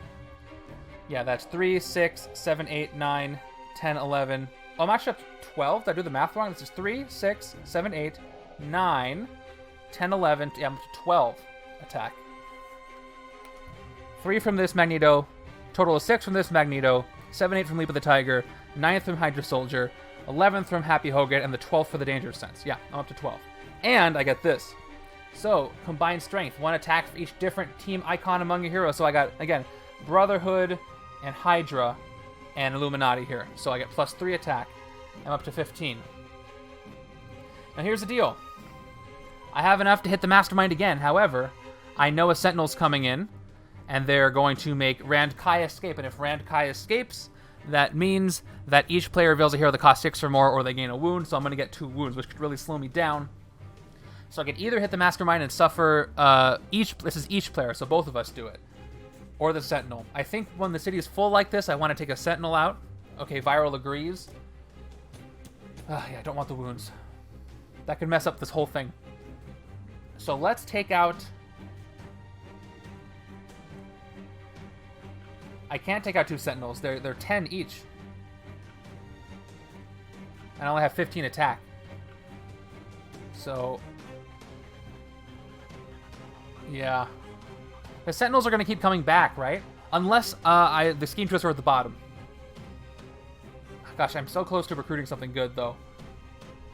Yeah, that's 3, 6, 7, 8, 9, 10, 11. Oh, I'm actually up to 12. Did I do the math wrong? This is 3, 6, 7, 8, 9, 10, 11. Yeah, I'm up to 12 attack. 3 from this Magneto. Total of 6 from this Magneto. 7, 8 from Leap of the Tiger. 9th from Hydra Soldier. 11th from Happy Hogan. And the 12th for the Dangerous Sense. Yeah, I'm up to 12. And I get this. So, combined strength. 1 attack for each different team icon among your heroes. So I got, again, Brotherhood and Hydra and Illuminati here. So I get plus 3 attack. I'm up to 15. Now here's the deal. I have enough to hit the Mastermind again. However, I know a Sentinel's coming in, and they're going to make Rand Kai escape. And if Rand Kai escapes, that means that each player reveals a hero that costs 6 or more, or they gain a wound. So I'm going to get 2 wounds, which could really slow me down. So I can either hit the Mastermind and suffer this is each player, so both of us do it. Or the Sentinel. I think when the city is full like this, I want to take a Sentinel out. Okay, Viral agrees. Yeah, I don't want the wounds. That could mess up this whole thing. So let's take out... I can't take out 2 Sentinels. They're 10 each. And I only have 15 attack. So... yeah. The Sentinels are going to keep coming back, right? Unless the Scheme Twists are at the bottom. Gosh, I'm so close to recruiting something good, though.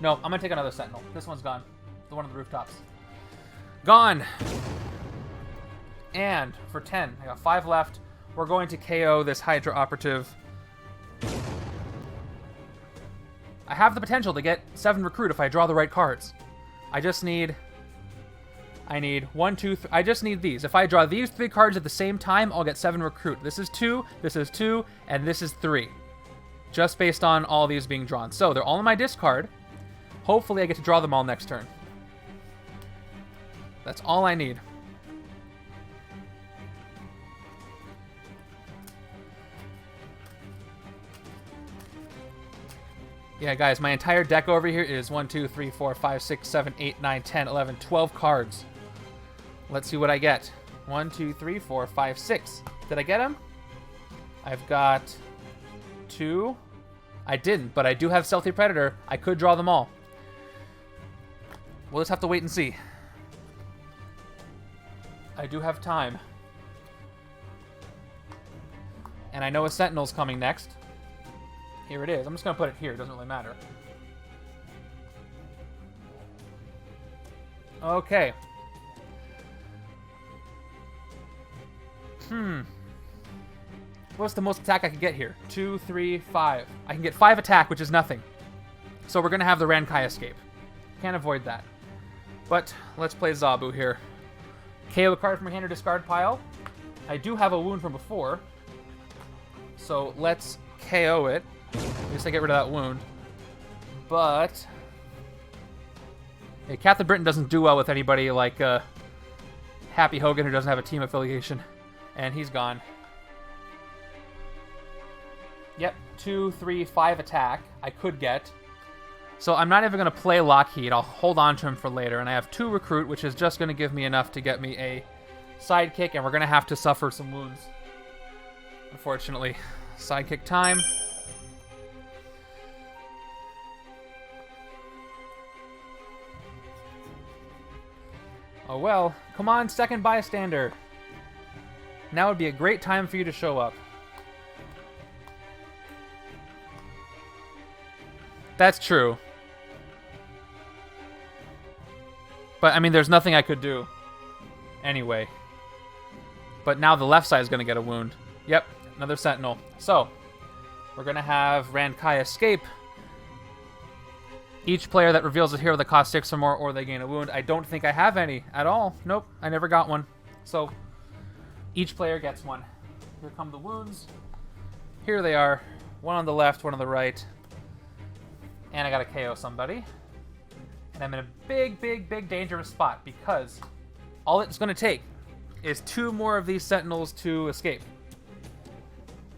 No, I'm going to take another Sentinel. This one's gone. The one on the rooftops. Gone! And for 10, I got 5 left. We're going to KO this Hydra operative. I have the potential to get 7 recruit if I draw the right cards. I need 1, 2, 3. I just need these. If I draw these 3 cards at the same time, I'll get 7 recruit. This is 2, and this is 3. Just based on all these being drawn. So they're all in my discard. Hopefully I get to draw them all next turn. That's all I need. Yeah, guys, my entire deck over here is 1, 2, 3, 4, 5, 6, 7, 8, 9, 10, 11, 12 cards. Let's see what I get. 1, 2, 3, 4, 5, 6. Did I get them? I've got 2. I didn't, but I do have Stealthy Predator. I could draw them all. We'll just have to wait and see. I do have time. And I know a Sentinel's coming next. Here it is. I'm just going to put it here. It doesn't really matter. Okay. What's the most attack I can get here? 2, 3, 5. I can get 5 attack, which is nothing. So we're going to have the Rand Kai escape. Can't avoid that. But let's play Zabu here. KO a card from your hand or discard pile. I do have a wound from before. So let's KO it. At least I get rid of that wound. But... yeah, Captain Britain doesn't do well with anybody like Happy Hogan, who doesn't have a team affiliation. And he's gone. Yep, 2, 3, 5 attack. I could get. So I'm not even going to play Lockheed. I'll hold on to him for later. And I have 2 recruit, which is just going to give me enough to get me a sidekick. And we're going to have to suffer some wounds. Unfortunately. Sidekick time. Oh well. Come on, second bystander. Now would be a great time for you to show up. That's true. But, I mean, there's nothing I could do. Anyway. But now the left side is going to get a wound. Yep, another Sentinel. So, We're going to have Rankai escape. Each player that reveals a hero that costs 6 or more, or they gain a wound. I don't think I have any at all. Nope, I never got one. So, each player gets one. Here come the wounds. Here they are. One on the left, one on the right. And I gotta KO somebody. And I'm in a big, big, big dangerous spot because all it's gonna take is 2 more of these Sentinels to escape.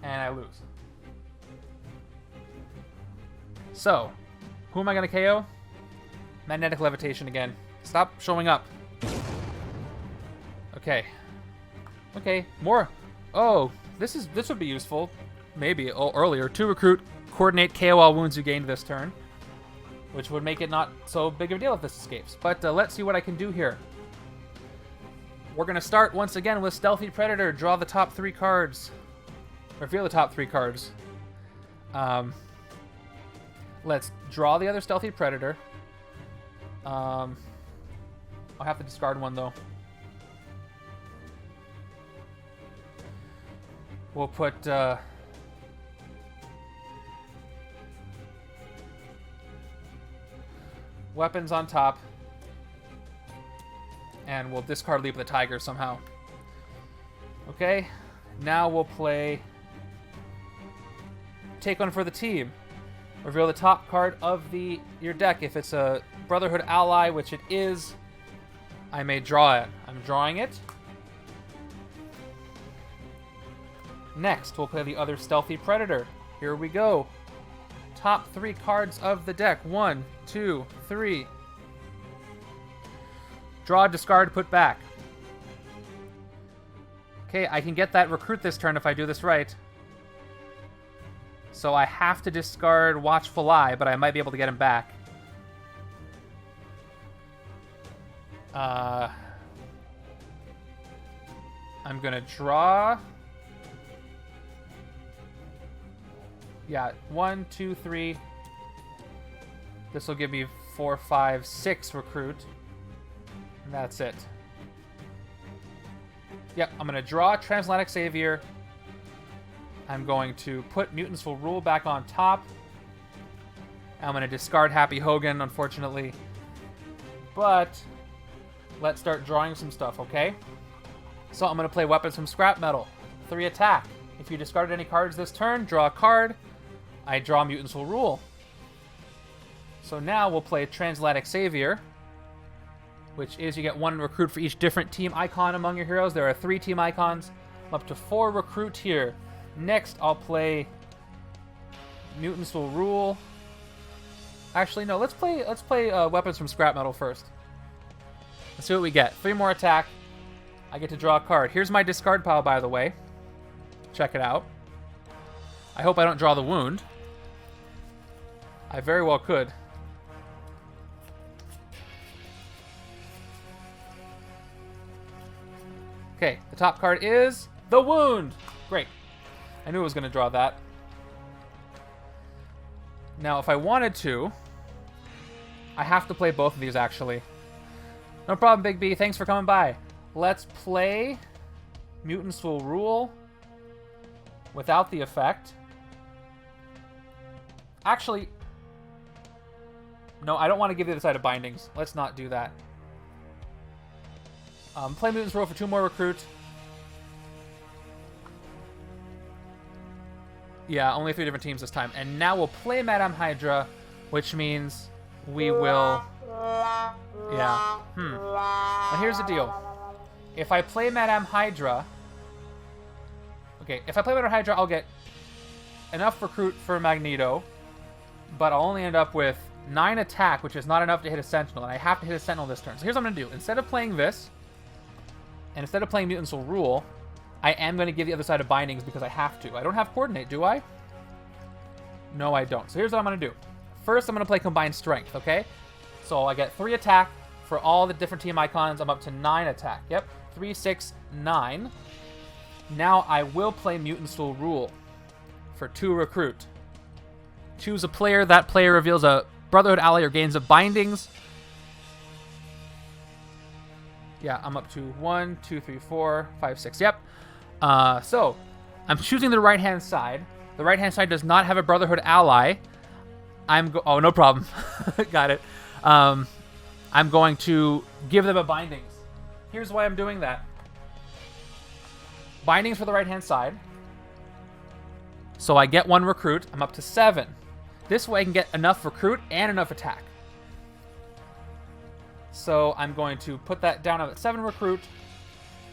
And I lose. So, who am I going to KO? Magnetic levitation again. Stop showing up. Okay. Okay, more. Oh, this would be useful. Maybe earlier. 2 recruit, coordinate, KO all wounds you gained this turn. Which would make it not so big of a deal if this escapes. But let's see what I can do here. We're going to start once again with Stealthy Predator. Draw the top 3 cards. Reveal the top 3 cards. Let's draw the other Stealthy Predator. I'll have to discard one, though. We'll put... weapons on top. And we'll discard Leap of the Tiger somehow. Okay. Now we'll play... Take one for the team. Reveal the top card of your deck. If it's a Brotherhood ally, which it is, I may draw it. I'm drawing it. Next, we'll play the other Stealthy Predator. Here we go. Top 3 cards of the deck. 1, 2, 3. Draw, discard, put back. Okay, I can get that recruit this turn if I do this right. So I have to discard Watchful Eye, but I might be able to get him back. I'm going to draw. Yeah, 1, 2, 3. This will give me 4, 5, 6 recruit. And that's it. Yep, I'm going to draw Transatlantic Savior. I'm going to put Mutants Will Rule back on top. I'm going to discard Happy Hogan, unfortunately. But let's start drawing some stuff, okay? So I'm going to play Weapons from Scrap Metal. 3 attack. If you discarded any cards this turn, draw a card. I draw Mutants Will Rule. So now we'll play Transatlantic Savior, which is you get 1 recruit for each different team icon among your heroes. There are 3 team icons. I'm up to 4 recruit here. Next, I'll play Mutants Will Rule. Actually, no. Let's play Weapons from Scrap Metal first. Let's see what we get. 3 more attack. I get to draw a card. Here's my discard pile, by the way. Check it out. I hope I don't draw the wound. I very well could. Okay, the top card is the wound. Great. I knew I was going to draw that. Now, if I wanted to, I have to play both of these, actually. No problem, Big B. Thanks for coming by. Let's play Mutants Will Rule without the effect. Actually, no, I don't want to give the other side of bindings. Let's not do that. Play Mutants Rule for 2 more recruit. Yeah, only 3 different teams this time. And now we'll play Madame Hydra, which means we will... Yeah. Now here's the deal. If I play Madame Hydra... Okay, if I play Madame Hydra, I'll get enough recruit for Magneto, but I'll only end up with 9 attack, which is not enough to hit a Sentinel, and I have to hit a Sentinel this turn. So here's what I'm going to do. Instead of playing this, and instead of playing Mutants Will Rule, I am going to give the other side of bindings because I have to. I don't have Coordinate, do I? No, I don't. So here's what I'm going to do. First, I'm going to play Combined Strength, okay? So I get 3 attack for all the different team icons. I'm up to 9 attack. Yep, 3, 6, 9. Now I will play Mutants Will Rule for 2 recruit. Choose a player. That player reveals a Brotherhood ally or gains a bindings. Yeah, I'm up to 1, 2, 3, 4, 5, 6. Yep. So I'm choosing the right-hand side. The right-hand side does not have a Brotherhood ally. Oh, no problem. Got it. I'm going to give them a Bindings. Here's why I'm doing that. Bindings for the right-hand side. So I get 1 recruit. I'm up to 7. This way I can get enough recruit and enough attack. So I'm going to put that down at 7 recruit,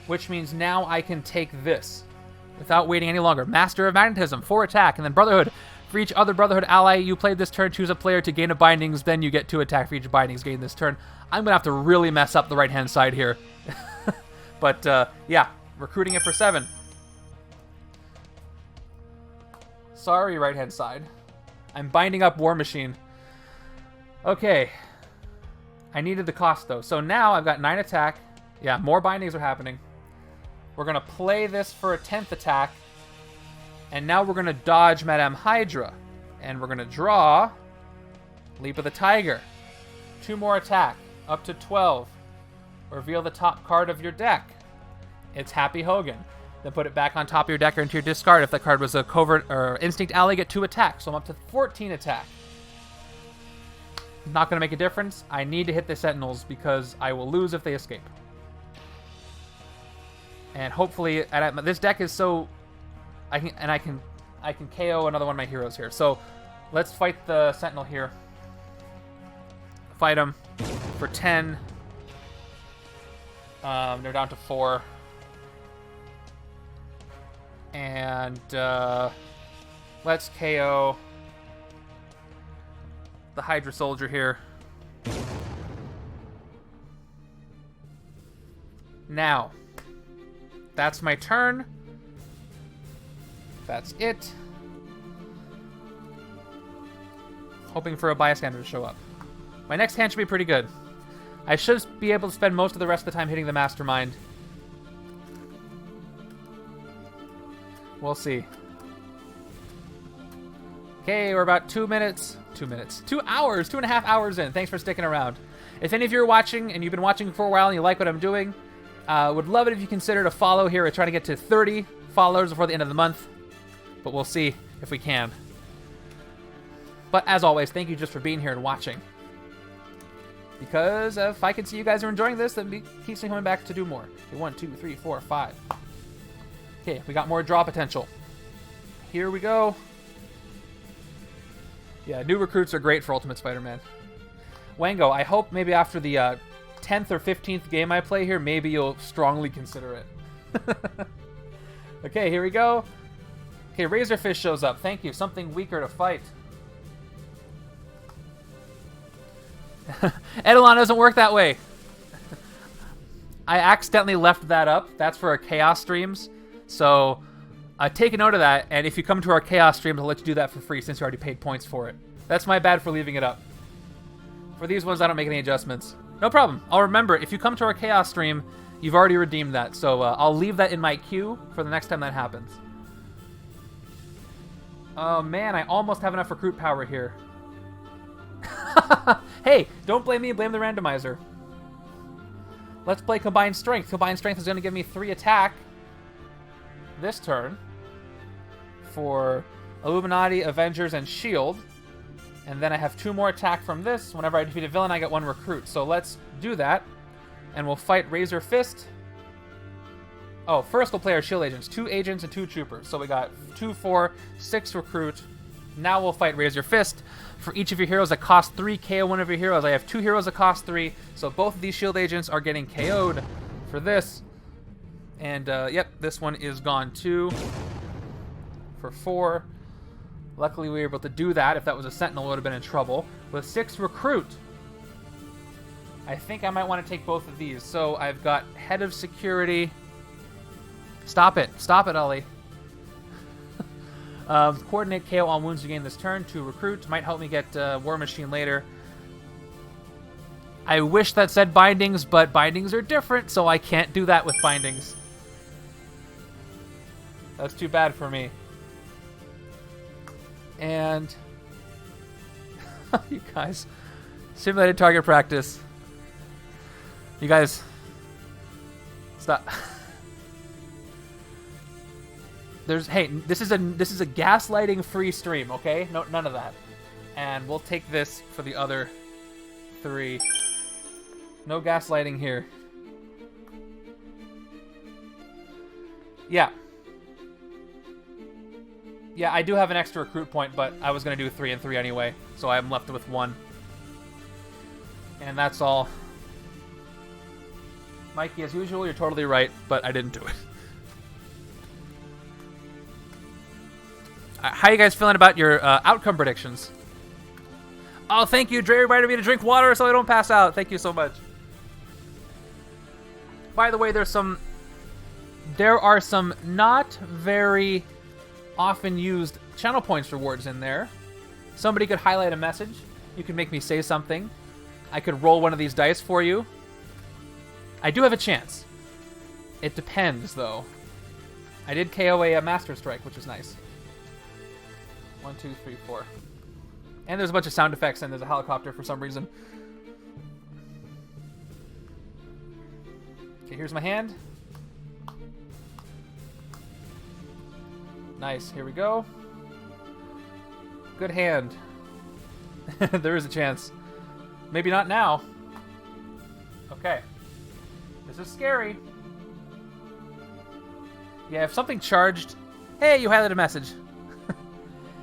which means now I can take this without waiting any longer. Master of Magnetism, 4 attack, and then Brotherhood. For each other Brotherhood ally you played this turn, choose a player to gain a Bindings, then you get 2 attack for each Bindings gained this turn. I'm going to have to really mess up the right-hand side here. But, yeah, recruiting it for 7. Sorry, right-hand side. I'm binding up War Machine. Okay. I needed the cost, though. So now I've got 9 attack. Yeah, more bindings are happening. We're going to play this for a 10th attack. And now we're going to dodge Madame Hydra. And we're going to draw Leap of the Tiger. 2 more attack. Up to 12. Reveal the top card of your deck. It's Happy Hogan. Then put it back on top of your deck or into your discard. If that card was a covert or instinct ally, get 2 attacks. So I'm up to 14 attack. Not going to make a difference. I need to hit the Sentinels because I will lose if they escape. And hopefully, this deck is so... I can KO another one of my heroes here. So let's fight the Sentinel here. Fight him for 10. They're down to 4. And let's KO the Hydra Soldier here. Now, that's my turn. That's it. Hoping for a bystander to show up. My next hand should be pretty good. I should be able to spend most of the rest of the time hitting the Mastermind. We'll see. Okay, we're about 2 minutes. 2 minutes. 2 hours. 2.5 hours in. Thanks for sticking around. If any of you are watching and you've been watching for a while and you like what I'm doing, would love it if you considered a follow here. We're trying to get to 30 followers before the end of the month, but we'll see if we can. But as always, thank you just for being here and watching. Because if I can see you guys are enjoying this, then it keeps me coming back to do more. Okay, 1, 2, 3, 4, 5. Okay, we got more draw potential. Here we go. Yeah, new recruits are great for Ultimate Spider-Man. Wango, I hope maybe after the 10th or 15th game I play here, maybe you'll strongly consider it. Okay, here we go. Okay, Razorfish shows up. Thank you. Something weaker to fight. Eidolon doesn't work that way. I accidentally left that up. That's for our Chaos streams. So take a note of that, and if you come to our Chaos streams, I'll let you do that for free since you already paid points for it. That's my bad for leaving it up. For these ones, I don't make any adjustments. No problem. I'll remember, if you come to our Chaos stream, you've already redeemed that. So I'll leave that in my queue for the next time that happens. Oh man, I almost have enough recruit power here. Hey, don't blame me, blame the randomizer. Let's play Combined Strength. Combined Strength is going to give me 3 attack this turn for Illuminati, Avengers, and Shield. And then I have 2 more attack from this. Whenever I defeat a villain, I get 1 recruit. So let's do that. And we'll fight Razor Fist. Oh, first we'll play our Shield agents. 2 agents and 2 troopers. So we got 2, 4, 6 recruit. Now we'll fight Razor Fist. For each of your heroes that cost 3, KO one of your heroes. I have 2 heroes that cost 3. So both of these Shield agents are getting KO'd for this. And, yep, this one is gone too. For 4. Luckily we were able to do that. If that was a Sentinel, we would have been in trouble. With 6 recruit. I think I might want to take both of these. So I've got Head of Security. Stop it. Stop it, Ollie. Coordinate KO on wounds you gain this turn. 2 recruit. Might help me get War Machine later. I wish that said bindings, but bindings are different, so I can't do that with bindings. That's too bad for me. And you guys, simulated target practice. You guys, stop. Hey, this is a gaslighting free stream, okay? No, none of that. And we'll take this for the other 3. No gaslighting here. Yeah. Yeah, I do have an extra recruit point, but I was going to do 3 and 3 anyway, so I'm left with 1. And that's all. Mikey, as usual, you're totally right, but I didn't do it. How are you guys feeling about your outcome predictions? Oh, thank you, Dre. Reminded me to drink water so I don't pass out. Thank you so much. By the way, there are some not very often used channel points rewards in there. Somebody could highlight a message. You could make me say something. I could roll one of these dice for you. I do have a chance. It depends, though. I did KO a Master Strike, which is nice. 1, 2, 3, 4. And there's a bunch of sound effects, and there's a helicopter for some reason. Okay, here's my hand. Nice, here we go. Good hand. There is a chance. Maybe not now. Okay. This is scary. Yeah, if something charged... Hey, you highlighted a message.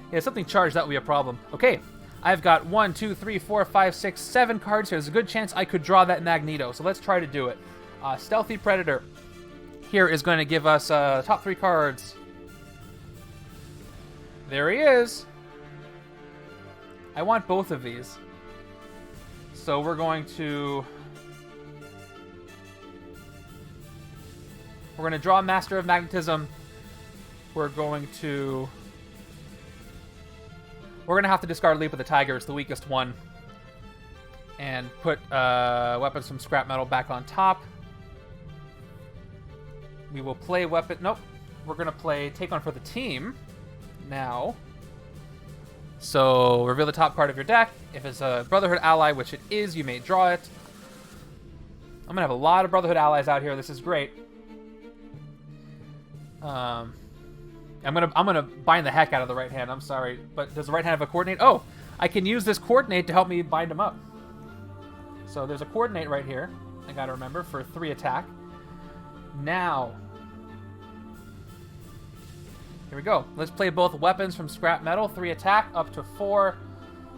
Yeah, if something charged, that would be a problem. Okay, I've got 1, 2, 3, 4, 5, 6, 7 cards here. There's a good chance I could draw that Magneto, so let's try to do it. Stealthy Predator here is going to give us top 3 cards. There he is. I want both of these. So we're going to draw Master of Magnetism. We're going to have to discard Leap of the Tiger. It's the weakest one. And put weapons from scrap metal back on top. We will play weapon... Nope. We're going to play Take On for the Team now. So, reveal the top card of your deck. If it's a Brotherhood ally, which it is, you may draw it. I'm going to have a lot of Brotherhood allies out here. This is great. I'm gonna bind the heck out of the right hand. I'm sorry, but does the right hand have a coordinate? Oh, I can use this coordinate to help me bind them up. So there's a coordinate right here. I gotta remember for 3 attack. Now, here we go. Let's play both weapons from scrap metal. 3 attack up to 4.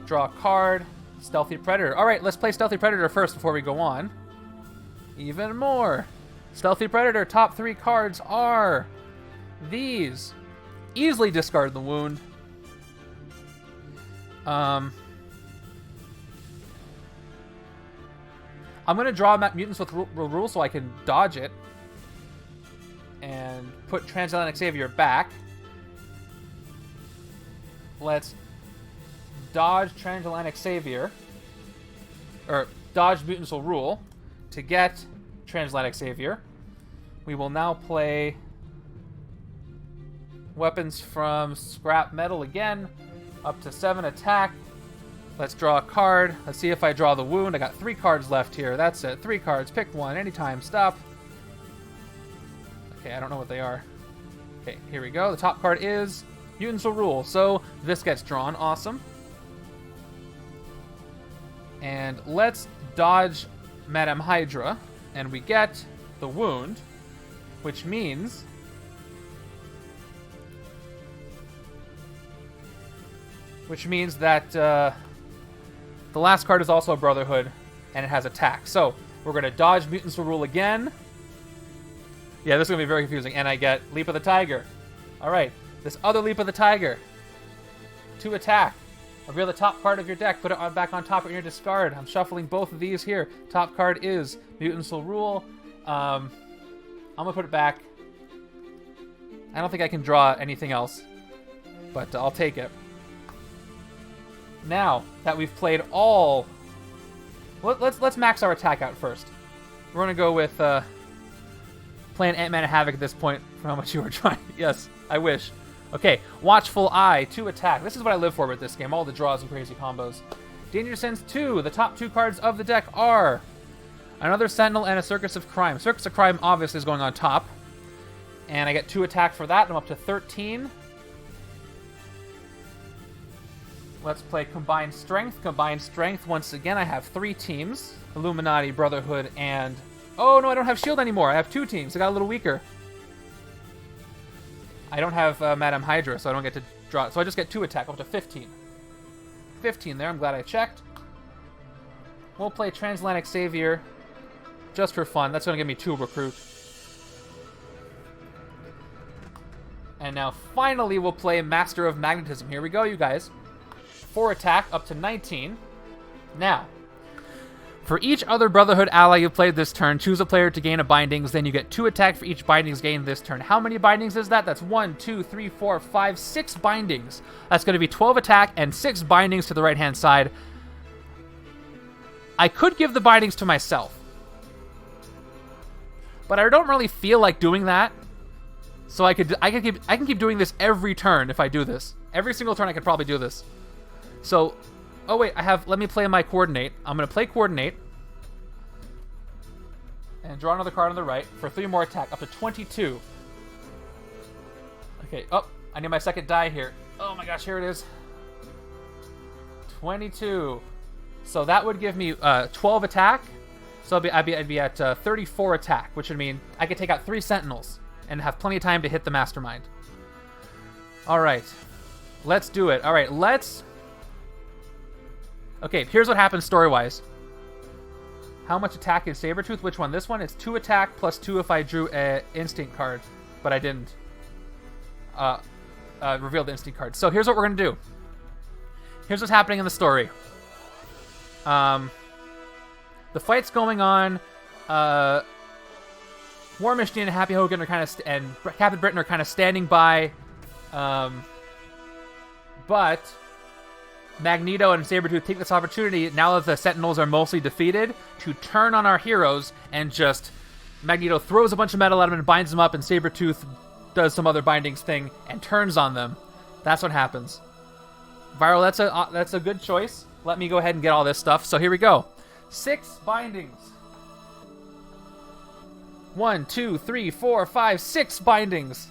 Draw a card. Stealthy Predator. All right, let's play Stealthy Predator first before we go on. Even more. Stealthy Predator. Top 3 cards are these. Easily discard the wound. I'm going to draw mutants with rule so I can dodge it. And put Transatlantic Savior back. Let's dodge Transatlantic Savior. Or dodge Mutants will Rule to get Transatlantic Savior. We will now play weapons from scrap metal again. Up to 7 attack. Let's draw a card. Let's see if I draw the wound. I got 3 cards left here. That's it. 3 cards. Pick one. Anytime. Stop. Okay, I don't know what they are. Okay, here we go. The top card is Mutants will Rule. So this gets drawn. Awesome. And let's dodge Madame Hydra. And we get the wound, which means that the last card is also a Brotherhood, and it has attack. So we're going to dodge Mutants will Rule again. Yeah, this is going to be very confusing. And I get Leap of the Tiger. All right, this other Leap of the Tiger. 2 attack. Reveal the top card of your deck. Put it back on top of your discard. I'm shuffling both of these here. Top card is Mutants will Rule. I'm going to put it back. I don't think I can draw anything else, but I'll take it. Now that we've played all... Let's max our attack out first. We're going to go with playing Ant-Man and Havoc at this point for how much you were trying. Yes, I wish. Okay, Watchful Eye, 2 attack. This is what I live for with this game, all the draws and crazy combos. Danger Sense 2, the top 2 cards of the deck are another Sentinel and a Circus of Crime. Circus of Crime obviously is going on top. And I get 2 attack for that. I'm up to 13. Let's play Combined Strength. Combined Strength, once again, I have 3 teams. Illuminati, Brotherhood, and... Oh, no, I don't have Shield anymore. I have 2 teams. I got a little weaker. I don't have Madame Hydra, so I don't get to draw. So I just get 2 attack, up to 15. 15 there. I'm glad I checked. We'll play Transatlantic Savior just for fun. That's going to give me 2 recruit. And now, finally, we'll play Master of Magnetism. Here we go, you guys. 4 attack, up to 19. Now, for each other Brotherhood ally you played this turn, choose a player to gain a bindings, then you get 2 attack for each bindings gained this turn. How many bindings is that? That's 1, 2, 3, 4, 5, 6 bindings. That's going to be 12 attack and 6 bindings to the right-hand side. I could give the bindings to myself, but I don't really feel like doing that. So I can keep doing this every turn if I do this. Every single turn I could probably do this. So, oh wait, let me play my Coordinate. I'm going to play Coordinate. And draw another card on the right for 3 more attack, up to 22. Okay, oh, I need my second die here. Oh my gosh, here it is. 22. So that would give me 12 attack. So I'd be at 34 attack, which would mean I could take out 3 Sentinels and have plenty of time to hit the Mastermind. All right, let's do it. All right, let's... Okay, here's what happens story-wise. How much attack is Sabretooth? Which one? This one? It's 2 attack plus 2 if I drew an Instinct card, but I didn't reveal the Instinct card. So here's what we're going to do. Here's what's happening in the story. The fight's going on. War Machine and Happy Hogan are kind of and Captain Britain are kind of standing by, but Magneto and Sabretooth take this opportunity, now that the Sentinels are mostly defeated, to turn on our heroes, and just Magneto throws a bunch of metal at them and binds them up, and Sabretooth does some other bindings thing and turns on them. That's what happens. Viral, that's a good choice. Let me go ahead and get all this stuff. So here we go. 6 bindings. 1, 2, 3, 4, 5, 6 bindings.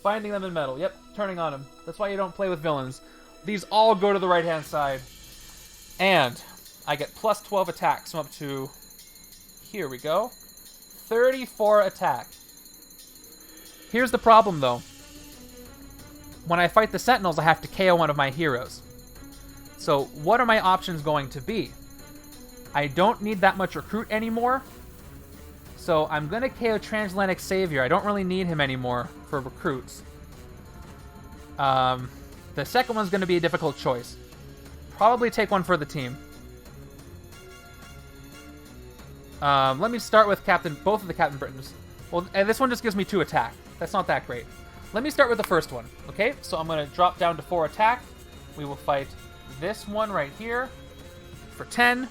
Binding them in metal. Yep, turning on them. That's why you don't play with villains. These all go to the right-hand side. And I get plus 12 attack. So I'm up to, here we go, 34 attack. Here's the problem, though. When I fight the Sentinels, I have to KO one of my heroes. So what are my options going to be? I don't need that much recruit anymore. So I'm going to KO Transatlantic Savior. I don't really need him anymore for recruits. The second one's going to be a difficult choice. Probably take one for the team. Let me start with both of the Captain Britons. Well, and this one just gives me 2 attack. That's not that great. Let me start with the first one, okay? So I'm going to drop down to 4 attack. We will fight this one right here for 10.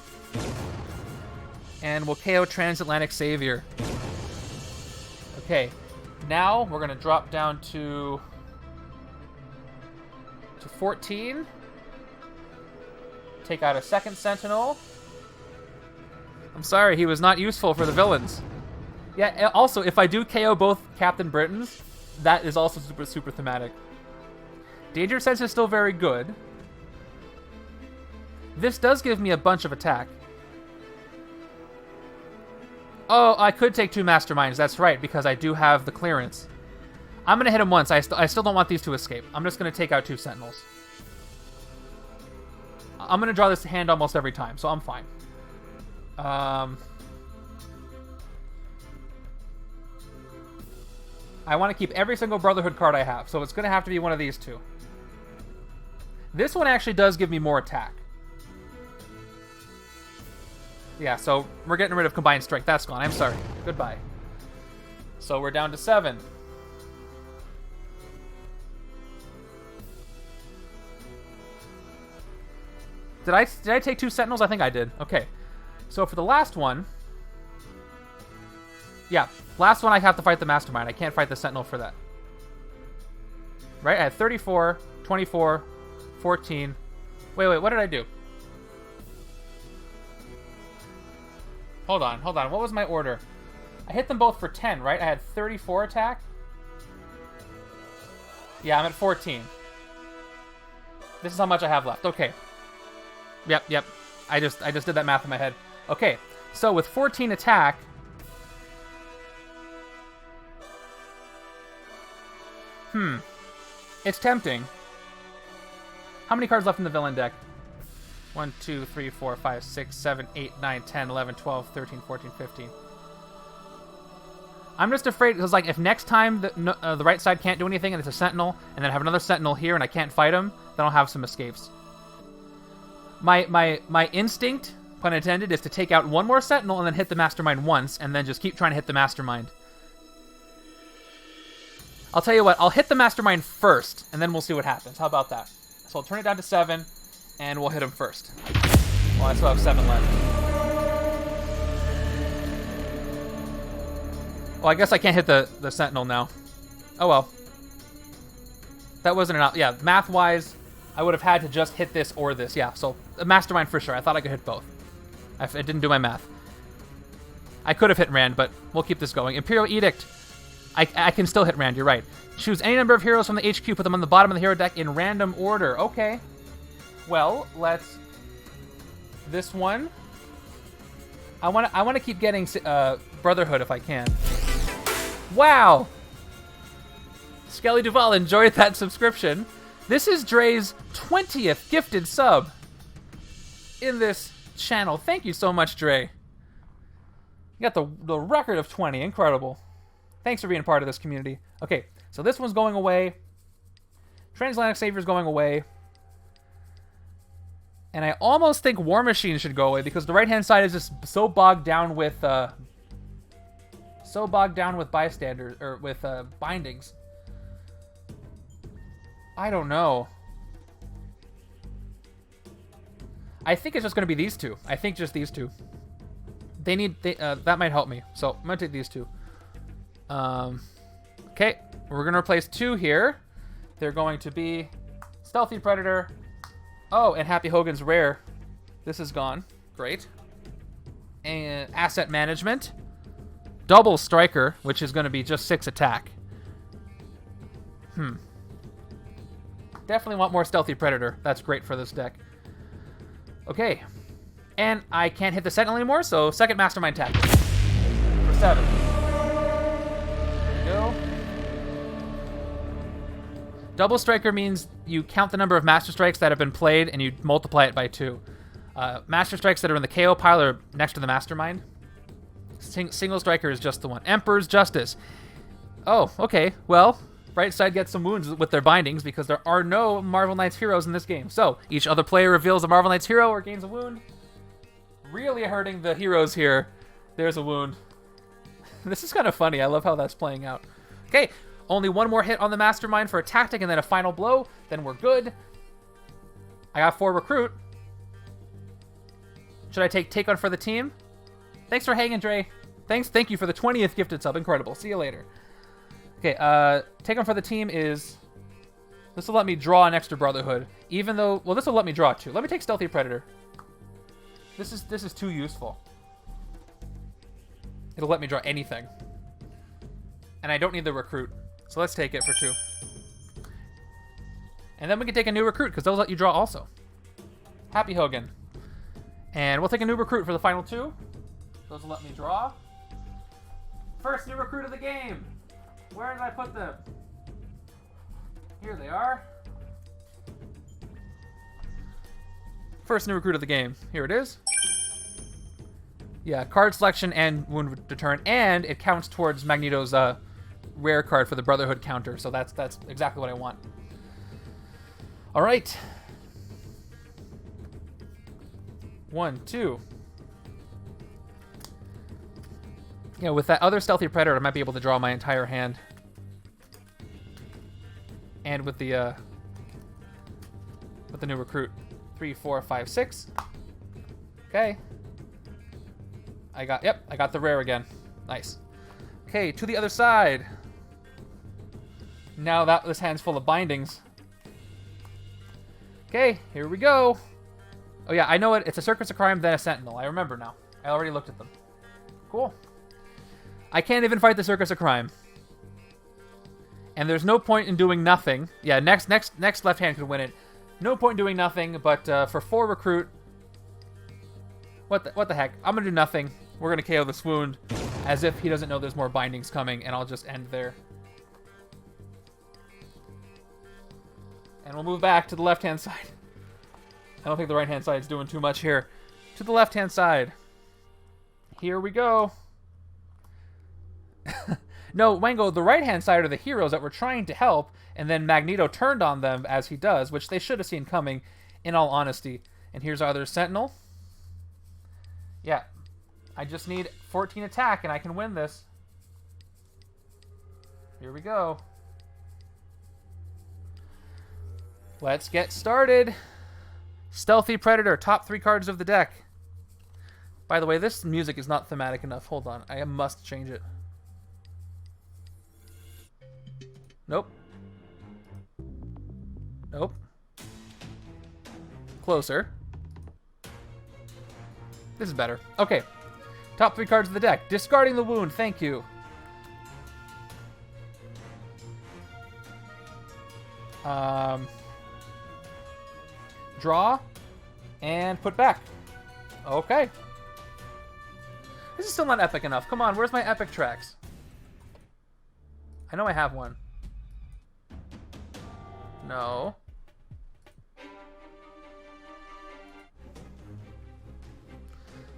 And we'll KO Transatlantic Savior. Okay, now we're going to drop down to 14. Take out a second Sentinel. I'm sorry, he was not useful for the villains. Yeah, also, if I do KO both Captain Britons, that is also super, super thematic. Danger Sense is still very good. This does give me a bunch of attack. Oh, I could take 2 Masterminds, that's right, because I do have the clearance. I'm going to hit him once. I still don't want these to escape. I'm just going to take out 2 Sentinels. I'm going to draw this hand almost every time, so I'm fine. I want to keep every single Brotherhood card I have, so it's going to have to be one of these 2. This one actually does give me more attack. Yeah, so we're getting rid of Combined Strength. That's gone. I'm sorry. Goodbye. So we're down to 7. Did I take 2 Sentinels? I think I did. Okay. So for the last one... Yeah, last one I have to fight the Mastermind. I can't fight the Sentinel for that. Right? I had 34, 24, 14... Wait, what did I do? Hold on. What was my order? I hit them both for 10, right? I had 34 attack. Yeah, I'm at 14. This is how much I have left. Okay. Yep. I just did that math in my head. Okay, so with 14 attack... It's tempting. How many cards left in the villain deck? 1, 2, 3, 4, 5, 6, 7, 8, 9, 10, 11, 12, 13, 14, 15. I'm just afraid, because like, if next time the right side can't do anything and it's a Sentinel, and then I have another Sentinel here and I can't fight him, then I'll have some escapes. My instinct, pun intended, is to take out one more Sentinel and then hit the Mastermind once, and then just keep trying to hit the Mastermind. I'll tell you what, I'll hit the Mastermind first, and then we'll see what happens. How about that? So I'll turn it down to 7, and we'll hit him first. Well, I still have 7 left. Well, I guess I can't hit the Sentinel now. Oh well. That wasn't enough. Yeah, math-wise, I would have had to just hit this or this. Yeah, so a Mastermind for sure. I thought I could hit both. I didn't do my math. I could have hit Rand, but we'll keep this going. Imperial Edict. I can still hit Rand, you're right. Choose any number of heroes from the HQ, put them on the bottom of the hero deck in random order. Okay. Well, let's... This one. I want to keep getting Brotherhood if I can. Wow! Skelly Duval enjoyed that subscription. This is Dre's 20th gifted sub in this channel. Thank you so much, Dre. You got the record of 20. Incredible. Thanks for being part of this community. Okay, so this one's going away. Transatlantic Savior's going away. And I almost think War Machine should go away because the right-hand side is just so bogged down with bystanders or with bindings. I don't know. I think it's just going to be these two. I think just these two. That might help me. So I'm going to take these two. Okay, we're going to replace 2 here. They're going to be Stealthy Predator. Oh, and Happy Hogan's rare. This is gone. Great. And Asset Management. Double Striker, which is going to be just 6 attack. Definitely want more Stealthy Predator. That's great for this deck. Okay. And I can't hit the Sentinel anymore, so second Mastermind tactic. For 7. There you go. Double Striker means you count the number of Master Strikes that have been played and you multiply it by 2. Master Strikes that are in the KO pile are next to the Mastermind. Single Striker is just the one. Emperor's Justice. Oh, okay. Well, right side gets some wounds with their bindings because there are no Marvel Knights heroes in this game. So, each other player reveals a Marvel Knights hero or gains a wound. Really hurting the heroes here. There's a wound. This is kind of funny. I love how that's playing out. Okay, only one more hit on the Mastermind for a tactic and then a final blow. Then we're good. I got 4 recruit. Should I take on for the team? Thanks for hanging, Dre. Thank you for the 20th gifted sub. Incredible. See you later. Okay, take on for the team is... This will let me draw an extra Brotherhood. Even though... Well, this will let me draw 2. Let me take Stealthy Predator. This is too useful. It'll let me draw anything. And I don't need the recruit. So let's take it for 2. And then we can take a new recruit, because those let you draw also. Happy Hogan. And we'll take a new recruit for the final 2. Those will let me draw. First new recruit of the game. Where did I put them? Here they are. First new recruit of the game. Here it is. Yeah, card selection and wound deterrent, and it counts towards Magneto's rare card for the Brotherhood counter. So that's exactly what I want. All right. 1, 2. You know, with that other Stealthy Predator, I might be able to draw my entire hand. And with the new recruit. 3, 4, 5, 6. Okay. I got the rare again. Nice. Okay, to the other side. Now that this hand's full of bindings. Okay, here we go. Oh yeah, I know it. It's a Circus of Crime, then a Sentinel. I remember now. I already looked at them. Cool. I can't even fight the Circus of Crime. And there's no point in doing nothing. Yeah, next left hand could win it. No point in doing nothing, but for 4 recruit... What the heck? I'm going to do nothing. We're going to KO the Swound as if he doesn't know there's more bindings coming, and I'll just end there. And we'll move back to the left-hand side. I don't think the right-hand side is doing too much here. To the left-hand side. Here we go. No, Wango, the right-hand side are the heroes that were trying to help, and then Magneto turned on them as he does, which they should have seen coming, in all honesty. And here's our other Sentinel. Yeah. I just need 14 attack, and I can win this. Here we go. Let's get started. Stealthy Predator, top 3 cards of the deck. By the way, this music is not thematic enough. Hold on. I must change it. Nope. Nope. Closer. This is better. Okay. Top 3 cards of the deck. Discarding the Wound. Thank you. Draw. And put back. Okay. This is still not epic enough. Come on, where's my epic tracks? I know I have one. No.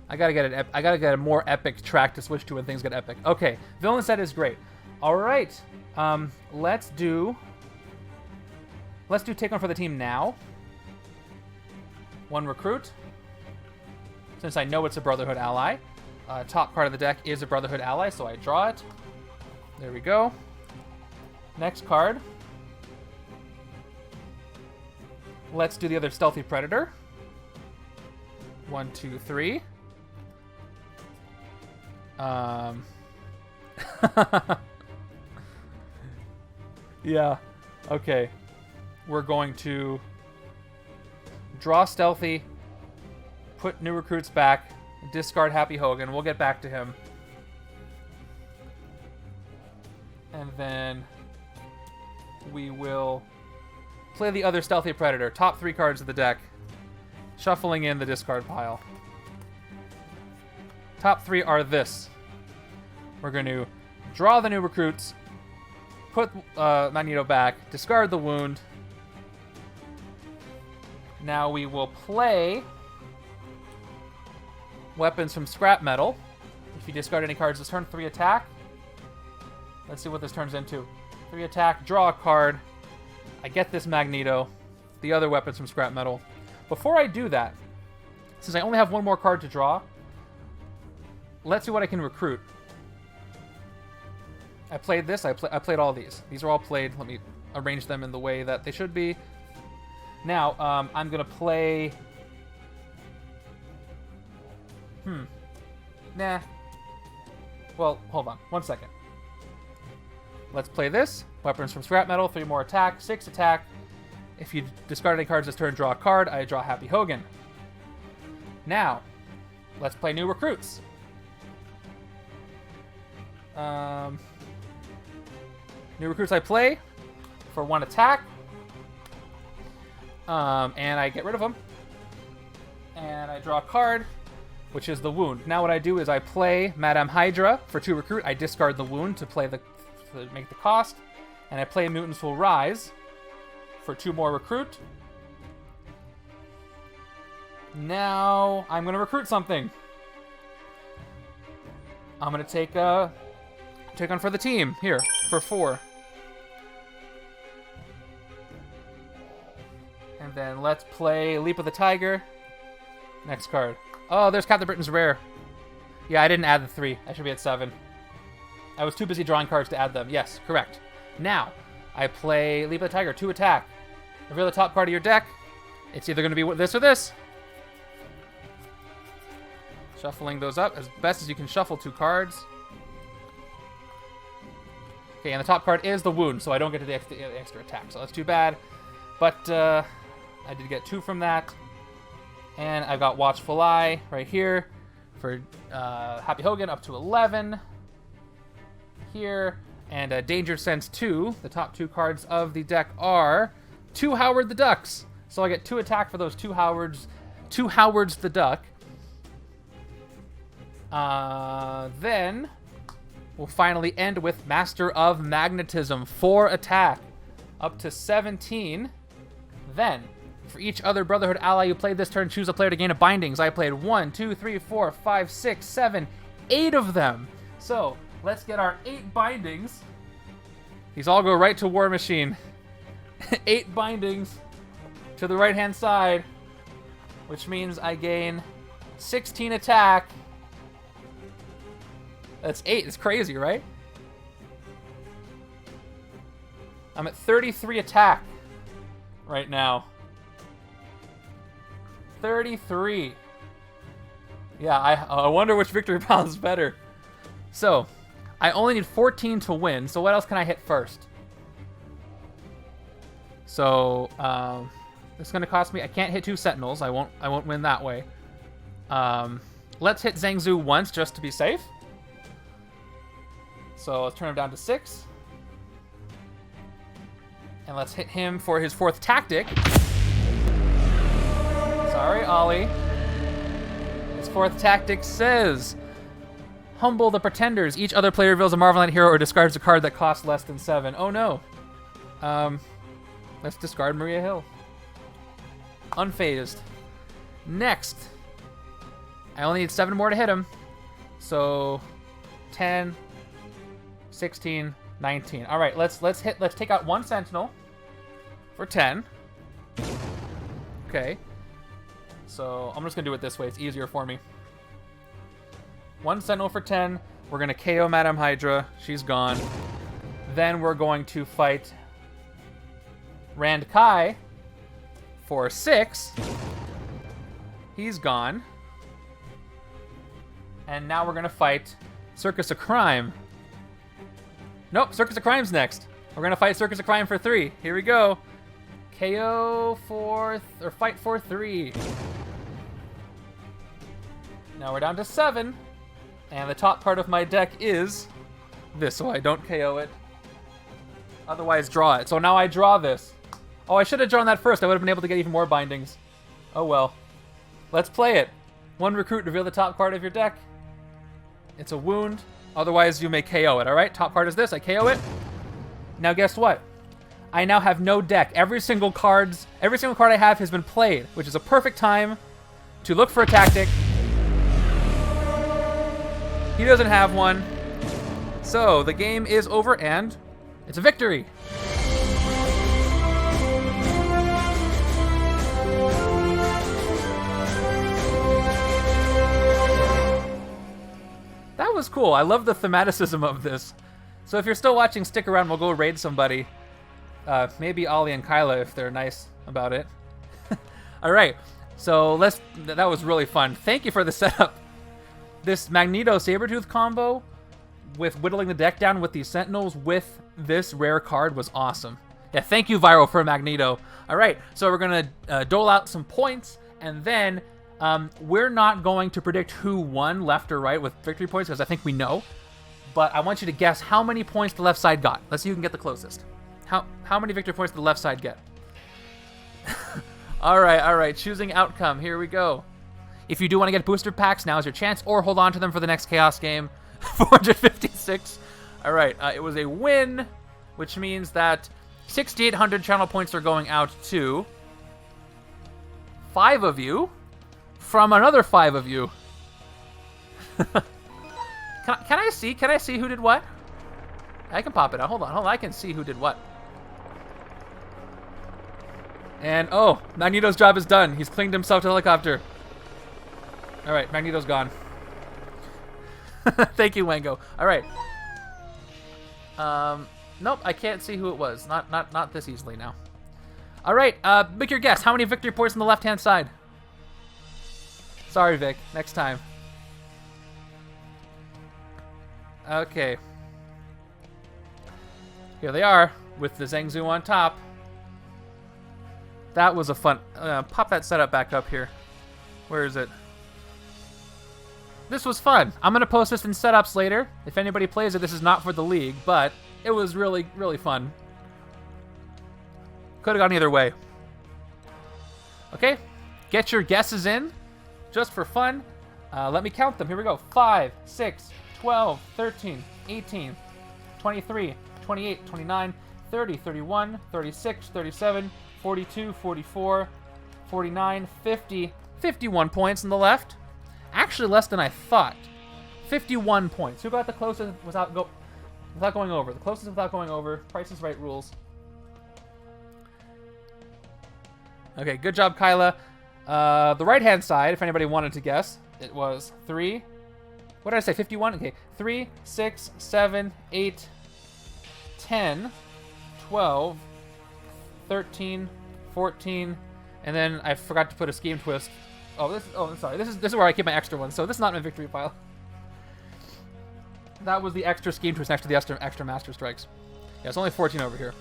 I gotta get a more epic track to switch to when things get epic. Okay, villain set is great. All right, let's do take one for the team now. 1 recruit. Since I know it's a Brotherhood ally, top card of the deck is a Brotherhood ally, so I draw it. There we go. Next card. Let's do the other Stealthy Predator. 1, 2, 3. Yeah. Okay. We're going to draw Stealthy, put new recruits back, discard Happy Hogan. We'll get back to him. And then we will play the other Stealthy Predator. Top 3 cards of the deck. Shuffling in the discard pile. Top 3 are this. We're going to draw the new recruits, put Magneto back, discard the Wound. Now we will play weapons from scrap metal. If you discard any cards this turn, 3 attack. Let's see what this turns into. 3 attack, draw a card. I get this Magneto, the other weapons from scrap metal. Before I do that, since I only have 1 more card to draw, let's see what I can recruit. I played this. I played all these. These are all played. Let me arrange them in the way that they should be. Now, I'm going to play... Nah. Well, hold on. 1 second. Let's play this. Weapons from scrap metal. 3 more attack. 6 attack. If you discard any cards this turn, draw a card. I draw Happy Hogan. Now, let's play new recruits. New recruits I play for 1 attack. And I get rid of them. And I draw a card, which is the Wound. Now what I do is I play Madame Hydra for 2 recruit. I discard the Wound to make the cost. And I play Mutants Will Rise for 2 more recruit. Now I'm going to recruit something. I'm going to take on for the team here for 4. And then let's play Leap of the Tiger. Next card. Oh, there's Captain Britain's Rare. Yeah, I didn't add the 3. I should be at 7. I was too busy drawing cards to add them. Yes, correct. Now, I play Leap of the Tiger, 2 attack. Reveal the top card of your deck. It's either going to be this or this. Shuffling those up as best as you can shuffle 2 cards. Okay, and the top card is the Wound, so I don't get to the extra attack, so that's too bad. But I did get 2 from that. And I've got Watchful Eye right here for Happy Hogan up to 11. Here. And Danger Sense 2, the top 2 cards of the deck are 2 Howard the Ducks. So I get 2 attack for those 2 Howards. 2 Howards the Duck. Then we'll finally end with Master of Magnetism. 4 attack. Up to 17. Then, for each other Brotherhood ally you played this turn, choose a player to gain a bindings. I played 1, 2, 3, 4, 5, 6, 7, 8 of them. So, let's get our 8 bindings. These all go right to War Machine. 8 bindings to the right-hand side, which means I gain 16 attack. That's 8. It's crazy, right? I'm at 33 attack right now. 33. Yeah, I wonder which victory pile is better. So, I only need 14 to win, so what else can I hit first? So, it's going to cost me... I can't hit 2 Sentinels. I won't win that way. Let's hit Zheng Zhu once, just to be safe. So, let's turn him down to 6. And let's hit him for his 4th tactic. Sorry, Ollie. His 4th tactic says... Humble the Pretenders. Each other player reveals a Marvel Knight hero or discards a card that costs less than 7. Oh no. Let's discard Maria Hill. Unfazed. Next. I only need 7 more to hit him. So 10, 16, 19. All right, let's take out 1 Sentinel for 10. Okay. So I'm just gonna do it this way. It's easier for me. 1 Sentinel for 10. We're gonna KO Madame Hydra. She's gone. Then we're going to fight Rand Kai for 6. He's gone. And now we're gonna fight Circus of Crime. Nope, Circus of Crime's next. We're gonna fight Circus of Crime for 3. Here we go. KO for, or fight for 3. Now we're down to 7. And the top part of my deck is this, so I don't KO it. Otherwise, draw it. So now I draw this. Oh, I should have drawn that first. I would have been able to get even more bindings. Oh well. Let's play it. 1 recruit, reveal the top card of your deck. It's a wound. Otherwise, you may KO it, alright? Top card is this. I KO it. Now, guess what? I now have no deck. Every single card I have has been played, which is a perfect time to look for a tactic. He doesn't have one. So, the game is over, and it's a victory. That was cool. I love the thematicism of this. So if you're still watching, stick around. We'll go raid somebody. Maybe Ollie and Kyla if they're nice about it. All right. So that was really fun. Thank you for the setup. This Magneto Sabretooth combo with whittling the deck down with these Sentinels with this rare card was awesome. Yeah, thank you, Viral, for Magneto. All right, so we're going to dole out some points, and then we're not going to predict who won left or right with victory points, because I think we know. But I want you to guess how many points the left side got. Let's see who can get the closest. How many victory points did the left side get? All right, choosing outcome. Here we go. If you do want to get booster packs, now is your chance, or hold on to them for the next Chaos game. 456. All right, it was a win, which means that 6,800 channel points are going out to 5 of you from another 5 of you. Can I see? Can I see who did what? I can pop it out. Hold on. I can see who did what. And, oh, Magneto's job is done. He's clinged himself to the helicopter. All right, Magneto's gone. Thank you, Wango. All right. Nope, I can't see who it was. Not this easily now. All right, make your guess. How many victory points on the left-hand side? Sorry, Vic. Next time. Okay. Here they are, with the Zheng Zhu on top. That was a fun... pop that setup back up here. Where is it? This was fun. I'm going to post this in setups later. If anybody plays it, this is not for the league, but It was really, really fun. Could have gone either way. Okay, get your guesses in, just for fun. Let me count them. Here we go. 5, 6, 12, 13, 18, 23, 28, 29, 30, 31, 36, 37, 42, 44, 49, 50, 51 points on the left. Actually less than I thought. 51 points. Who got the closest without going over? The closest without going over. Price is Right rules. Okay, good job, Kyla. The right-hand side, if anybody wanted to guess, it was 3. What did I say? 51? Okay. 3, 6, 7, 8, 10, 12, 13, 14, and then I forgot to put a scheme twist. Oh, I'm sorry. This is where I keep my extra one. So this is not my victory pile. That was the extra scheme twist next to the extra master strikes. Yeah, it's only 14 over here.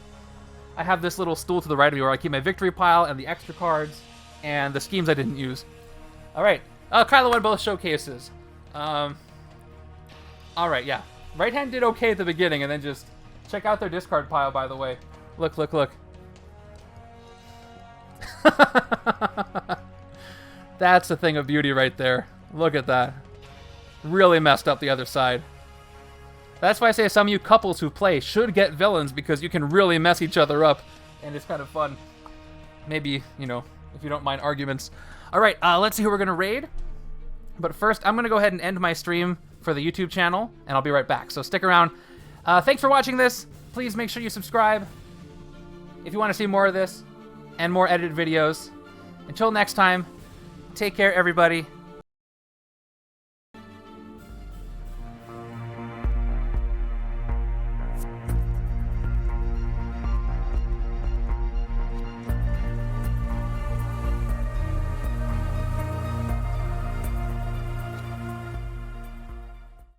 I have this little stool to the right of me where I keep my victory pile and the extra cards and the schemes I didn't use. All right. Kyla won both showcases. All right, yeah. Right hand did okay at the beginning, and then just check out their discard pile, by the way. Look, look, look. That's a thing of beauty right there. Look at that. Really messed up the other side. That's why I say some of you couples who play should get villains, because you can really mess each other up, and it's kind of fun. Maybe, you know, if you don't mind arguments. All right, let's see who we're going to raid. But first, I'm going to go ahead and end my stream for the YouTube channel, and I'll be right back. So stick around. Thanks for watching this. Please make sure you subscribe if you want to see more of this and more edited videos. Until next time, take care, everybody.